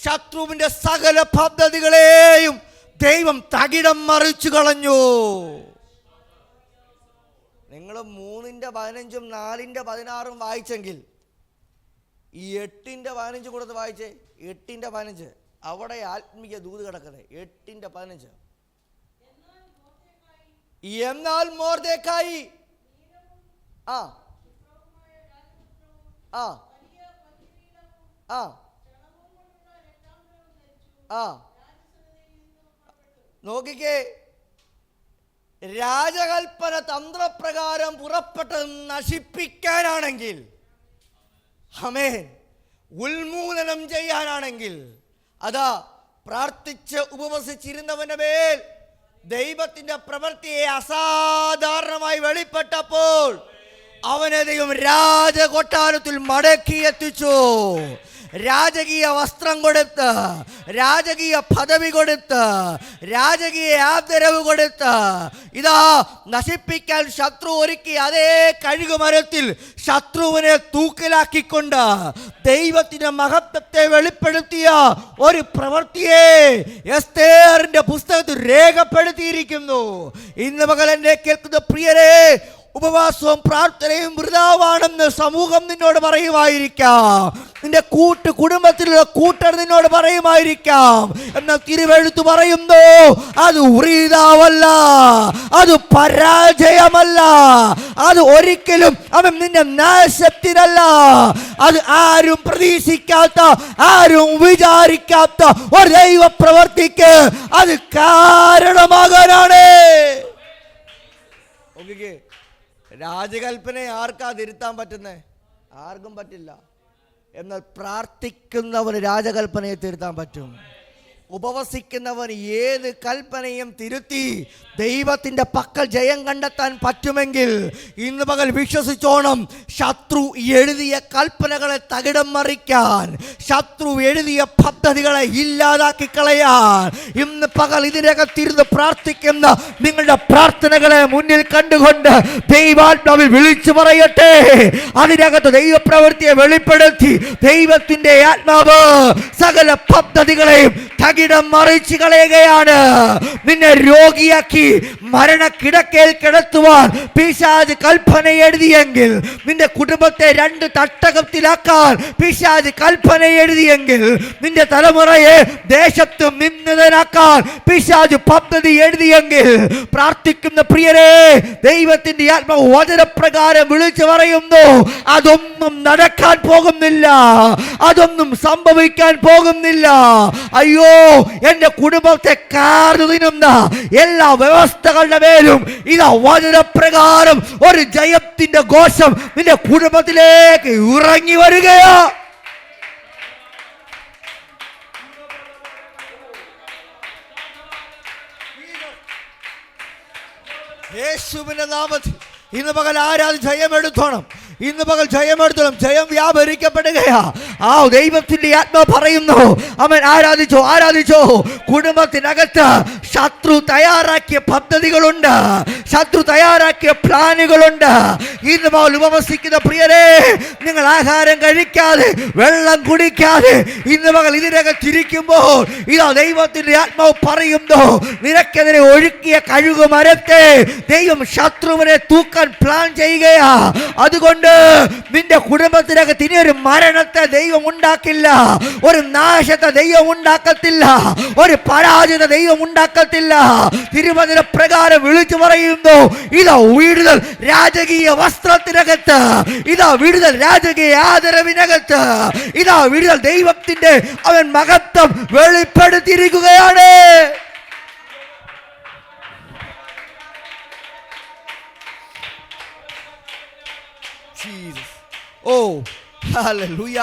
ശത്രുവിൻ്റെ സകല പദ്ധതികളെയും ദൈവം തകിടം മറിച്ചു കളഞ്ഞു. നിങ്ങൾ 3:15 4:16 വായിച്ചെങ്കിൽ ഈ 8:15 കൂടെ വായിച്ചേ. 8:15 അവിടെ ആത്മീയ ദൂത് കിടക്കുന്നത്. 8:15 എന്നാൽ മൊർദെഖായി ആ ആ ആ ആ നോക്കിക്കേ, രാജകൽപ്പന തന്ത്രപ്രകാരം പുറപ്പെട്ടത് നശിപ്പിക്കാനാണെങ്കിൽ, ആമേൻ, ഉന്മൂലനം ചെയ്യാനാണെങ്കിൽ, അതാ പ്രാർത്ഥിച്ച് ഉപവസിച്ചിരുന്നവന്റെ മേൽ ദൈവത്തിന്റെ പ്രവൃത്തിയെ അസാധാരണമായി വെളിപ്പെട്ടപ്പോൾ അവനെ ദൈവം രാജകൊട്ടാരത്തിൽ മടക്കി എത്തിച്ചു. രാജകീയ വസ്ത്രം കൊടുത്ത്, രാജകീയ പദവി കൊടുത്ത്, രാജകീയ ആദരവ് കൊടുത്ത്, ഇതാ നശിപ്പിക്കാൻ ശത്രു ഒരുക്കി അതേ കഴുകുമരത്തിൽ ശത്രുവിനെ തൂക്കിലാക്കിക്കൊണ്ട് ദൈവത്തിന്റെ മഹത്വത്തെ വെളിപ്പെടുത്തിയ ഒരു പ്രവൃത്തിയെ എസ്തേറിന്റെ പുസ്തകത്തിൽ രേഖപ്പെടുത്തിയിരിക്കുന്നു. ഇന്ന് പകൽ എന്നെ കേൾക്കുന്ന പ്രിയരെ, ഉപവാസവും പ്രാർത്ഥനയും വൃഥാവാണെന്ന് സമൂഹം നിന്നോട് പറയുമായിരിക്കാം, നിന്റെ കുടുംബത്തിലുള്ള കൂട്ടർ നിന്നോട് പറയുമായിരിക്കാം. എന്നാൽ തിരുവെഴുത്ത് പറയുന്നു, അത് വൃഥാവല്ല, അത് പരാജയമല്ല, അത് ഒരിക്കലും അവൻ നിന്റെ നാശത്തിനല്ല, അത് ആരും പ്രതീക്ഷിക്കാത്ത, ആരും വിചാരിക്കാത്ത ഒരു ദൈവ പ്രവർത്തിക്ക് അത് കാരണമാകാനാണ്. രാജകൽപ്പനയെ ആർക്കാ തിരുത്താൻ പറ്റുന്നേ? ആർക്കും പറ്റില്ല. എന്നാൽ പ്രാർത്ഥിക്കുന്നവന് രാജകൽപ്പനയെ തിരുത്താൻ പറ്റും. ഉപവസിക്കുന്നവൻ ഏത് കൽപ്പനയും തിരുത്തി ദൈവത്തിൻ്റെ പക്കൽ ജയം കണ്ടെത്താൻ പറ്റുമെങ്കിൽ ഇന്ന് പകൽ വിശ്വസിച്ചോണം, ശത്രു എഴുതിയ കൽപ്പനകളെ തകിടം മറിക്കാൻ, ശത്രു എഴുതിയ പദ്ധതികളെ ഇല്ലാതാക്കി കളയാൻ ഇന്ന് പകൽ ഇതിനകത്തിരുന്ന് പ്രാർത്ഥിക്കുന്ന നിങ്ങളുടെ പ്രാർത്ഥനകളെ മുന്നിൽ കണ്ടുകൊണ്ട് ദൈവാത്മാവിൽ വിളിച്ചു പറയട്ടെ. അതിനകത്ത് ദൈവപ്രവൃത്തിയെ വെളിപ്പെടുത്തി ദൈവത്തിൻ്റെ ആത്മാവ് സകല പദ്ധതികളെയും തകിടം മറിച്ച് കളയുകയാണ്. നിന്നെ രോഗിയാക്കി മരണക്കിടക്കയിൽ കിടത്തുവാൻ പിശാച് കൽപ്പന എഴുതിയെങ്കിൽ, നിന്റെ കുടുംബത്തെ 2 തട്ടകത്തിലാക്കാൻ പിശാച് കൽപ്പന എഴുതിയെങ്കിൽ, നിന്റെ തലമുറയെ ദേശത്ത് നിന്ദിതനാക്കാൻ പിശാച് പദ്ധതി എഴുതിയെങ്കിൽ, പ്രാർത്ഥിക്കുന്ന പ്രിയരെ, ദൈവത്തിന്റെ ആത്മാവ് വചനപ്രകാരം വിളിച്ചു പറയുന്നു, അതൊന്നും നടക്കാൻ പോകുന്നില്ല, അതൊന്നും സംഭവിക്കാൻ പോകുന്നില്ല. അയ്യോ, എന്റെ കുടുംബത്തെ കാർന്നു തിന്നുന്ന എല്ലാ വ്യവസ്ഥകളുടെ മേലും ഇതാ വചനപ്രകാരം ഒരു ജയത്തിന്റെ ഘോഷം നിന്റെ കുടുംബത്തിലേക്ക് ഇറങ്ങി വരികയാ. യേശുവിന്റെ നാമത്തിൽ ഇന്ന് പകൽ ആരാധന ജയമെടുത്തോണം. ഇന്ന് പകൽ ജയമെടുത്തോണം. ജയം വ്യാപരിക്കപ്പെടുകയാ. ആ ദൈവത്തിന്റെ ആത്മാവ് പറയുന്നു, അവൻ ആരാധിച്ചോ, ആരാധിച്ചോ. കുടുംബത്തിനകത്ത് ശത്രു തയ്യാറാക്കിയ പദ്ധതികളുണ്ട്, ശത്രു തയ്യാറാക്കിയ പ്ലാനുകളുണ്ട്. ഇന്ന് പകൽ ഉപവസിക്കുന്ന പ്രിയരെ, നിങ്ങൾ ആഹാരം കഴിക്കാതെ വെള്ളം കുടിക്കാതെ ഇന്ന് പകൽ ഇതിനകത്തിരിക്കുമ്പോൾ ഇതാ ദൈവത്തിന്റെ ആത്മാവ് പറയുന്നു, നിനക്കെതിരെ ഒഴുക്കിയ കഴുകു മരത്തെ ദൈവം ശത്രുവിനെ തൂക്കാൻ പ്ലാൻ ചെയ്യുകയാ. അതുകൊണ്ട് നിന്റെ കുടുംബത്തിനകത്ത് ഇനി ഒരു മരണത്തെ ദൈവം ഉണ്ടാക്കില്ല, ഒരു നാശത്തെ ദൈവം ഉണ്ടാക്കത്തില്ല, ഒരു പരാജയത ദൈവം ഉണ്ടാക്കത്തില്ല. തിരുവചന പ്രകാരം വിളിച്ചു പറയുന്നു, ഇതാ വിടുതൽ രാജകീയ വസ്ത്രത്തിനകത്ത്, ഇതാ വിടുതൽ രാജകീയ ആദരവിനകത്ത്, ഇതാ വിടുതൽ ദൈവത്തിന്റെ അവൻ മഹത്വം വെളിപ്പെടുത്തിയിരിക്കുകയാണ്. ഓ ഹല്ലേലൂയ.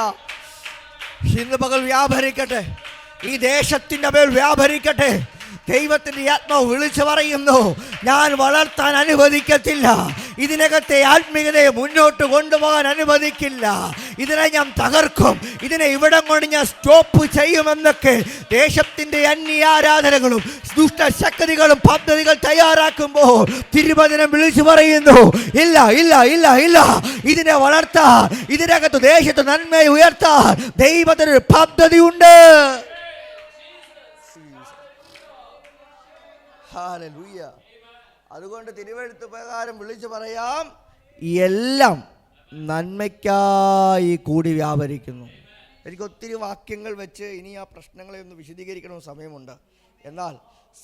ഇന്ന് പകൽ വ്യാപരിക്കട്ടെ, ഈ ദേശത്തിന്റെ മേൽ വ്യാപരിക്കട്ടെ. ദൈവത്തിന്റെ ആത്മാവ് വിളിച്ചു പറയുന്നു, ഞാൻ വളർത്താൻ അനുവദിക്കത്തില്ല, ഇതിനകത്തെ ആത്മീയതയെ മുന്നോട്ട് കൊണ്ടുപോകാൻ അനുവദിക്കില്ല, ഇതിനെ ഞാൻ തകർക്കും, ഇതിനെ ഇവിടം കൊണ്ട് ഞാൻ സ്റ്റോപ്പ് ചെയ്യുമെന്നൊക്കെ ദേശത്തിന്റെ അന്യാരാധനകളും ദുഷ്ടശക്തികളും പദ്ധതികൾ തയ്യാറാക്കുമ്പോൾ തിരുവചനം വിളിച്ചു പറയുന്നു, ഇല്ല ഇല്ല ഇല്ല ഇല്ല, ഇതിനെ വളർത്താൻ, ഇതിനകത്ത് ദേശത്ത് നന്മയെ ഉയർത്താൻ ദൈവത്തിനൊരു പദ്ധതിയുണ്ട്. ഹല്ലേലൂയ. അതുകൊണ്ട് തിരുവെഴുത്ത് പ്രകാരം വിളിച്ചു പറയാം, എല്ലാം നന്മയ്ക്കായി കൂടി വ്യാപരിക്കുന്നു. എനിക്ക് ഒത്തിരി വാക്യങ്ങൾ വെച്ച് ഇനി ആ പ്രശ്നങ്ങളെ ഒന്ന് വിശദീകരിക്കണമെന്ന് സമയമുണ്ട്. എന്നാൽ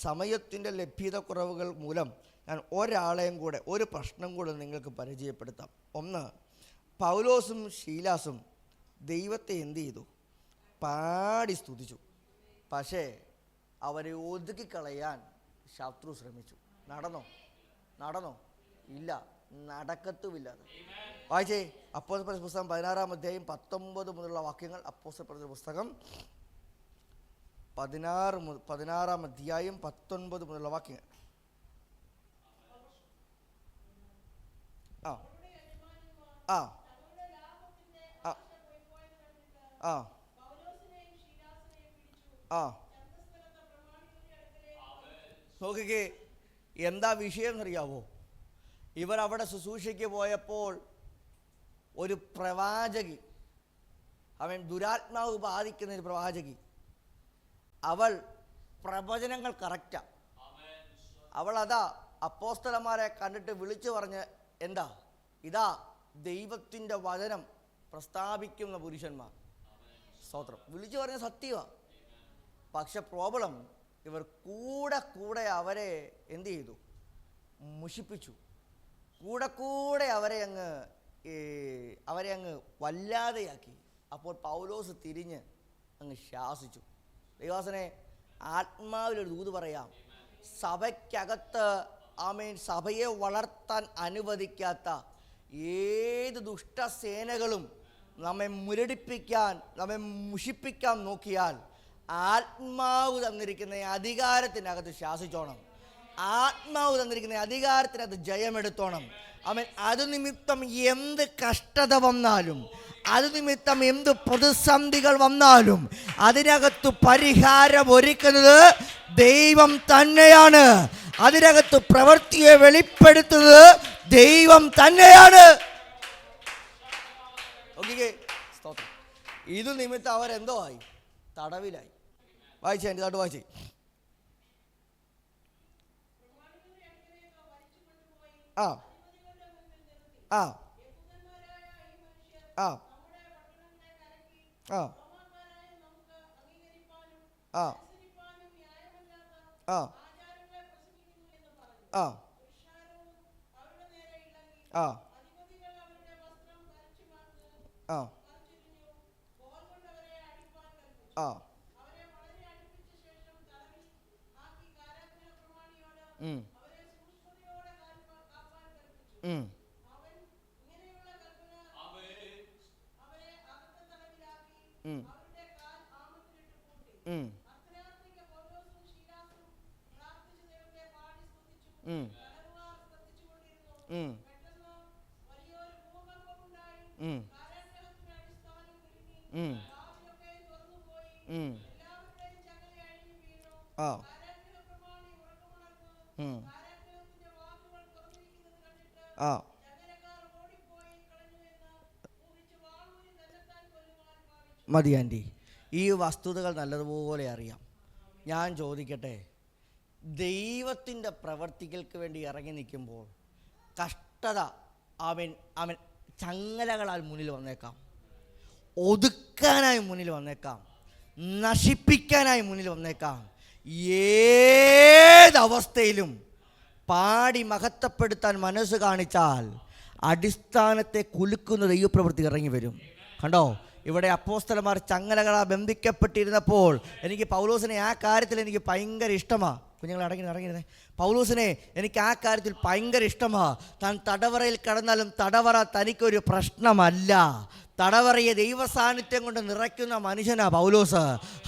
സമയത്തിൻ്റെ ലഭ്യതക്കുറവുകൾ മൂലം ഞാൻ ഒരാളെയും കൂടെ ഒരു പ്രശ്നം കൂടെ നിങ്ങൾക്ക് പരിചയപ്പെടുത്താം. ഒന്ന്, പൗലോസും ശീലാസും ദൈവത്തെ എന്ത് ചെയ്തു? പാടി സ്തുതിച്ചു. പക്ഷേ അവരെ ഒതുക്കിക്കളയാൻ ശത്രു ശ്രമിച്ചു. നടന്നോ? ഇല്ല, നടക്കത്തുമില്ല. വായിച്ചേ, അപ്പോസ്തലരുടെ പുസ്തകം 16-ാം അധ്യായം 19 മുതലുള്ള വാക്യങ്ങൾ. അപ്പോസ്തലരുടെ പുസ്തകം 16-ാം അധ്യായം 19 മുതലുള്ള വാക്യങ്ങൾ. ആ ആ ആ ആ നോക്കിക്കേ, എന്താ വിഷയം എന്നറിയാവോ? ഇവർ അവിടെ ശുശ്രൂഷയ്ക്ക് പോയപ്പോൾ ഒരു പ്രവാചകി, അവൻ ദുരാത്മാവ് ബാധിക്കുന്ന ഒരു പ്രവാചകി, അവൾ പ്രവചനങ്ങൾ കറക്റ്റാ. അവൾ അതാ അപ്പോസ്തലന്മാരെ കണ്ടിട്ട് വിളിച്ചു പറഞ്ഞ്, എന്താ ഇതാ ദൈവത്തിൻ്റെ വചനം പ്രസ്താവിക്കുന്ന പുരുഷന്മാർ. സ്തോത്രം. വിളിച്ചു പറഞ്ഞ സത്യമാണ്. പക്ഷെ പ്രോബ്ലം, ഇവർ കൂടെ അവരെ എന്ത് ചെയ്തു? മുഷിപ്പിച്ചു. കൂടെ അവരെ അങ്ങ് വല്ലാതെയാക്കി. അപ്പോൾ പൗലോസ് തിരിഞ്ഞ് അങ്ങ് ശാസിച്ചു. ദൈവാസനെ, ആത്മാവിലൊരു ദൂത് പറയാം. സഭയ്ക്കകത്ത് സഭയെ വളർത്താൻ അനുവദിക്കാത്ത ഏത് ദുഷ്ടസേനകളും നമ്മെ മുരടിപ്പിക്കാൻ, നമ്മെ മുഷിപ്പിക്കാൻ നോക്കിയാൽ ആത്മാവ് തന്നിരിക്കുന്ന അധികാരത്തിനകത്ത് ശാസിച്ചോണം. ആത്മാവ് തന്നിരിക്കുന്ന അധികാരത്തിനകത്ത് ജയമെടുത്തോണം. അത് നിമിത്തം എന്ത് കഷ്ടത വന്നാലും, അത് നിമിത്തം എന്ത് പ്രതിസന്ധികൾ വന്നാലും അതിനകത്ത് പരിഹാരം ഒരുക്കുന്നത് ദൈവം തന്നെയാണ്. അതിനകത്ത് പ്രവൃത്തിയെ വെളിപ്പെടുത്തുന്നത് ദൈവം തന്നെയാണ്. ഇത് നിമിത്തം അവരെന്തോ ആയി? തടവിലായി. വായിച്ചേ, എൻ്റെ താട്ട് വായിച്ചേ. ആ ആ ആ ആ ആ ആ ആ ആ ആ ആ ഉം ഉം ഉം ഉം ഉം ഉം ഉം ഉം ഉം ആ ഉം ആ മതി ആൻറ്റി. ഈ വസ്തുതകൾ നല്ലതുപോലെ അറിയാം. ഞാൻ ചോദിക്കട്ടെ, ദൈവത്തിൻ്റെ പ്രവർത്തികൾക്ക് വേണ്ടി ഇറങ്ങി നിൽക്കുമ്പോൾ കഷ്ടത അവൻ അവൻ ചങ്ങലകളാൽ മുന്നിൽ വന്നേക്കാം, ഒതുക്കാനായി മുന്നിൽ വന്നേക്കാം, നശിപ്പിക്കാനായി മുന്നിൽ വന്നേക്കാം. ഏതവസ്ഥയിലും പാടി മഹത്വപ്പെടുത്താൻ മനസ്സ് കാണിച്ചാൽ അടിസ്ഥാനത്തെ കുലുക്കുന്ന ദൈവപ്രവൃത്തി ഇറങ്ങി വരും. കണ്ടോ, ഇവിടെ അപ്പോസ്തലന്മാർ ചങ്ങലകളാൽ ബന്ധിക്കപ്പെട്ടിരുന്നപ്പോൾ എനിക്ക് പൗലോസിനെ ആ കാര്യത്തിൽ എനിക്ക് ഭയങ്കര ഇഷ്ടമാണ്. കുഞ്ഞുങ്ങൾ അടങ്ങിയിരുന്നേ. പൗലോസിനെ എനിക്ക് ആ കാര്യത്തിൽ ഭയങ്കര ഇഷ്ടമാണ്. താൻ തടവറയിൽ കിടന്നാലും തടവറ തനിക്കൊരു പ്രശ്നമല്ല. തടവറയെ ദൈവസാന്നിധ്യം കൊണ്ട് നിറയ്ക്കുന്ന മനുഷ്യനാ പൗലോസ്.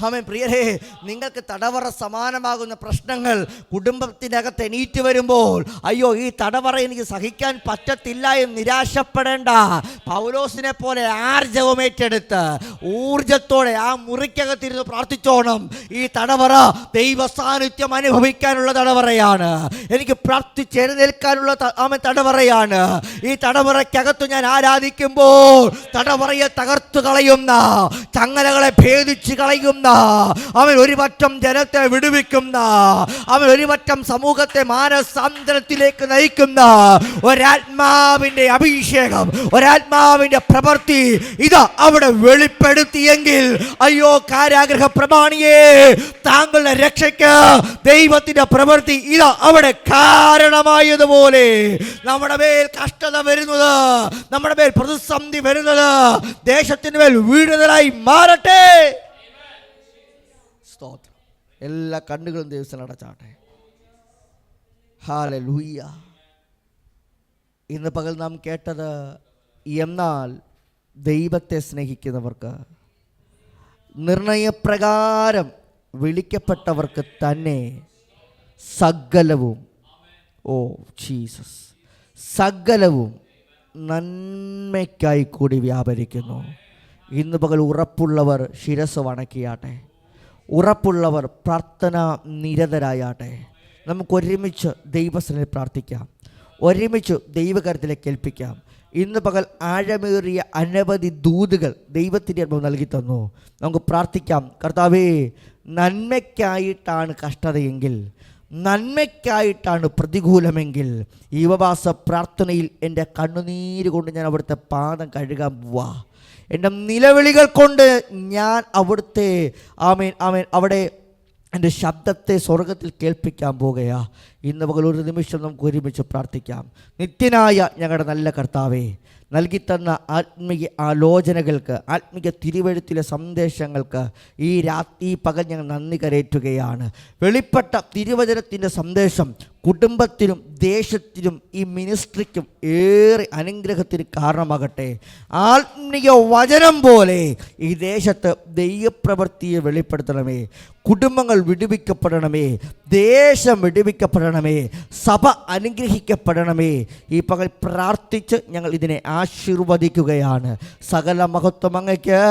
ആമേൻ. പ്രിയരേ, നിങ്ങൾക്ക് തടവറ സമാനമാകുന്ന പ്രശ്നങ്ങൾ കുടുംബത്തിനകത്ത് എണീറ്റ് വരുമ്പോൾ അയ്യോ ഈ തടവറ എനിക്ക് സഹിക്കാൻ പറ്റത്തില്ല എന്ന് നിരാശപ്പെടേണ്ട. പൗലോസിനെ പോലെ ആർജവമേറ്റെടുത്ത് ഊർജത്തോടെ ആ മുറിക്കകത്തിരുന്ന് പ്രാർത്ഥിച്ചോണം. ഈ തടവറ ദൈവസാന്നിധ്യം അനുഭവിക്കാനുള്ള തടവറയാണ്. എനിക്ക് പ്രാർത്ഥിച്ചെഴുന്നേൽക്കാനുള്ള തടവറയാണ്. ഈ തടവറയ്ക്കകത്ത് ഞാൻ ആരാധിക്കുമ്പോൾ തടവറയെ തകർത്തു കളയുന്ന, ചങ്ങലകളെ ഭേദിച്ച് കളയുന്ന, അവൻ ഒരു പറ്റം ജനത്തെ വിടുവിക്കുന്ന, അവൻ ഒരു പറ്റം സമൂഹത്തെ മാനസാന്തരത്തിലേക്ക് നയിക്കുന്ന ഒരാത്മാവിൻ്റെ അഭിഷേകം, ഒരാത്മാവിൻ്റെ പ്രവൃത്തി ഇതാ അവിടെ വെളിപ്പെടുത്തിയെങ്കിൽ അയ്യോ കാരാഗ്രഹ പ്രമാണിയെ, താങ്കളുടെ രക്ഷയ്ക്ക് ദൈവത്തിൻ്റെ പ്രവൃത്തി ഇതാ അവിടെ കാരണമായതുപോലെ നമ്മുടെ മേൽ കഷ്ടത വരുന്നത്, നമ്മുടെ മേൽ പ്രതിസന്ധി വരുന്നത് ദേശത്തിന് മേൽ വീടുതലായി മാറട്ടെ. സ്തോത്രം. എല്ലാ കണ്ണുകളും ദൈവത്തിൽ അടച്ചാട്ടെ. ഹല്ലേലൂയ. ഇന്ന് പകൽ നാം കേട്ടത്, എന്നാൽ ദൈവത്തെ സ്നേഹിക്കുന്നവർക്ക്, നിർണയപ്രകാരം വിളിക്കപ്പെട്ടവർക്ക് തന്നെ സകലവും, ഓ ജീസസ്, സകലവും നന്മയ്ക്കായി കൂടി വ്യാപരിക്കുന്നു. ഇന്ന് പകൽ ഉറപ്പുള്ളവർ ശിരസ് വണക്കിയാട്ടെ, ഉറപ്പുള്ളവർ പ്രാർത്ഥന നിരതരായാട്ടെ. നമുക്കൊരുമിച്ച് ദൈവസന്നിധിയിൽ പ്രാർത്ഥിക്കാം, ഒരുമിച്ച് ദൈവകരത്തിലേക്ക് ഏൽപ്പിക്കാം. ഇന്ന് പകൽ ആഴമേറിയ അനവധി ദൂതുകൾ ദൈവത്തിൻ്റെ അനുഭവം നൽകി തന്നു. നമുക്ക് പ്രാർത്ഥിക്കാം. കർത്താവേ, നന്മയ്ക്കായിട്ടാണ് കഷ്ടതയെങ്കിൽ, നന്മയ്ക്കായിട്ടാണ് പ്രതികൂലമെങ്കിൽ, ഈ ഉപവാസ പ്രാർത്ഥനയിൽ എൻ്റെ കണ്ണുനീര് കൊണ്ട് ഞാൻ അവിടുത്തെ പാദം കഴുകാൻ പോവാ. എൻ്റെ നിലവിളികൾ കൊണ്ട് ഞാൻ അവിടുത്തെ ആമേൻ ആമേൻ അവിടെ എൻ്റെ ശബ്ദത്തെ സ്വർഗത്തിൽ കേൾപ്പിക്കാൻ പോകുകയാ. ഇന്ന് പകൽ ഒരു നിമിഷം നമുക്ക് ഒരുമിച്ച് പ്രാർത്ഥിക്കാം. നിത്യനായ ഞങ്ങളുടെ നല്ല കർത്താവേ, നൽകിത്തന്ന ആത്മീയ ആലോചനകൾക്ക്, ആത്മീയ തിരുവെഴുത്തിലെ സന്ദേശങ്ങൾക്ക് ഈ പകൽ ഞങ്ങൾ നന്ദി കരേറ്റുകയാണ്. വെളിപ്പെട്ട തിരുവചനത്തിൻ്റെ സന്ദേശം കുടുംബത്തിനും ദേശത്തിനും ഈ മിനിസ്ട്രിക്കും ഏറെ അനുഗ്രഹത്തിന് കാരണമാകട്ടെ. ആത്മീയ വചനം പോലെ ഈ ദേശത്ത് ദൈവപ്രവൃത്തിയെ വെളിപ്പെടുത്തണമേ. കുടുംബങ്ങൾ വിടുവിക്കപ്പെടണമേ, ദേശം വിടുവിക്കപ്പെടണമേ, സഭ അനുഗ്രഹിക്കപ്പെടണമേ. ഈ പകൽ പ്രാർത്ഥിച്ച് ഞങ്ങൾ ഇതിനെ ആശീർവദിക്കുകയാണ്. സകല മഹത്വം അങ്ങയ്ക്ക്.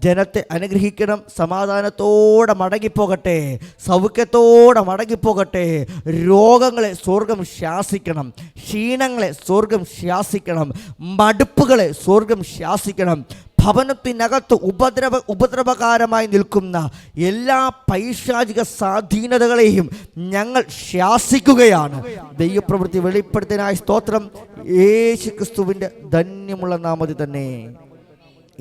ജനത്തെ അനുഗ്രഹിക്കണം. സമാധാനത്തോടെ മടങ്ങിപ്പോകട്ടെ, സൗഖ്യത്തോടെ മടങ്ങിപ്പോകട്ടെ. രോഗങ്ങളെ സ്വർഗം ശാസിക്കണം, ക്ഷീണങ്ങളെ സ്വർഗം ശാസിക്കണം, മടുപ്പുകളെ സ്വർഗം ശാസിക്കണം, ഭവനത്തിനകത്ത് ഉപദ്രവകാരമായി നിൽക്കുന്ന എല്ലാ പൈശാചിക സ്വാധീനതകളെയും ഞങ്ങൾ ശാസിക്കുകയാണ്. ദൈവപ്രവൃത്തി വെളിപ്പെടുത്താനായി സ്തോത്രം. യേശു ക്രിസ്തുവിൻ്റെ ധന്യമുള്ള നാമത്തിൽ തന്നെ.